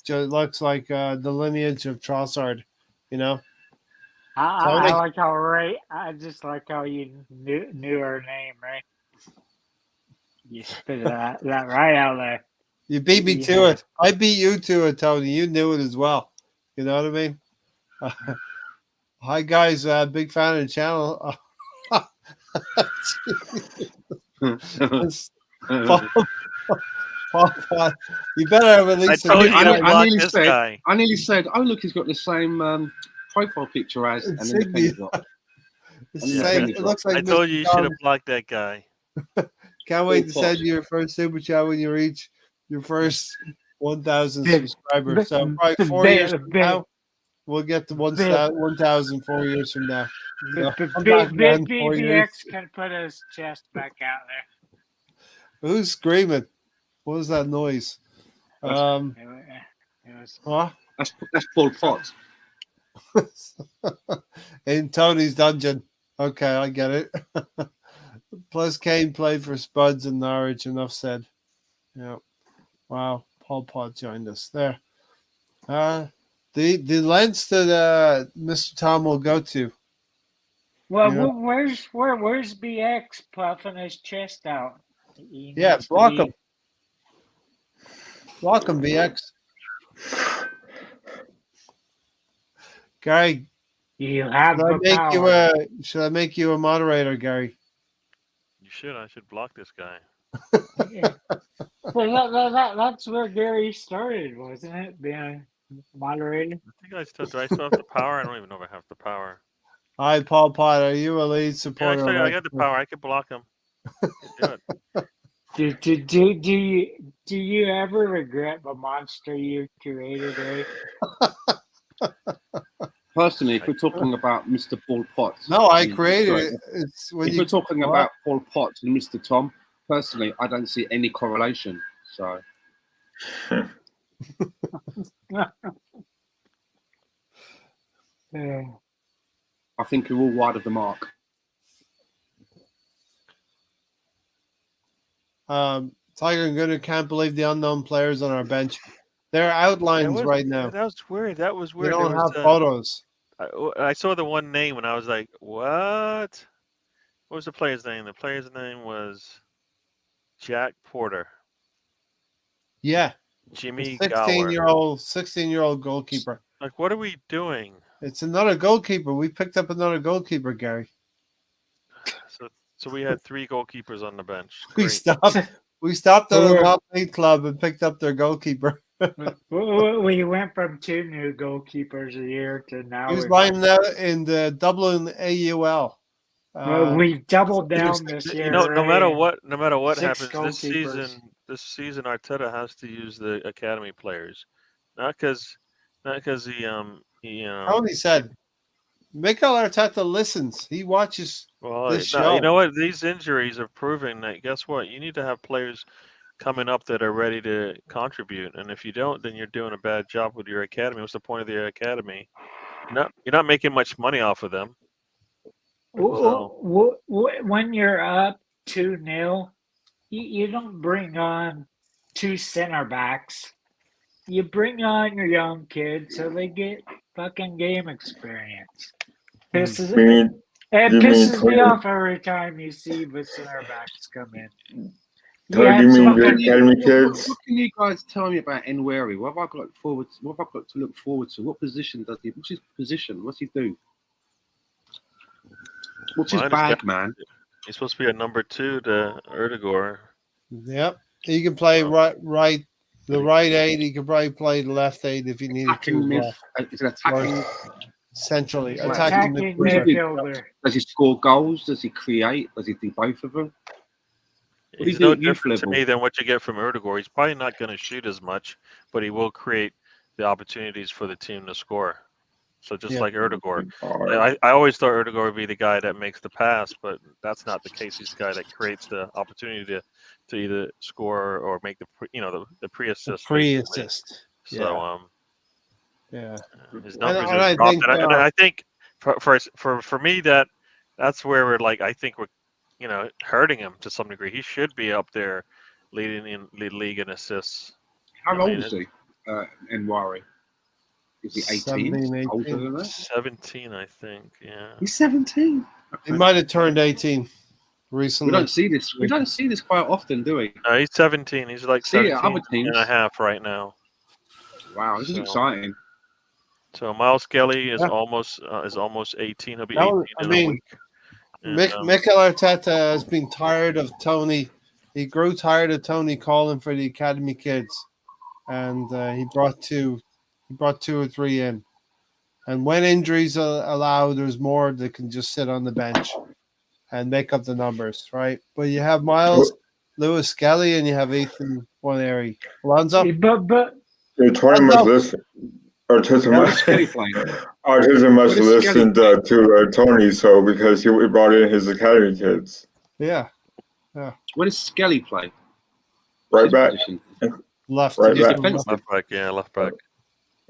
like the lineage of Trossard, I Tony, like how I just like how you knew her name, right? You spit that right out there. you beat me to Yeah. it. I beat you to it, Tony. You knew it as well. You know what I mean? Hi, guys. Big fan of the channel. It's Paul, Paul Pot. You better have at I least a told good you to like block this guy. I nearly said, oh look, he's got the same profile picture as, and then the penny insignia. drop. It's And the then the same. penny It drop. looks like I Mr. told you should have Tom. blocked that guy. Can't wait to Paul send Pot. you your first super chat when you reach your first 1,000 Big, subscribers. So probably 4 years from big, now, we'll get to 1,000 4 years from now. So I'm back big then 4 years. BBX can put his chest back out Who's screaming? What was that noise? there. It was What? That's Paul Potts. In Tony's dungeon. Okay, I get it. Plus, Kane played for Spuds and Norwich. Enough said. Yeah. Wow. Paul Pot joined us there. The lengths that Mr. Tom will go to. well. You know? Where's BX puffing his chest out? He Yeah, needs to block be- him. Block him, BX. Gary, You have should I the make you power. should I make you a moderator, Gary? You should. I should block this guy. Yeah. Well, that's where Gary started, wasn't it? Being moderator. I think do I still have the power? I don't even know if I have the power. Hi, Paul Pot. Are you a lead Yeah, supporter? actually, of I got the power. I can block him. I can do it. Do you ever regret the monster you created, Ray? Personally, if we're talking about Mr. Paul Potts, No, I and- created sorry, it. It's when if you we're talking what? about Paul Potts and Mr. Tom, personally, I don't see any correlation. So Yeah. I think you're all wide of the mark. Tiger and Gooder can't believe the unknown players on our bench. They're That outlines was right now. that was weird. That was They weird. don't There was have photos. I saw the one name and I was like, what? What was the player's name? The player's name was Jack Porter. Yeah, Jimmy the Gower. 16-year-old goalkeeper. Like, what are we doing? It's another goalkeeper. We picked up another goalkeeper, Gary. So we had 3 goalkeepers on the bench. We Great. stopped at a Or- non-league club and picked up their goalkeeper. We went from 2 new goalkeepers a year to now. He was lining out in the Dublin AUL. We've doubled down this year. You know, no matter Ray, what 6 happens goalkeepers. this season Arteta has to use the academy players, not because he Tony said, Mikel Arteta listens. He watches well, this show. you know what, these injuries are proving that guess what, you need to have players coming up that are ready to contribute, and if you don't, then you're doing a bad job with your academy. What's the point of the academy? You're not making much money off of them. So When you're up 2-0, you don't bring on 2 center backs. You bring on your young kids so they get fucking game experience. It You mean pisses me Tony? off every time you see the center backs come in. Tony, you mean the fucking- academy What kids? can you guys tell me about Nweri? What have I got forward? What have I got to look forward to? What position does he? What's his position? What's he do? What's his Mine is bag, that- man? he's supposed to be a number 2 to Erdegaard. Yep. He can play right, the right 8. He could probably play the left 8 if he needed to Attacking as well. Is it attacking? Centrally. Right. Attacking attacking midfielder. midfielder. Does he score goals? Does he create? Does he do both of them? What do you He's do no at youth different to level? me than what you get from Erdegaard. He's probably not going to shoot as much, but he will create the opportunities for the team to score. So just Yeah. like Erdegaard. Or- I always thought Erdegaard would be the guy that makes the pass, but that's not the case. He's the guy that creates the opportunity to either score or make the pre-assist. Pre-assist. basically. So Yeah. his numbers and I are dropped, think, and I think for me that's where we're like, I think we're hurting him to some degree. He should be up there leading in the league in assists. How I mean, old is he? Nwari. Is he 18? 17, 18. Older than that? 17, I think. Yeah. He's 17. He might have turned 18 recently. We don't see this. We don't see this quite often, do we? No, he's 17. He's like See it 17 at other teams. and a half right now. Wow, this is So- exciting. So Miles Kelly is Yeah. almost 18. He'll be That 18 was- I in a mean, week. And, Mikel Arteta has been tired of Tony. He grew tired of Tony calling for the academy kids, and he brought two or three in. And when injuries allow, there's more that can just sit on the bench and make up the numbers, right? But you have Miles, Lewis Skelly, and you have Ethan Waneri. Alonso? But Yeah, Tony must listen. Arteta What must, is Skelly playing? Arteta must What is Skelly listen to Tony, so because he brought in his academy kids. Yeah, Where does Skelly play? Right His back. position? left. Right He's back. defensive. left back, yeah, left back.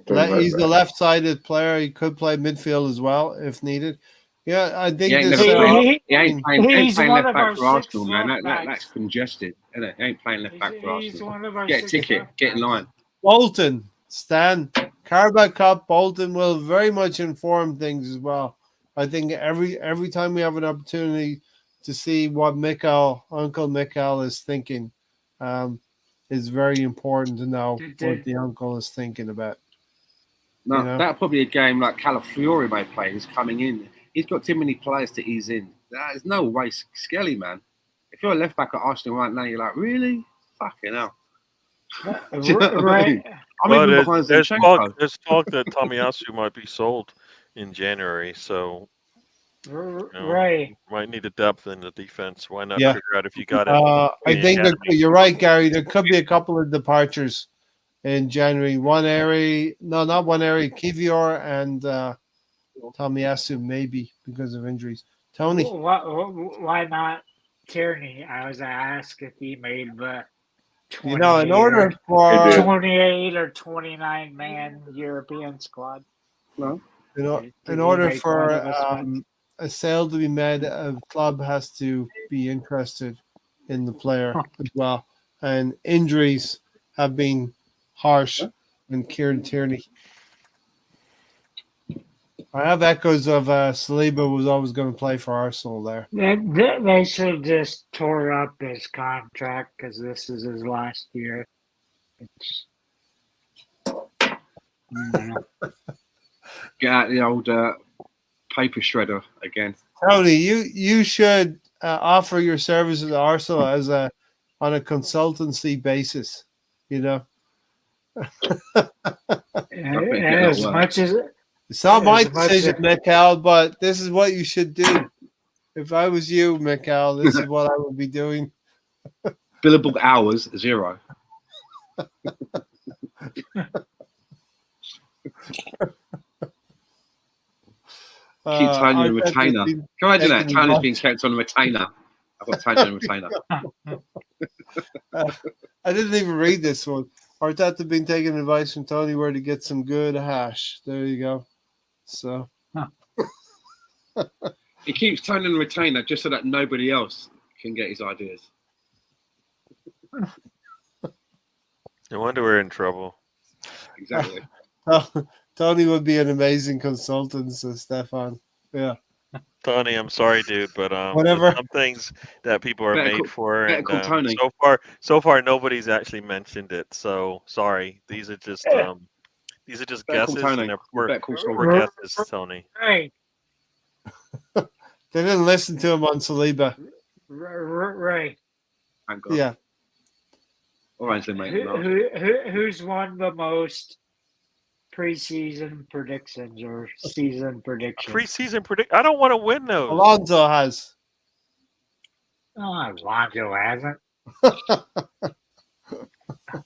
He's the left-sided player. He could play midfield as well if needed. Yeah, I think He ain't this. never played. he, He ain't playing he's left one of back our for Arsenal, 6 man. left That's backs. congested, isn't it? He ain't playing left back for He's Arsenal. one of our Get a 6 ticket. left Get in backs. line. Bolton, Stan, Carabao Cup. Bolton will very much inform things as well. I think every time we have an opportunity to see what Uncle Mikel is thinking, is very important to know what the uncle is thinking about. No, You know? that's probably a game like Calafiore may play. He's coming in. He's got too many players to ease in. There's no way. Skelly, man. If you're a left back at Arsenal right now, you're like, really? Fucking hell. Do you know what I Right. mean? I'm Well, even behind there's Zinchenko. talk that Tomiyasu might be sold in January, so Right. might need a depth in the defense. Why not Yeah. figure out if you got it? I the think that academy. you're right, Gary. There could be a couple of departures in January. Not one area. Kivior and Tomiyasu maybe because of injuries. Tony, Why not Tierney? I was asked if he made the in order for 28 or 29 man European squad. No. in order for a sale to be made, a club has to be interested in the player as well. And injuries have been harsh in Kieran Tierney. I have echoes of Saliba was always going to play for Arsenal there. They should just tore up his contract because this is his last year. It's, Get out the old paper shredder again. Tony, you should offer your services to Arsenal on a consultancy basis. You know, as much as it's not my As much decision, as- Mikel, but this is what you should do. If I was you, Mikel, this is what I would be doing. Billable hours 0. Keep Tony on a retainer. Can you imagine that? Tony's being kept on a retainer. I've got Tony on a retainer. I didn't even read this one. Arteta been taking advice from Tony where to get some good hash. There you go. So He keeps Tony on a retainer just so that nobody else can get his ideas. No wonder we're in trouble. Exactly. Tony would be an amazing consultant, so Stefan. Yeah. Tony, I'm sorry, dude, but Whatever. some things that people are Better made call- for, better and call Tony. so far nobody's actually mentioned it. So sorry, these are just Better call guesses, Tony. and we're Better call Tony. guesses, Tony. right, They didn't listen to him on Saliba. right. Thank God. Yeah. All right, then, mate. No. Who's won the most preseason predictions or season predictions? Preseason predict. I don't want to win those. Alonso has. Oh, Lonzo hasn't.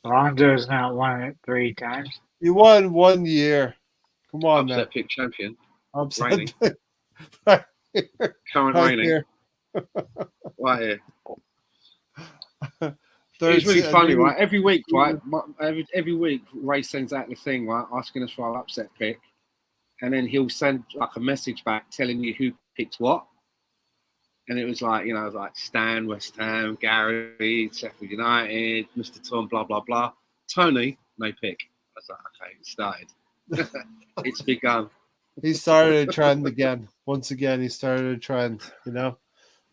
Lonzo's not won it 3 times. You won 1 year. Come on, man. Upset pick champion. Upset Raining. right Current right raining. here. Right here. Third It's really se- funny, right? Every week, right? Every week, Ray sends out the thing, right, asking us for our upset pick, and then he'll send like a message back telling you who picked what. And it was like, Stan, West Ham, Gary, Sheffield United, Mr. Tom, blah blah blah. Tony, no pick. I was like, okay, it started. It's begun. He started a trend again. Once again, he started a trend.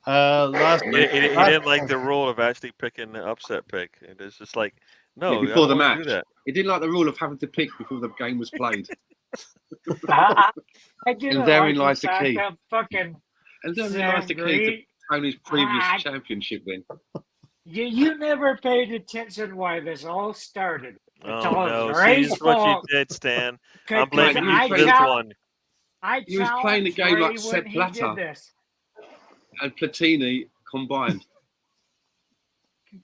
Last He didn't like the rule of actually picking the upset pick. It is just like, no, Before I the don't wanna match. do that. He didn't like the rule of having to pick before the game was played. I didn't And therein like lies the fact key. that fucking And then Sam lies the key to Green. Tony's previous I- championship win. You never paid attention why this all started. It's Oh all no! See, Ray's this is what you fault. did, Stan. I'm Because blaming you I for this challenged, one. I He was playing the challenged game Ray like when Sepp he Blatter did this. and Platini combined.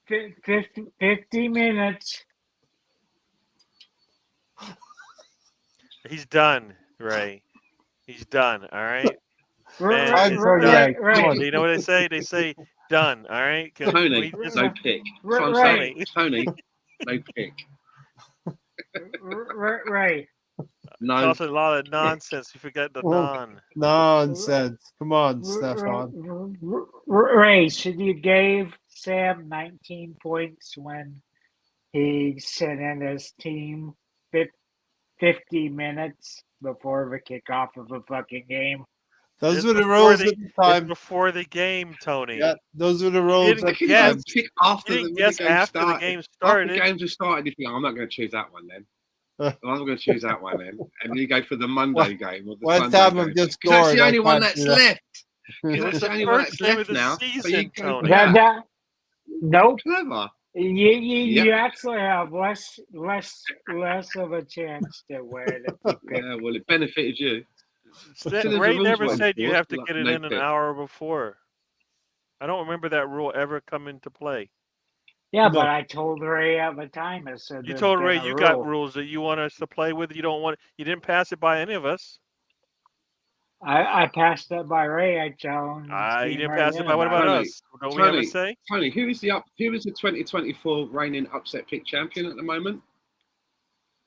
50 minutes. He's done, Ray. He's done. All right. Man, Time it's for done. the come on. You know what they say? They say done. All right. Can Tony, we just no pick. That's what I'm saying. Tony, no pick. Ray. No. talk a lot of nonsense? You forget the Well, non. Nonsense. Come on, Stefan. Ray, should you gave Sam 19 points when he sent in his team 50 minutes before the kickoff of a fucking game? Those It's were the before rules the- at the time. It's before the game, Tony. Yeah, those were the rules didn't at the guess. time. Pick after You the, didn't when the guess game after the started. game After started. the games have started, you think, I'm not going to choose that one then. I'm not going to choose that one then. And you go for the Monday game or the One Sunday time game. I've just Because that's scored. the I only one can't that's do that. left. It That's was the the only one first that's game of left the now. So season, you go for Tony. that. Nope. Clever. You actually have less of a chance to win if you pick. Yeah, well, it benefited you. As soon as the Ray rules never were said you enforced, have to like, get it no in an pick. hour before. I don't remember that rule ever coming to play. Yeah, No. but I told Ray at the time. I said You there's told been Ray a you rule. got rules that you want us to play with. You don't want. You didn't pass it by any of us. I passed that by Ray. I challenged You him didn't right pass it then by. What about Tony, us? Don't we have a Tony, say? Tony, who is the 2024 reigning upset pick champion at the moment?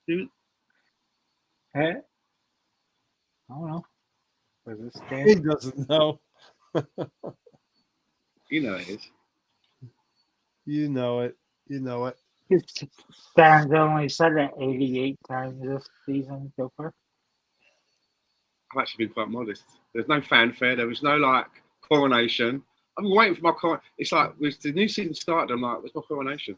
Who? I don't know. Was it He Stan? doesn't know. You know it is. You know it. You know it. Stan's only said it 88 times this season so far. I've actually been quite modest. There's no fanfare. There was no like coronation. I've been waiting for my coronation. It's like with the new season started. I'm like, where's my coronation?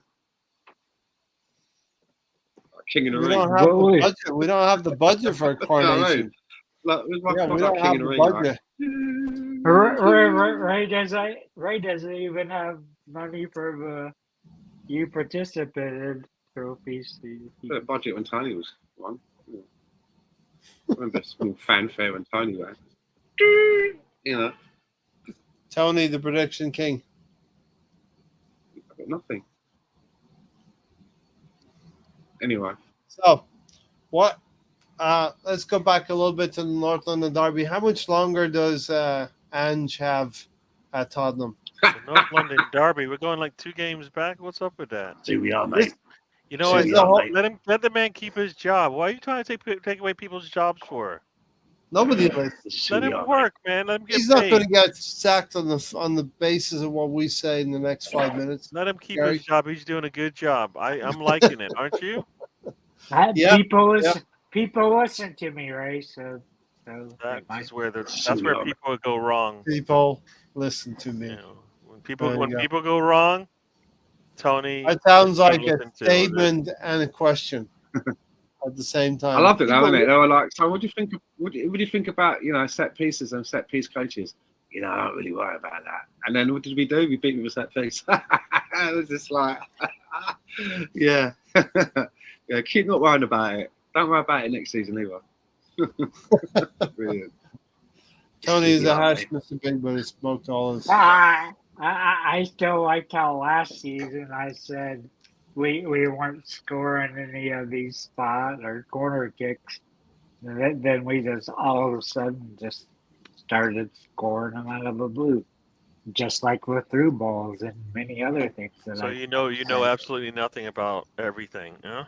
Like King in the We Ring. don't have the Wait. budget. We don't have the budget for a coronation. Like, where's my Yeah, we like don't King have in the the Ring? Like, budget. Ray doesn't even have money for the you participated trophies. the budget when Tony was one. Yeah. I remember small fanfare when Tony went. You know, Tony, the prediction king. I got nothing. Anyway, So, what? Let's go back a little bit to the North London Derby. How much longer does Ange have at Tottenham? The North London Derby. We're going like 2 games back. What's up with that? here we are, mate. You know what? She's the whole- Let the man keep his job. Why are you trying to take away people's jobs for? Nobody listens. Let him work, man. Let him get He's not paid. going to get sacked on the basis of what we say in the next 5 minutes. Let him keep Gary? his job. He's doing a good job. I'm liking it, aren't you? Yeah, People listen to me, Ray. So That's where people go wrong. People, listen to me. You know, when There you go. people go wrong, Tony. It sounds like a listen to it. statement and a question at the same time. I loved it, though, People- didn't it? They were like, "So, what do you think? What do you think about set pieces and set piece coaches?" I don't really worry about that. And then what did we do? We beat them with set piece. It was just like, yeah, yeah. Keep not worrying about it. Don't worry about it next season either. Brilliant. Tony is a Yeah, hash, mate. Mr. Big, but he smoked all his. I still like how last season I said we weren't scoring any of these spot or corner kicks. And then we just all of a sudden just started scoring them out of the blue, just like with through balls and many other things. So you know absolutely nothing about everything, huh?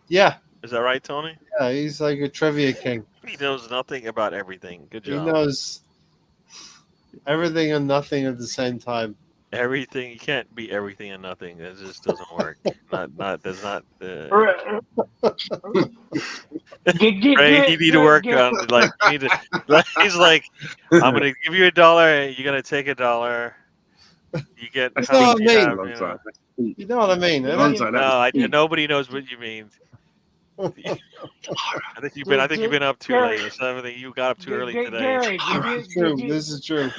Yeah, Is that right, Tony? yeah, he's like a trivia king. He knows nothing about everything. Good He job. knows everything and nothing at the same time. Everything you can't be everything and nothing. It just doesn't work. Not does not. Ray, you need to work on like you need to. Like, he's like, I'm gonna give you $1. You're gonna take $1. You get That's how not much you me. have. Alonso, that's deep. You know what I mean? Alonso, that was deep. Nobody knows what you mean. I think you've been up too late or something. You got up too early today. Gary, This is true.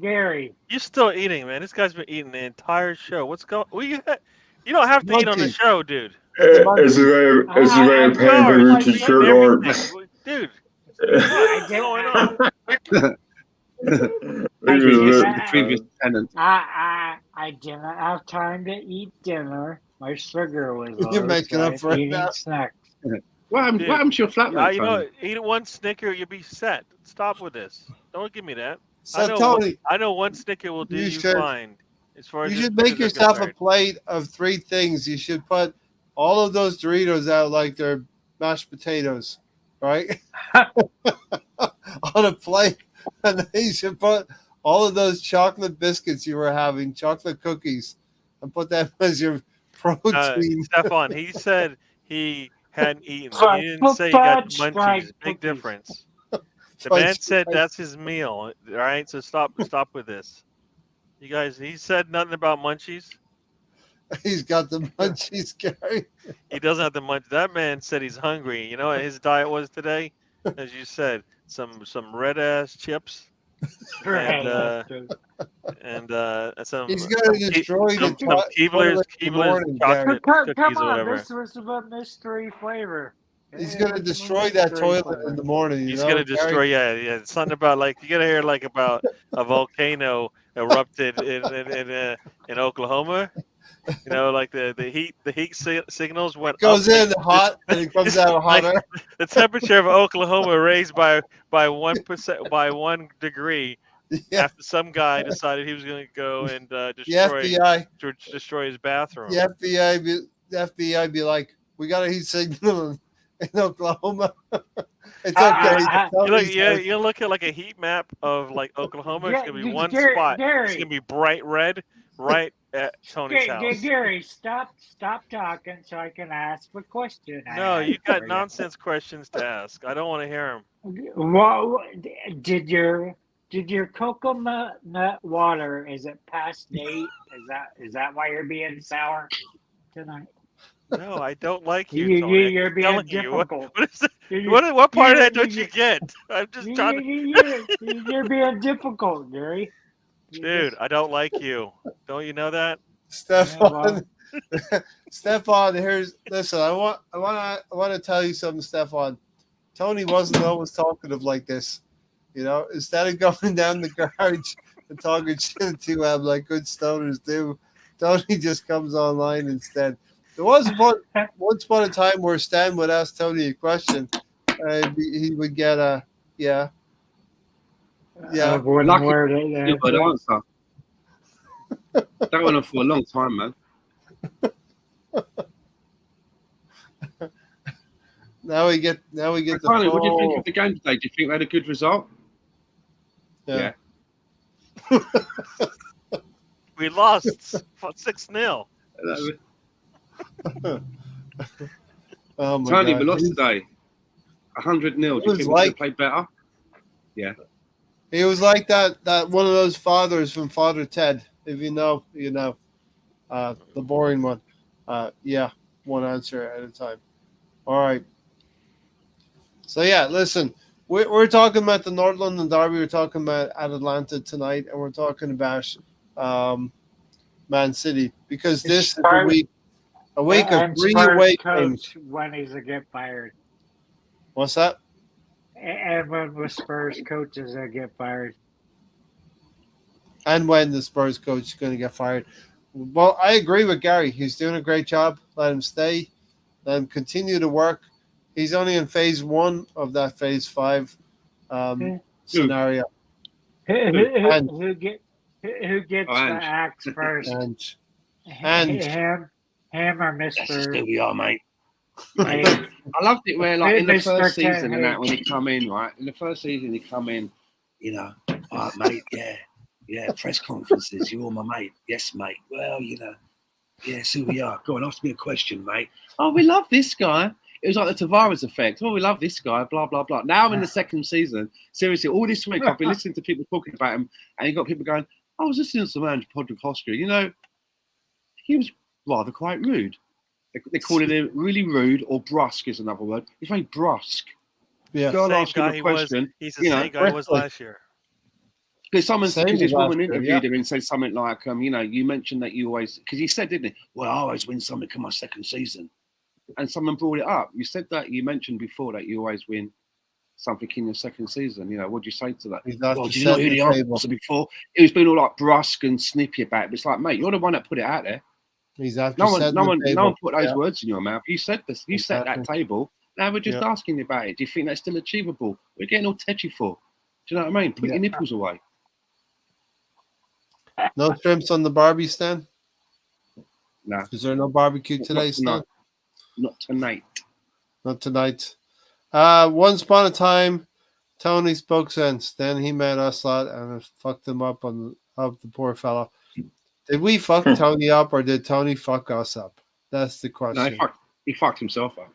Gary. You're still eating, man. This guy's been eating the entire show. What's going? You don't have to eat on the Munchies. show, dude. It's a way of paying for Hours, Richard's eating shirt everything. arms. Dude. What's going on? Previous tenant. I didn't have time to eat dinner. My sugar was low. You're making up for it eating now. snacks. What happened to your flatmate, You Tony? know, eat one Snicker, you'll be set. Stop with this. Don't give me that. So Tony, I know one Snicker will do you fine. As far as you your should make Snickers are yourself a concerned. plate of 3 things. You should put all of those Doritos out like they're mashed potatoes, right? On a plate. And then you should put all of those chocolate biscuits you were having, chocolate cookies, and put that as your protein. Stefan, he said he hadn't eaten. He didn't say he got munchies. Big difference. The man said that's his meal. All right, so stop with this. You guys, he said nothing about munchies. He's got the munchies, Gary. He doesn't have the munch. That man said he's hungry. You know what his diet was today? As you said, some red ass chips. And some. He's gonna destroy some Keebler's chocolate cookies Come or on, whatever. this was a mystery flavor. He's gonna destroy that toilet in the morning. He's gonna destroy. Yeah. Something about like you gotta hear like about a volcano erupted in Oklahoma. You know, like the heat signals went. It goes up, in hot and it comes out hotter. Like the temperature of Oklahoma raised by 1% by 1 degree. Yeah. After some guy decided he was going to go and destroy his bathroom. The FBI be like, we got a heat signal in Oklahoma. It's okay. You look at like a heat map of like Oklahoma. It's gonna be one Gary, spot. Gary. It's gonna be bright red, right at Tony's house. Gary, stop talking so I can ask the question. No, you got nonsense questions to ask. I don't want to hear them. Well, did your coconut water, is it past date? Is that why you're being sour tonight? No, I don't like you. Tony. You're being difficult. What part of that don't you get? I'm just trying to. You're being difficult, Gary. Dude, I don't like you. Don't you know that? Stefan, listen. I want to tell you something, Stefan. Tony wasn't always talkative like this. You know, instead of going down the garage and talking shit to him like good stoners do, Tony just comes online instead. There was once upon a time where Stan would ask Tony a question, and he would get a yeah. Lucky you got an answer. That went on for a long time, man. Now we get the. What do you think of the game today? Do you think they had a good result? Yeah. We lost 6-0. Oh my Tony, God. we lost today. 100-0. Do you think we should have played better? Yeah. He was like that one of those fathers from Father Ted. If you know, you know. The boring one. Yeah, one answer at a time. All right. So yeah, listen. We're talking about the North London Derby. We're talking about Atalanta tonight, and we're talking about Man City because this is a week of 3 away games. When he's to get fired. What's that? And when the Spurs coaches get fired. And when the Spurs coach is going to get fired. Well, I agree with Gary. He's doing a great job. Let him stay. Let him continue to work. He's only in phase 1 of that phase 5 scenario. Who gets the axe first? And him or Mr. Still we are, mate. I loved it where, like, in the first season and that, when he come in, right? In the first season, he come in, you know, All right, mate. Yeah. Press conferences. You're my mate. Yes, mate. Well, yes, who we are. Go on, ask me a question, mate. Oh, we love this guy. It was like the Tavares effect. Oh, we love this guy. Blah blah blah. Now I'm in the second season. Seriously, all this week I've been listening to people talking about him, and you got people going, "I was listening to some man podcast. He was rather quite rude. They're calling him really rude, or brusque is another word. He's very brusque. Yeah. Go and Same ask him guy a he question. was. He's the same guy he was Bristly. last year. Because Same this as woman last year, interviewed him and said something like, you mentioned that you always, because he said, didn't he? Well, I always win something in my second season. And someone brought it up. You said that, you mentioned before that you always win something in your second season. What do you say to that? He's not Well, to did you not set hear the the table. answer before? It was being all like brusque and snippy about it. But it's like, mate, you're the one that put it out there. He's after No one setting the table. put those Yeah. words in your mouth. You said this. You set that Exactly. table. Now we're just Yeah. asking you about it. Do you think that's still achievable? We're getting all tetchy for. Do you know what I mean? Put Yeah. your nipples away. No shrimps on the Barbie stand? No, Is there no barbecue Not today, Stan? tonight. Not tonight. Not tonight. Once upon a time, Tony spoke sense. Then he met us lot and it fucked him up the poor fellow. Did we fuck Tony up or did Tony fuck us up? That's the No, question. he fucked himself up.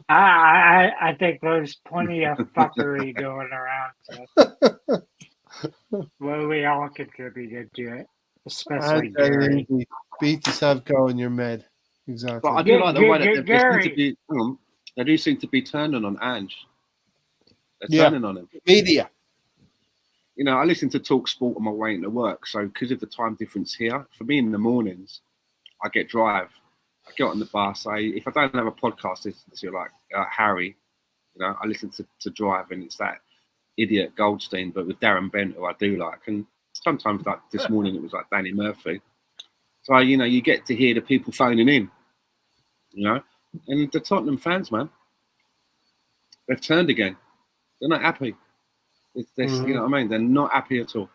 I think there's plenty of fuckery going around. So. Well, we all contributed to it, especially Gary. Beat the Sevco in your med. Exactly. But I do like the way that Gary. they do seem to be turning on Ange. They're Yeah. turning on him. Media. I listen to Talk Sport on my way into work. So because of the time difference here, for me in the mornings, I get drive. I get on the bus. If I don't have a podcast, listen to like Harry. I listen to Drive, and it's that idiot Goldstein, but with Darren Bent, who I do like. And sometimes, like this morning, it was like Danny Murphy. So you get to hear the people phoning in. And the Tottenham fans, man, they've turned again. They're not happy. It's this, You know what I mean? They're not happy at all.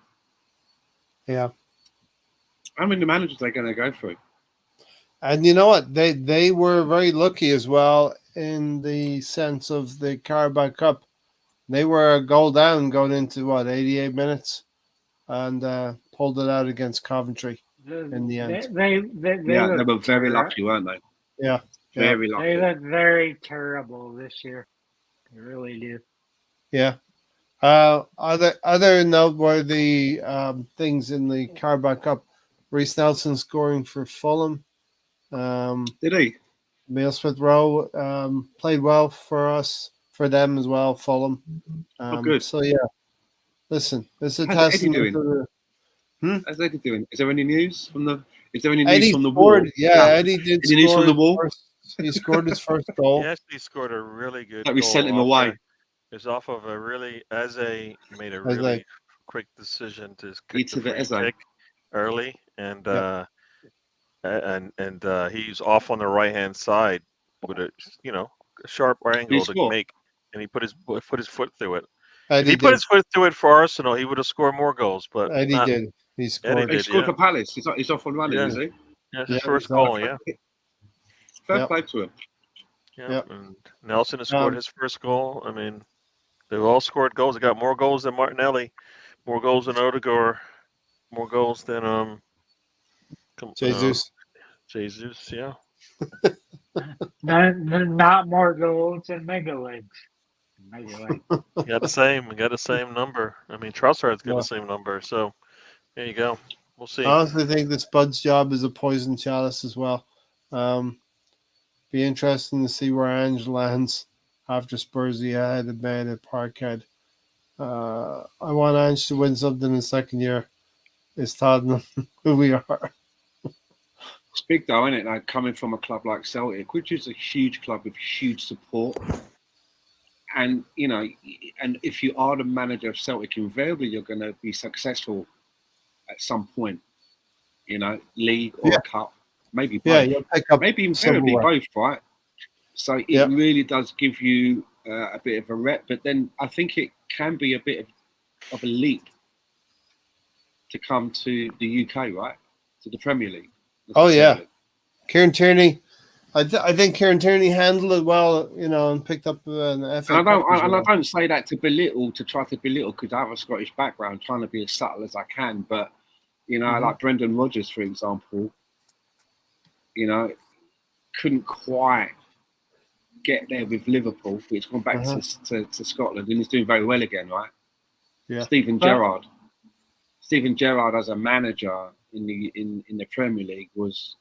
Yeah. How many managers are they going to go through? And you know what? They were very lucky as well in the sense of the Carabao Cup. They were a goal down going into 88 minutes and pulled it out against Coventry in the end. They were very lucky, weren't they? Yeah. Very lucky. They look very terrible this year. They really do. Yeah. Other noteworthy things in the Carabao Cup: Reece Nelson scoring for Fulham. Did he? Emile Smith Rowe played well for them as well. Fulham. Good. So yeah, listen, it's a How's Eddie testament doing? to the. How's Eddie doing? Is there any news from the? Is there any news Eddie from the scored, wall? yeah, Eddie did Any news score from the his wall? he scored his first goal. He actually scored a really good Like we goal. sent him away. It's off of made a Eze. really quick decision to kick the free Eze. kick early, and he's off on the right hand side with a sharp angle to make, and he put his foot through it. If he put his foot through it for Arsenal, he would have scored more goals. But Eddie did. He scored. He scored for Palace. He's off and running, is he? Yeah, his first goal. Yeah. Fair play to him. Yeah. And Nelson has scored his first goal. I mean, they've all scored goals. They got more goals than Martinelli, more goals than Odegaard, more goals than Jesus. Jesus, yeah. Not more goals than Mega Legs. We got the same number. I mean, Trossard's got the same number. So there you go. We'll see. I honestly think the Spud's job is a poison chalice as well. Be interesting to see where Ange lands after Spursy had a bad at Parkhead. I want Ange to win something in the second year. It's Tottenham who we are. It's big though, isn't it? Like coming from a club like Celtic, which is a huge club with huge support. And and if you are the manager of Celtic, invariably you're going to be successful at some point. League or cup, maybe both. You'll pick up maybe invariably both, right? So it really does give you a bit of a rep, but then I think it can be a bit of a leap to come to the UK, right? To the Premier League. Kieran Tierney I think Kieran Tierney handled it well, and picked up an FA And I Cup don't, as and I well. don't say that to try to belittle, because I have a Scottish background, trying to be as subtle as I can. But like Brendan Rodgers, for example, couldn't quite get there with Liverpool. But he's gone back to Scotland, and he's doing very well again, right? Yeah. Steven Gerrard as a manager in the Premier League was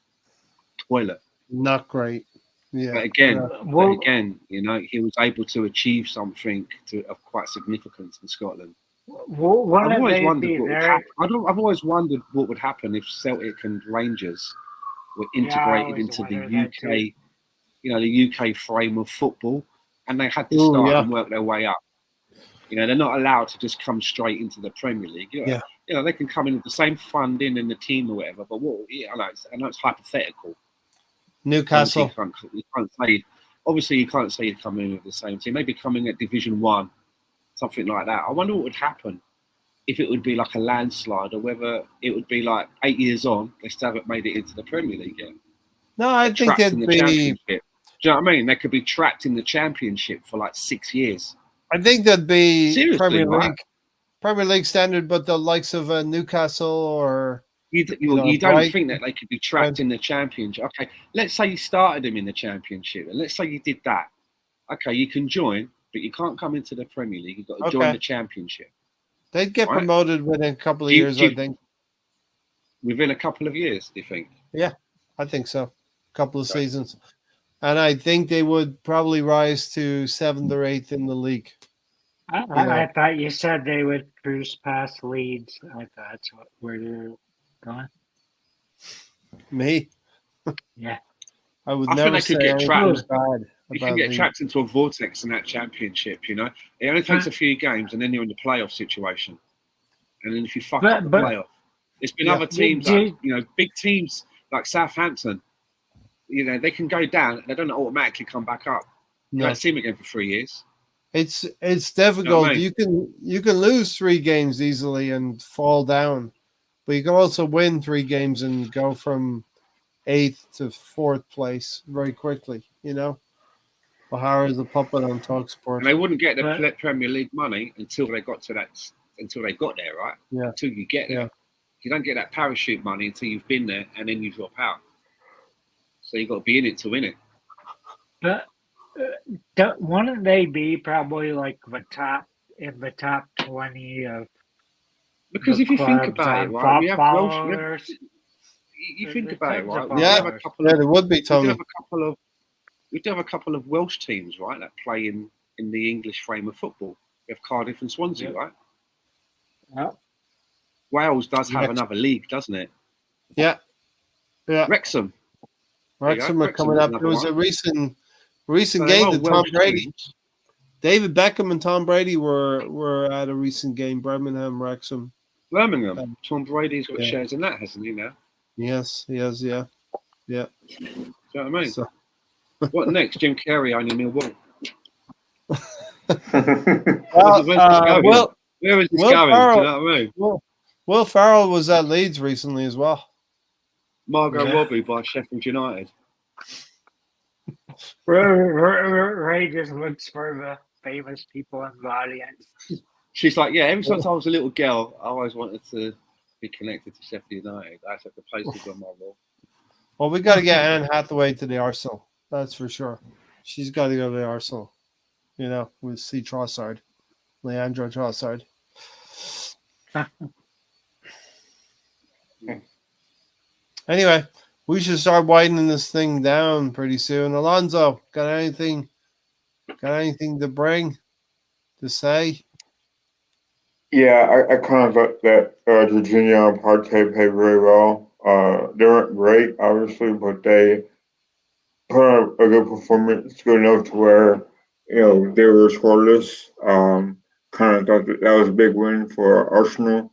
toilet. Not great. Yeah. But again, he was able to achieve something of quite significance in Scotland. I've always wondered what would happen if Celtic and Rangers were integrated into the UK, the UK frame of football, and they had to start and work their way up. They're not allowed to just come straight into the Premier League. They can come in with the same funding and the team or whatever. But I know it's hypothetical. Newcastle. Obviously, you can't say you come in with the same team. Maybe coming at Division 1, something like that. I wonder what would happen if it would be like a landslide, or whether it would be like 8 years on, they still haven't made it into the Premier League yet. No, I think it'd be. Championship. Do you know what I mean? They could be trapped in the Championship for like 6 years. I think that'd be Seriously, Premier League standard, but the likes of Newcastle or. You don't think that they could be trapped in the Championship? Okay, let's say you started them in the Championship, and let's say you did that. Okay, you can join, but you can't come into the Premier League. You've got to join the Championship. They'd get promoted within a couple of years, I think. Within a couple of years, do you think? Yeah, I think so. A couple of seasons. And I think they would probably rise to 7th or 8th in the league. I thought you said they would cruise past Leeds. I thought that's where they're going. Me? Yeah. I never say get trapped. Bad. You can get trapped into a vortex in that Championship, It only takes a few games, and then you're in the playoff situation. And then if you fuck up the playoff, it's been other teams, big teams like Southampton, they can go down, they don't automatically come back up. You don't see them again for 3 years. It's difficult. You can lose 3 games easily and fall down, but you can also win 3 games and go from 8th to 4th place very quickly. Bahar is a puppet on TalkSport. And they wouldn't get the Premier League money until they got to that. Until they got there, right? Yeah. Until you get there, you don't get that parachute money until you've been there, and then you drop out. So you've got to be in it to win it. But wouldn't they be probably like the top 20 of? Because if you think about it, right, we have Welsh. You think about it, right? There would be, Tommy. We do have a couple of Welsh teams, right, that play in the English frame of football. We have Cardiff and Swansea, right? Yeah. Wales does have another league, doesn't it? Yeah. Wrexham. Wrexham are coming up. There was a recent game that Tom Brady, David Beckham and Tom Brady were at a recent game. Birmingham. Tom Brady's got shares in that, hasn't he now? Yes, he has. Yeah. Do you know what I mean? So. What next? Jim Carrey owning Millwall. Where is this going? Farrell, do you know what I mean? Will Farrell was at Leeds recently as well. Margot Robbie by Sheffield United. Ray just looks for the famous people in the audience. She's like, ever since I was a little girl, I always wanted to be connected to Sheffield United. That's like the place to go on my wall. Well, we got to get Anne Hathaway to the Arsenal. That's for sure. She's got to go to the Arsenal. With C. Trossard. Leandro Trossard. Anyway, we should start winding this thing down pretty soon. Alonso, got anything to bring, to say? Yeah, I kind of thought that Jorginho and Partey played very well. They weren't great, obviously, but they put on a good performance, good enough to where they were scoreless. Kind of thought that was a big win for Arsenal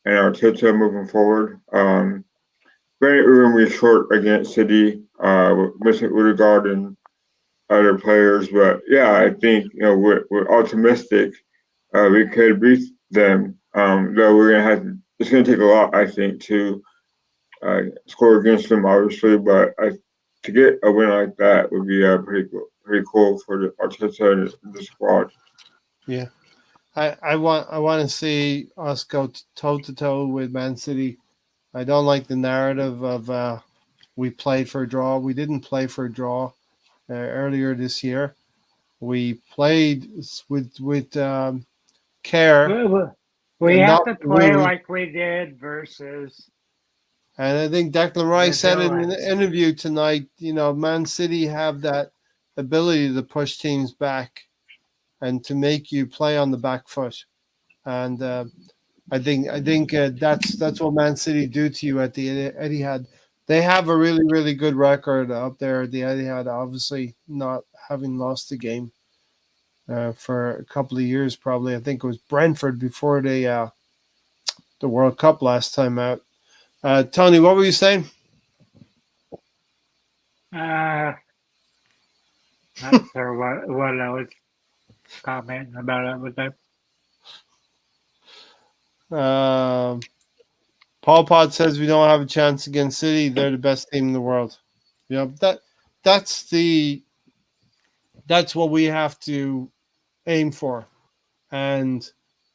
and Arteta moving forward. Granted, we're going to be short against City, missing Odegaard and other players, but I think we're optimistic. We could beat them. Though we're going to have it's going to take a lot, I think, to score against them, obviously. But to get a win like that would be pretty cool for the Arteta and the squad. Yeah, I want to see us go toe to toe with Man City. I don't like the narrative of we played for a draw. We didn't play for a draw earlier this year. We played with care We and have not to play really. like we did versus And I think Declan the Rice said in an villains. interview tonight, Man City have that ability to push teams back and to make you play on the back foot. And I think that's what Man City do to you at the Etihad. They have a really really good record up there at the Etihad. Obviously, not having lost the game for a couple of years. Probably, I think it was Brentford before the World Cup last time out. Tony, what were you saying? Not sure what I was commenting about it with that. Paul Pod says we don't have a chance against City. They're the best team in the world. That's what we have to aim for. And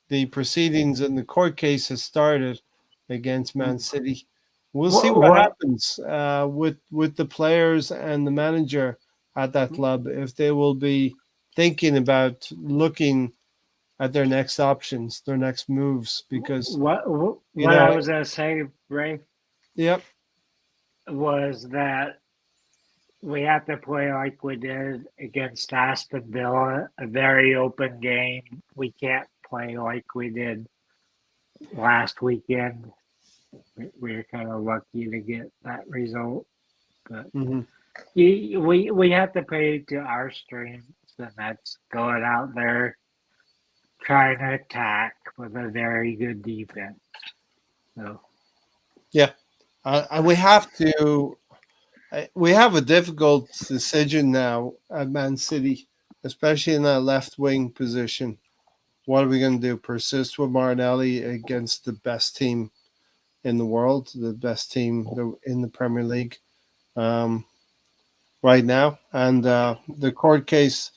the proceedings in the court case has started against Man City. We'll see what What happens with the players and the manager at that club if they will be thinking about looking at their next options, their next moves, because what I was gonna say, Ray, yep, was that we have to play like we did against Aston Villa, a very open game. We can't play like we did last weekend. We were kind of lucky to get that result, but mm-hmm. we have to play to our strengths, and that's going out there trying to attack with a very good defense. So Yeah, and we have to. We have a difficult decision now at Man City, especially in that left wing position. What are we going to do? Persist with Martinelli against the best team in the world, the best team in the Premier League right now? And the court case,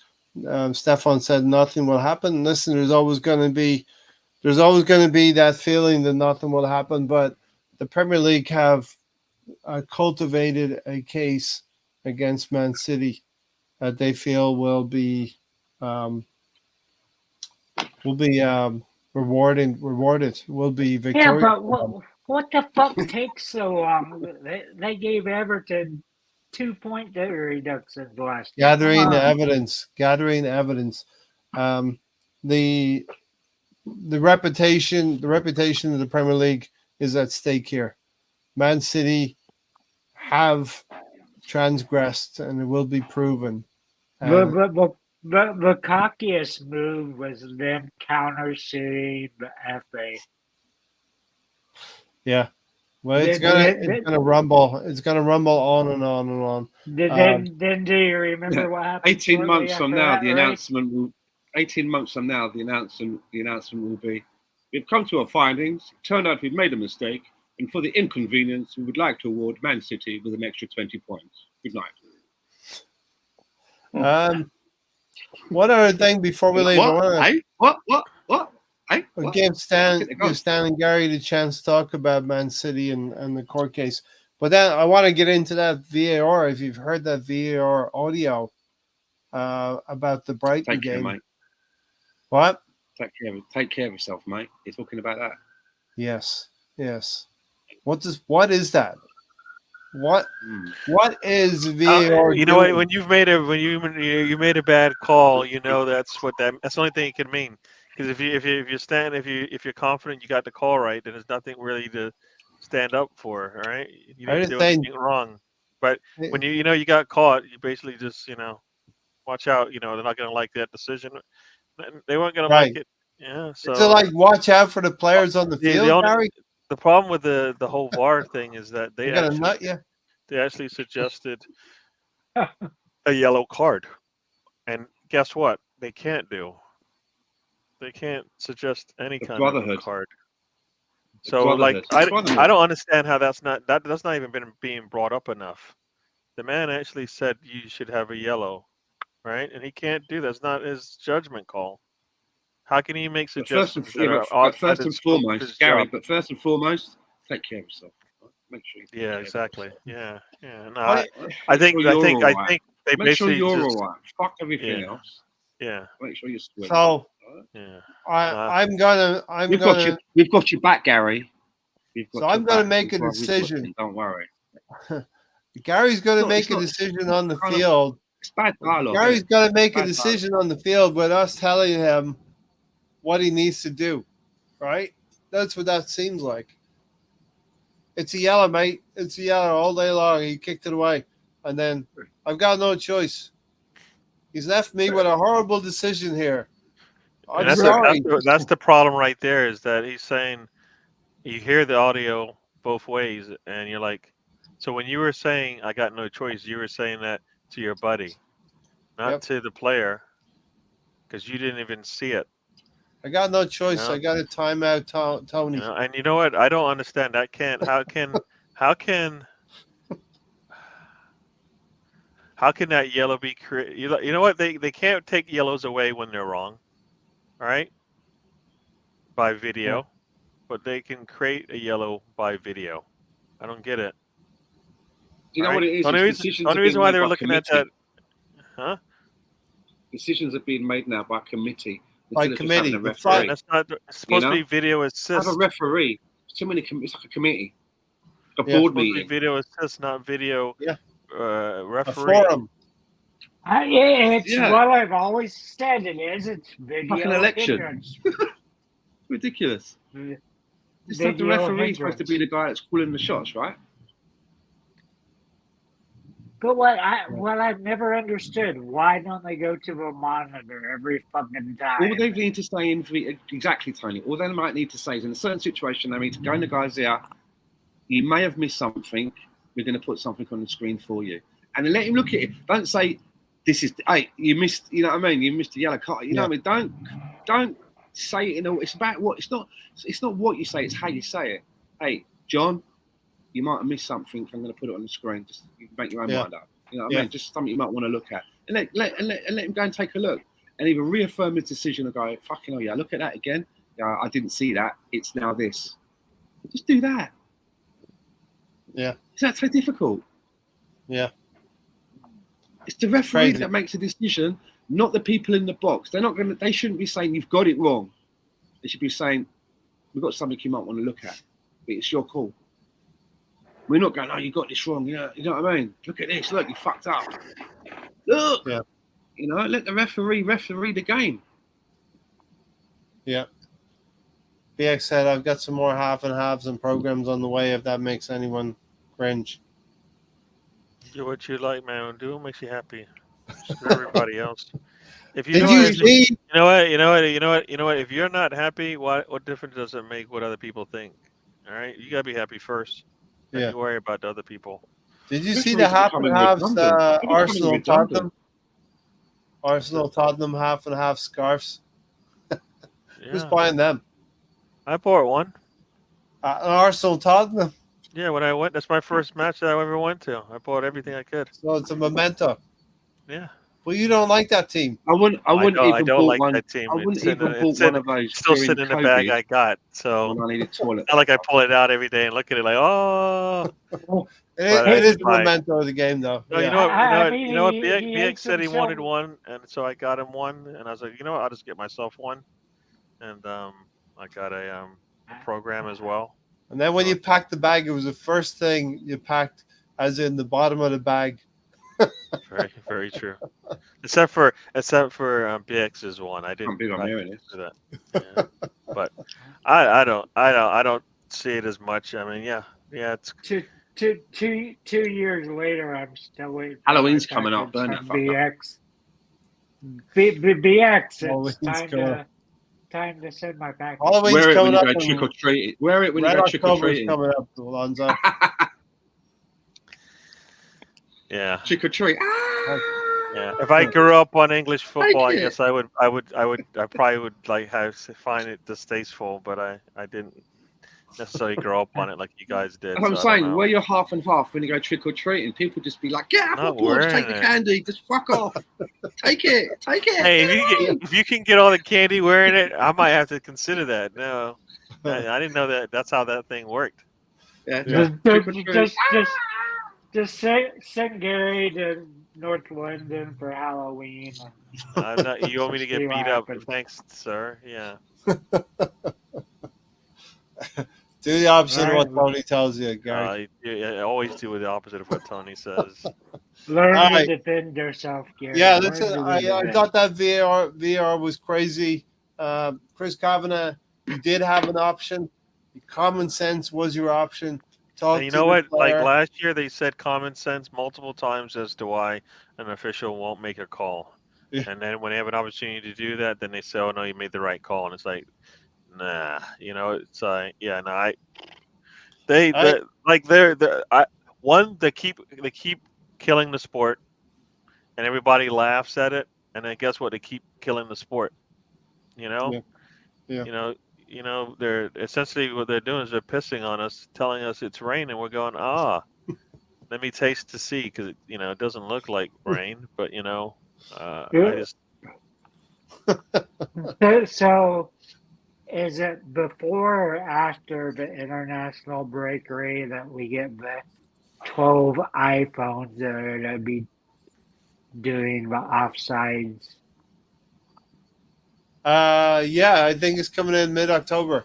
Stefan said nothing will happen. Listen, there's always going to be that feeling that nothing will happen, but the Premier League have cultivated a case against Man City that they feel um, will be rewarded, will be yeah, victorious. but what the fuck takes so long? They gave Everton 2 point reductions last year. Come on. Gathering evidence. Um, the the reputation of the Premier League is at stake here. Man City have transgressed, and it will be proven. And The cockiest move was them counter-suing the FA. yeah, well, it's Then, gonna rumble. It's gonna rumble on and on and on. then do you remember what happened? 18 months from now, that, the announcement will. 18 months from now, the announcement will be: we've come to our findings. It turned out we've made a mistake, and for the inconvenience, we would like to award Man City with an extra 20 points. Good night. One other thing before we leave, What? I'll give Stan and Gary the chance to talk about Man City and the court case. But then I want to get into that VAR. If you've heard that VAR audio about the Brighton game, mate. What? Take care of yourself, mate. You're talking about that. Yes. What is that? What is VAR? You know what? When you made a bad call, that's the only thing it can mean. Because if you're confident you got the call right, then there's nothing really to stand up for. All right, you didn't do anything wrong. But when you got caught, you basically just watch out. They're not going to like that decision. They weren't going to like it. Yeah. So it's watch out for the players on the field, Gary. The problem with the whole VAR thing is that they actually suggested a yellow card, and guess what? They can't do. They can't suggest any kind of a card. So I don't understand how that's not even being brought up enough. the man actually said you should have a yellow, right? And he can't do that. It's not his judgment call. How can he make But first and, suggestions yeah, that are but outside first the and scope of foremost, his Gary. job? But first and foremost, take care of yourself. Right? Make sure you take Yeah, care of exactly. yourself. Yeah. No, I, I Make think sure you're all I right. think they Make sure basically you're all just right. Fuck everything yeah else. yeah Make sure you're swimming. so Right? yeah. I'm gonna We've got your back, Gary. We've so got your I'm gonna back. make a We've got decision. you. Don't worry. Gary's gonna It's make a not. decision on the Kind of. field. It's bad dialogue, isn't Gary's it? gonna make a Bad dialogue. decision on the field with us telling him what he needs to do. Right? That's what that seems like. It's a yellow, mate. It's a yellow all day long. He kicked it away. And then I've got no choice. He's left me with a horrible decision here. I'm And sorry. that's the problem right there is that he's saying you hear the audio both ways and you're like, so when you were saying I got no choice, you were saying that to your buddy, not Yep. to the player, because you didn't even see it. I got no choice. No. I got to time out Tony. You know, and you know what? I don't understand. That can't. How can that yellow be created? You know what? They can't take yellows away when they're wrong, all right? By video, Yeah. but they can create a yellow by video. I don't get it. You know All what right? it is? The Decisions only are reason being why made they were by looking at committee. that, huh? Decisions are being made now by committee By instead of just having committee. a The Yeah, fight. referee. that's not. It's You supposed to know, be video have a assist. referee. Too many. It's like a committee, a Yeah. board It's supposed to be meeting. video assist, not video Yeah. A referee. forum. It's Yeah. what I've always said it is. It's video Like an election. hindrance. Ridiculous. Just have the Video referee supposed to be hindrance. the guy that's calling the shots, right? But what I've never understood, why don't they go to a monitor every fucking time? All they need to say exactly, Tony. All they might need to say is in a certain situation, they need to go in the guy's ear. You may have missed something. We're going to put something on the screen for you, and then let him look at it. Don't say, "This is you missed." You know what I mean? You missed the yellow card. You know what I mean? Don't say it. It's about what. It's not what you say. It's how you say it. Hey, John, you might have missed something. I'm going to put it on the screen. Just make your own mind up. You know what I mean? Just something you might want to look at, and let him go and take a look, and either reaffirm his decision or go, "Fucking hell, yeah, look at that again. Yeah, I didn't see that. It's now this." Just do that. Yeah. Is that so difficult? Yeah. It's the referee Crazy. that makes the decision, not the people in the box. They shouldn't be saying you've got it wrong. They should be saying, we've got something you might want to look at. But it's your call. We're not going, oh, you got this wrong. You know what I mean? Look at this. Look, you fucked up. Look. Yeah. You know, let the referee the game. Yeah. BX said, I've got some more half and halves and programs on the way if that makes anyone cringe. Do what you like, man. Do what makes you happy. Screw everybody else. If you Did know you what, see? you know what? If you're not happy, what difference does it make what other people think? All right, you gotta be happy first. Then you worry about the other people. Did you see the half and halves Arsenal Tottenham? Arsenal Tottenham half and half scarves. Who's buying them? I bought one. Arsenal Tottenham. Yeah, when I went, that's my first match that I ever went to. I bought everything I could. So it's a memento. Yeah. Well, you don't like that team. I wouldn't even bought like one. that team. I wouldn't even bought one of those. Still sitting in the bag I got. So when I needed toilet. Not like I pull it out every day and look at it like, oh. It is a memento of the game, though. No, Yeah. you know what? BX said he wanted one, and so I got him one, and I was like, you know what? I'll just get myself one, and I got a program as well. And then when you packed the bag, it was the first thing you packed, as in the bottom of the bag. Very, very true. Except for BX's one, I didn't. I'm hearing it. That. Yeah. But I don't see it as much. I mean, yeah, it's 2 years later. I'm still waiting. Halloween's coming up, burn that BX. BX. Halloween's It's time to send my package. Halloween's Wear it when coming you up. go trick or treating. Wear it when you go trick or treating. coming up, Alonzo. yeah. Trick or treat. Yeah. If I grew up on English football, I guess I probably would find it distasteful, but I didn't. necessarily grow up on it like you guys did. That's what I'm So I don't saying. know. Where you're half and half when you go trick or treating, people just be like, "Get out Not of my porch, take wearing the it. candy, just fuck off, take it, Hey, get away." if you can get all the candy wearing it, I might have to consider that. No, I didn't know that. That's how that thing worked. Yeah, Yeah. just trick or treat. Just send Gary to North London for Halloween. I'm not. You want me to See get what beat up? happens. Thanks, sir. Yeah. Do the opposite of what Right. Tony tells you, Gary. I always do the opposite of what Tony says. Learn All to right. defend yourself, Gary. Yeah, Learn listen, to I defend. thought that VAR was crazy. Chris Kavanagh, you did have an option. Common sense was your option. Talk And you to know the what? Like player. last year, they said common sense multiple times as to why an official won't make a call. Yeah. And then when they have an opportunity to do that, then they say, "Oh no, you made the right call." And it's like, nah, it's yeah, no, I they keep killing the sport, and everybody laughs at it, and then guess what? They keep killing the sport. You know, Yeah. Yeah. they're essentially what they're doing is they're pissing on us, telling us it's rain, and we're going, let me taste to see because it doesn't look like rain, but I just So, is it before or after the international break, Ray, that we get the 12 iPhones that are going to be doing the offsides? yeah, I think it's coming in mid-October.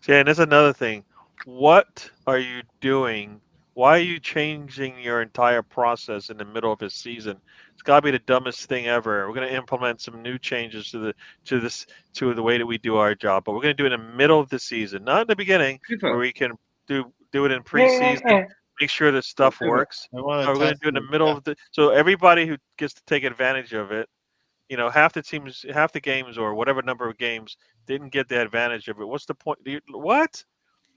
yeah. And there's another thing. What are you doing? Why are you changing your entire process in the middle of a season? It's got to be the dumbest thing ever. We're going to implement some new changes to the way that we do our job, but we're going to do it in the middle of the season, not in the beginning, where we can do it in preseason, make sure that stuff works. I want No, we're going to do it in the middle of so everybody who gets to take advantage of it. Half the games, or whatever number of games didn't get the advantage of it. What's the point? What?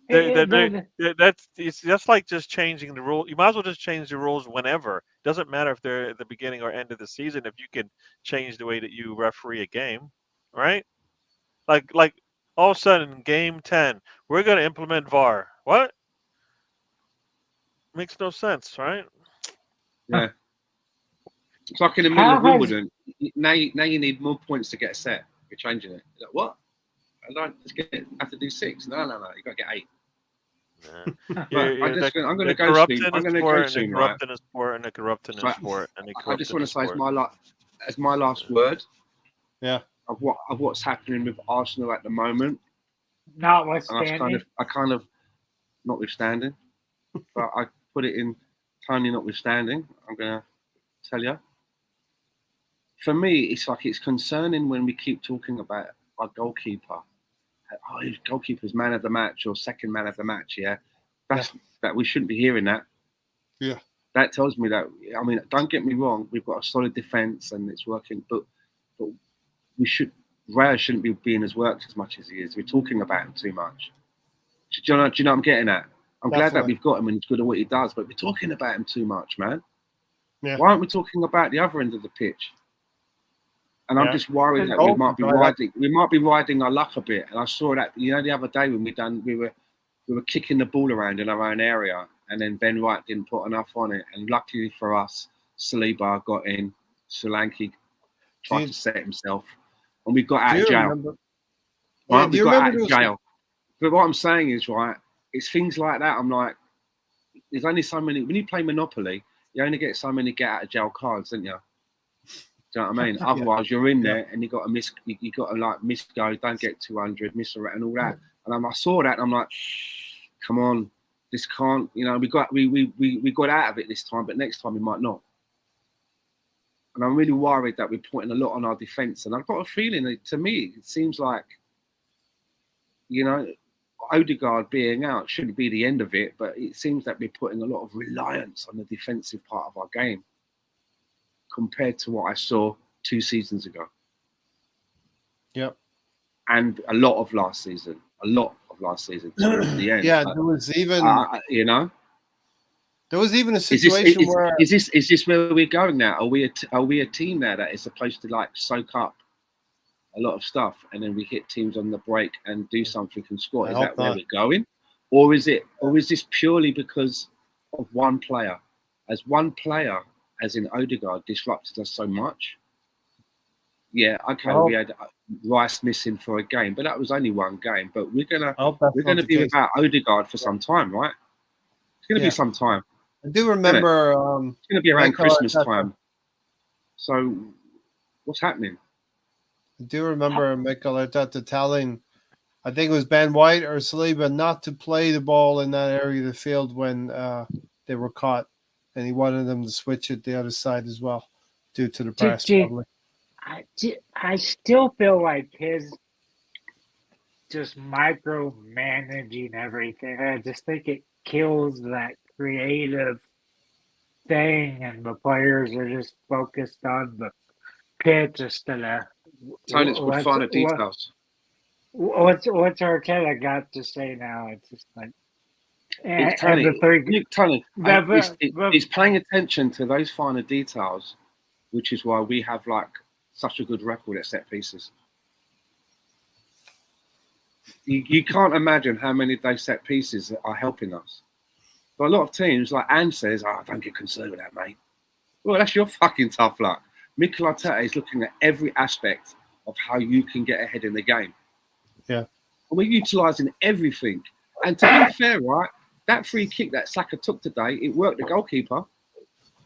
That's like just changing the rule. You might as well just change the rules whenever. It doesn't matter if they're at the beginning or end of the season. If you can change the way that you referee a game, right? Like all of a sudden, game 10, we're going to implement VAR. What? Makes no sense, right? Yeah, it's like in the middle of Wimbledon. Now you need more points to get a set. You're changing it. You're like, what? I have to do 6. No, you got to get 8. Yeah. I'm going to go corrupting soon. I'm the going to sport, go and soon, the right? corrupting the sport, and the corrupting the sport, and the I just corrupting want the to say sport. as my last word. Yeah. Of what's happening with Arsenal at the moment. Notwithstanding. I kind of notwithstanding, but I put it in Tony notwithstanding. I'm going to tell you. For me, it's concerning when we keep talking about our goalkeeper. Oh, his goalkeeper's man of the match or second man of the match. Yeah, that we shouldn't be hearing that. Yeah, that tells me that. I mean, don't get me wrong. We've got a solid defense and it's working, but Raya shouldn't be being as worked as much as he is. We're talking about him too much. Do you know what I'm getting at? I'm glad that we've got him and he's good at what he does, but we're talking about him too much, man. Yeah. Why aren't we talking about the other end of the pitch? And I'm just worried that we might be riding our luck a bit. And I saw that, the other day when we were kicking the ball around in our own area, and then Ben Wright didn't put enough on it. And luckily for us, Saliba got in, Solanke tried to set himself, and we got out of jail. Right? We got out of jail. But what I'm saying is, right, it's things like that. I'm like, there's only so many. When you play Monopoly, you only get so many get out of jail cards, don't you? Do you know what I mean? Otherwise, you're in there and you got to miss. You got to like miss go, don't get 200, miss and all that. And I saw that and I'm like, come on, this can't. We got out of it this time, but next time we might not. And I'm really worried that we're putting a lot on our defence. And I've got a feeling that, to me, it seems like, Odegaard being out shouldn't be the end of it, but it seems that we're putting a lot of reliance on the defensive part of our game compared to what I saw 2 seasons ago. Yep. And a lot of last season towards the end. Yeah, there was even there was even a situation where is this where we're going now? Are we a team now that is supposed to like soak up a lot of stuff, and then we hit teams on the break and do something and score. I Is hope that where not. we're going, or is this purely because of one player? As one player, as in Odegaard, disrupted us so much. Yeah, okay, Well, we had Rice missing for a game, but that was only one game. But we're I hope that's not gonna the be case. without Odegaard for some time, right? It's gonna be some time. I do remember. It's gonna be around Michael Christmas Arteta. time. So, what's happening? I do remember Michael Arteta telling, I think it was Ben White or Saliba, not to play the ball in that area of the field when they were caught, and he wanted them to switch it the other side as well, due to the press. Probably. I still feel like his just micromanaging everything. I just think it kills that creative thing, and the players are just focused on the pitch instead of Tony, it's called finer details. what's Arteta got to say now. It's just like It's and the three. Tony, the- he's paying attention to those finer details, which is why we have like such a good record at set pieces. You can't imagine how many of those set pieces are helping us. But a lot of teams, like Anne says, don't get concerned with that, mate. Well, that's your fucking tough luck. Mikel Arteta is looking at every aspect of how you can get ahead in the game. Yeah. And we're utilising everything. And to be fair, right, that free kick that Saka took today, it worked the goalkeeper.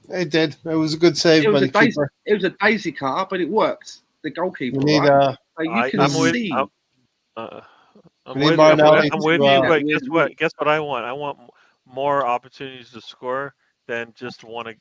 It did. It was a good save by the keeper. It was a daisy cutter, but it worked. The goalkeeper. We need right? So you can I'm see. I'm with you, but guess what? Guess what I want? I want more opportunities to score than just one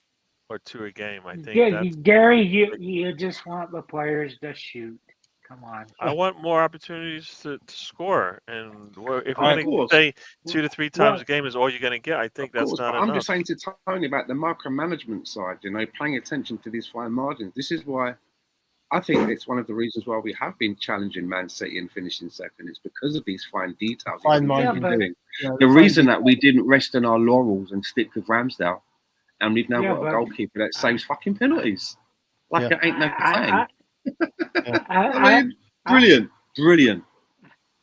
or two a game. I think Gary, you just want the players to shoot. Come on. I want more opportunities to score, and if we're going to say 2 to 3 times a game is all you're going to get, I think that's not enough. I'm just saying to Tony about the micromanagement side. Paying attention to these fine margins. This is why. I think it's one of the reasons why we have been challenging Man City and finishing second. It's because of these fine details. The reason that we didn't rest on our laurels and stick with Ramsdale, and we've now got a goalkeeper that saves fucking penalties. Like it ain't no thing. I mean, brilliant.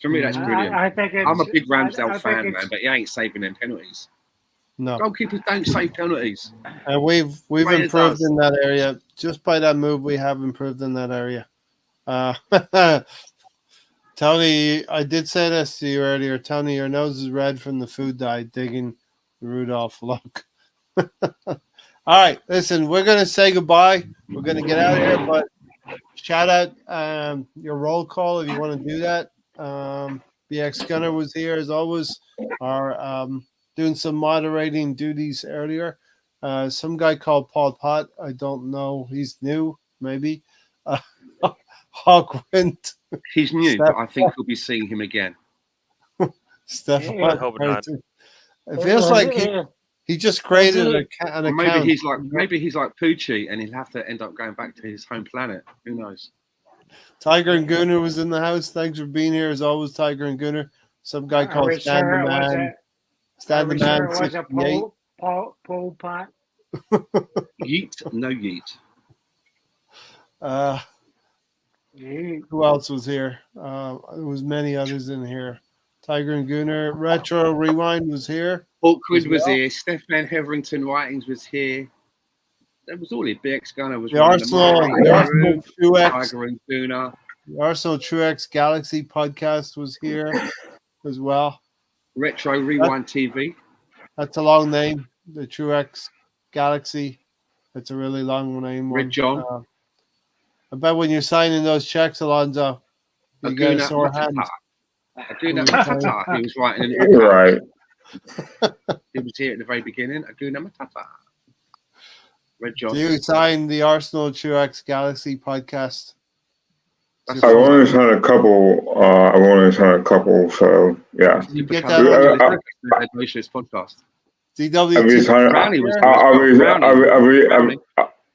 For me, that's brilliant. I'm a big Ramsdale fan, man, but he ain't saving them penalties. No, goalkeepers don't save penalties. And we've improved in that area. Just by that move, we have improved in that area. Tony, I did say this to you earlier. Tony, your nose is red from the food dye digging the Rudolph look. All right, listen, we're going to say goodbye. We're going to get out of here, but shout out your roll call if you want to do that. BX Gunner was here as always. Doing some moderating duties earlier. Some guy called Paul Pot. I don't know. He's new, maybe. Hawkwind. He's new, but I think we'll be seeing him again. Stefan. I hope not. It feels like he just created an account. Maybe he's like Poochie, and he'll have to end up going back to his home planet. Who knows? Tiger and Gunner was in the house. Thanks for being here as always, Tiger and Gunner. Some guy called Stan the Man. Stan the Man. Was a pole pot. Yeet, no yeet. Who else was here? There was many others in here. Tiger and Gunner. Retro Rewind was here. Hawkwood was here. Stefan Hetherington Writings was here. That was all it. BX Gunner was the Arsenal Truex. Tiger and Gunner. The Arsenal Truex Galaxy podcast was here as well. Retro Rewind TV. That's a long name. The Truex Galaxy. That's a really long name. Red John. I bet when you're signing those checks, Alonso, you get a sore hand. Aguna Matata. He was writing right. He was here at the very beginning. Aguna Matata. Red John. Do you sign the Arsenal Truex Galaxy podcast? I've only signed a couple. So yeah. You get that podcast.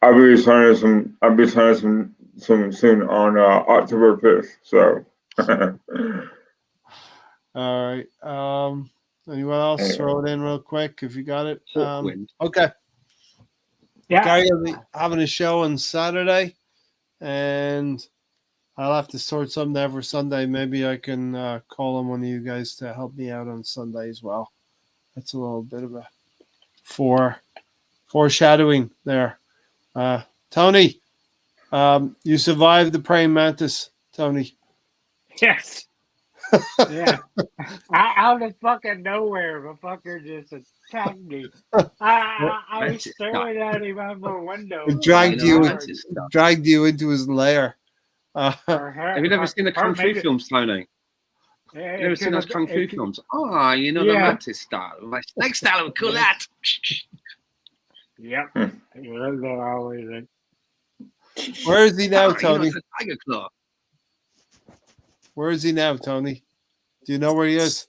I'll be signing some soon on October 5th. So. All right. Anyone else? Throw it in real quick if you got it. Okay. Yeah. Gary will be having a show on Saturday, and I'll have to sort something out for Sunday. Maybe I can call on one of you guys to help me out on Sunday as well. That's a little bit of a foreshadowing there. Tony, you survived the praying mantis, Tony. Yes. Yeah. Out of fucking nowhere, the fucker just attacked me. I was staring at him out the window. It dragged you into his lair. Have you never seen the Kung Fu films, Tony? You never seen those Kung Fu films? Oh, you know the mantis style. My snake style would call that. Yep. They're always like, where is he now, Tony? You know, tiger claw. Where is he now, Tony? Do you know where he is?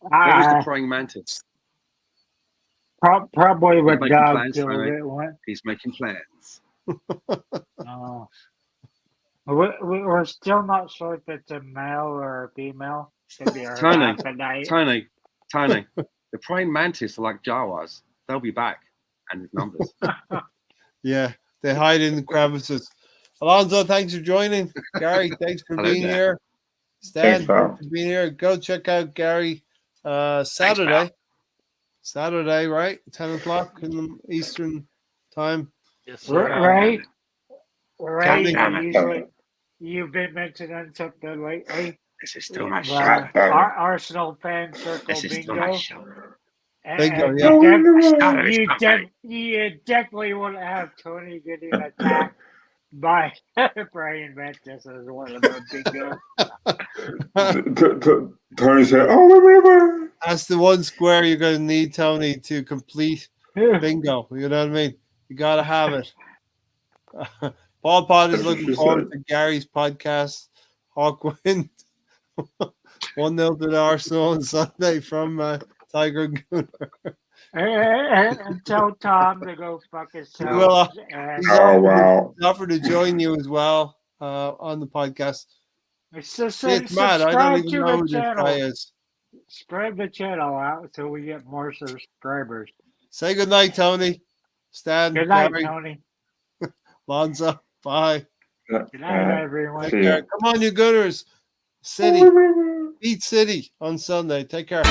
Where is the praying mantis? Probably with making God plans, killed Tony. it. He's making plans. Oh. We're still not sure if it's a male or a female. Could be a Tony. The praying mantis are like Jawas. They'll be back and with numbers. Yeah, they hide in the crevices. Alonso, thanks for joining. Gary, thanks for being here. Stan, thanks for being here. Go check out Gary Saturday. Saturday, right? 10 o'clock in the Eastern time. Yes, sir. Right. Usually, you've been mentioning something lately. This is too much. Our Arsenal fan circle bingo. You definitely want to have Tony getting attacked by Brian Mantis as one of the bingo. Tony said, "Oh, that's the one square you're going to need, Tony, to complete bingo. You know what I mean? You got to have it." Paul Pod is looking forward to Gary's podcast. Hawkwind 1-0 to the Arsenal on Sunday from Tiger Gooner. And tell Tom to go fuck himself. He's offered to join you as well on the podcast. It's mad. I don't even know who this guy is. Spread the channel out so we get more subscribers. Say good night, Tony. Stan. Good night, Gary. Tony. Lonzo. Bye. Good night, everyone. Come on, you Gooners. City. Beat City on Sunday. Take care.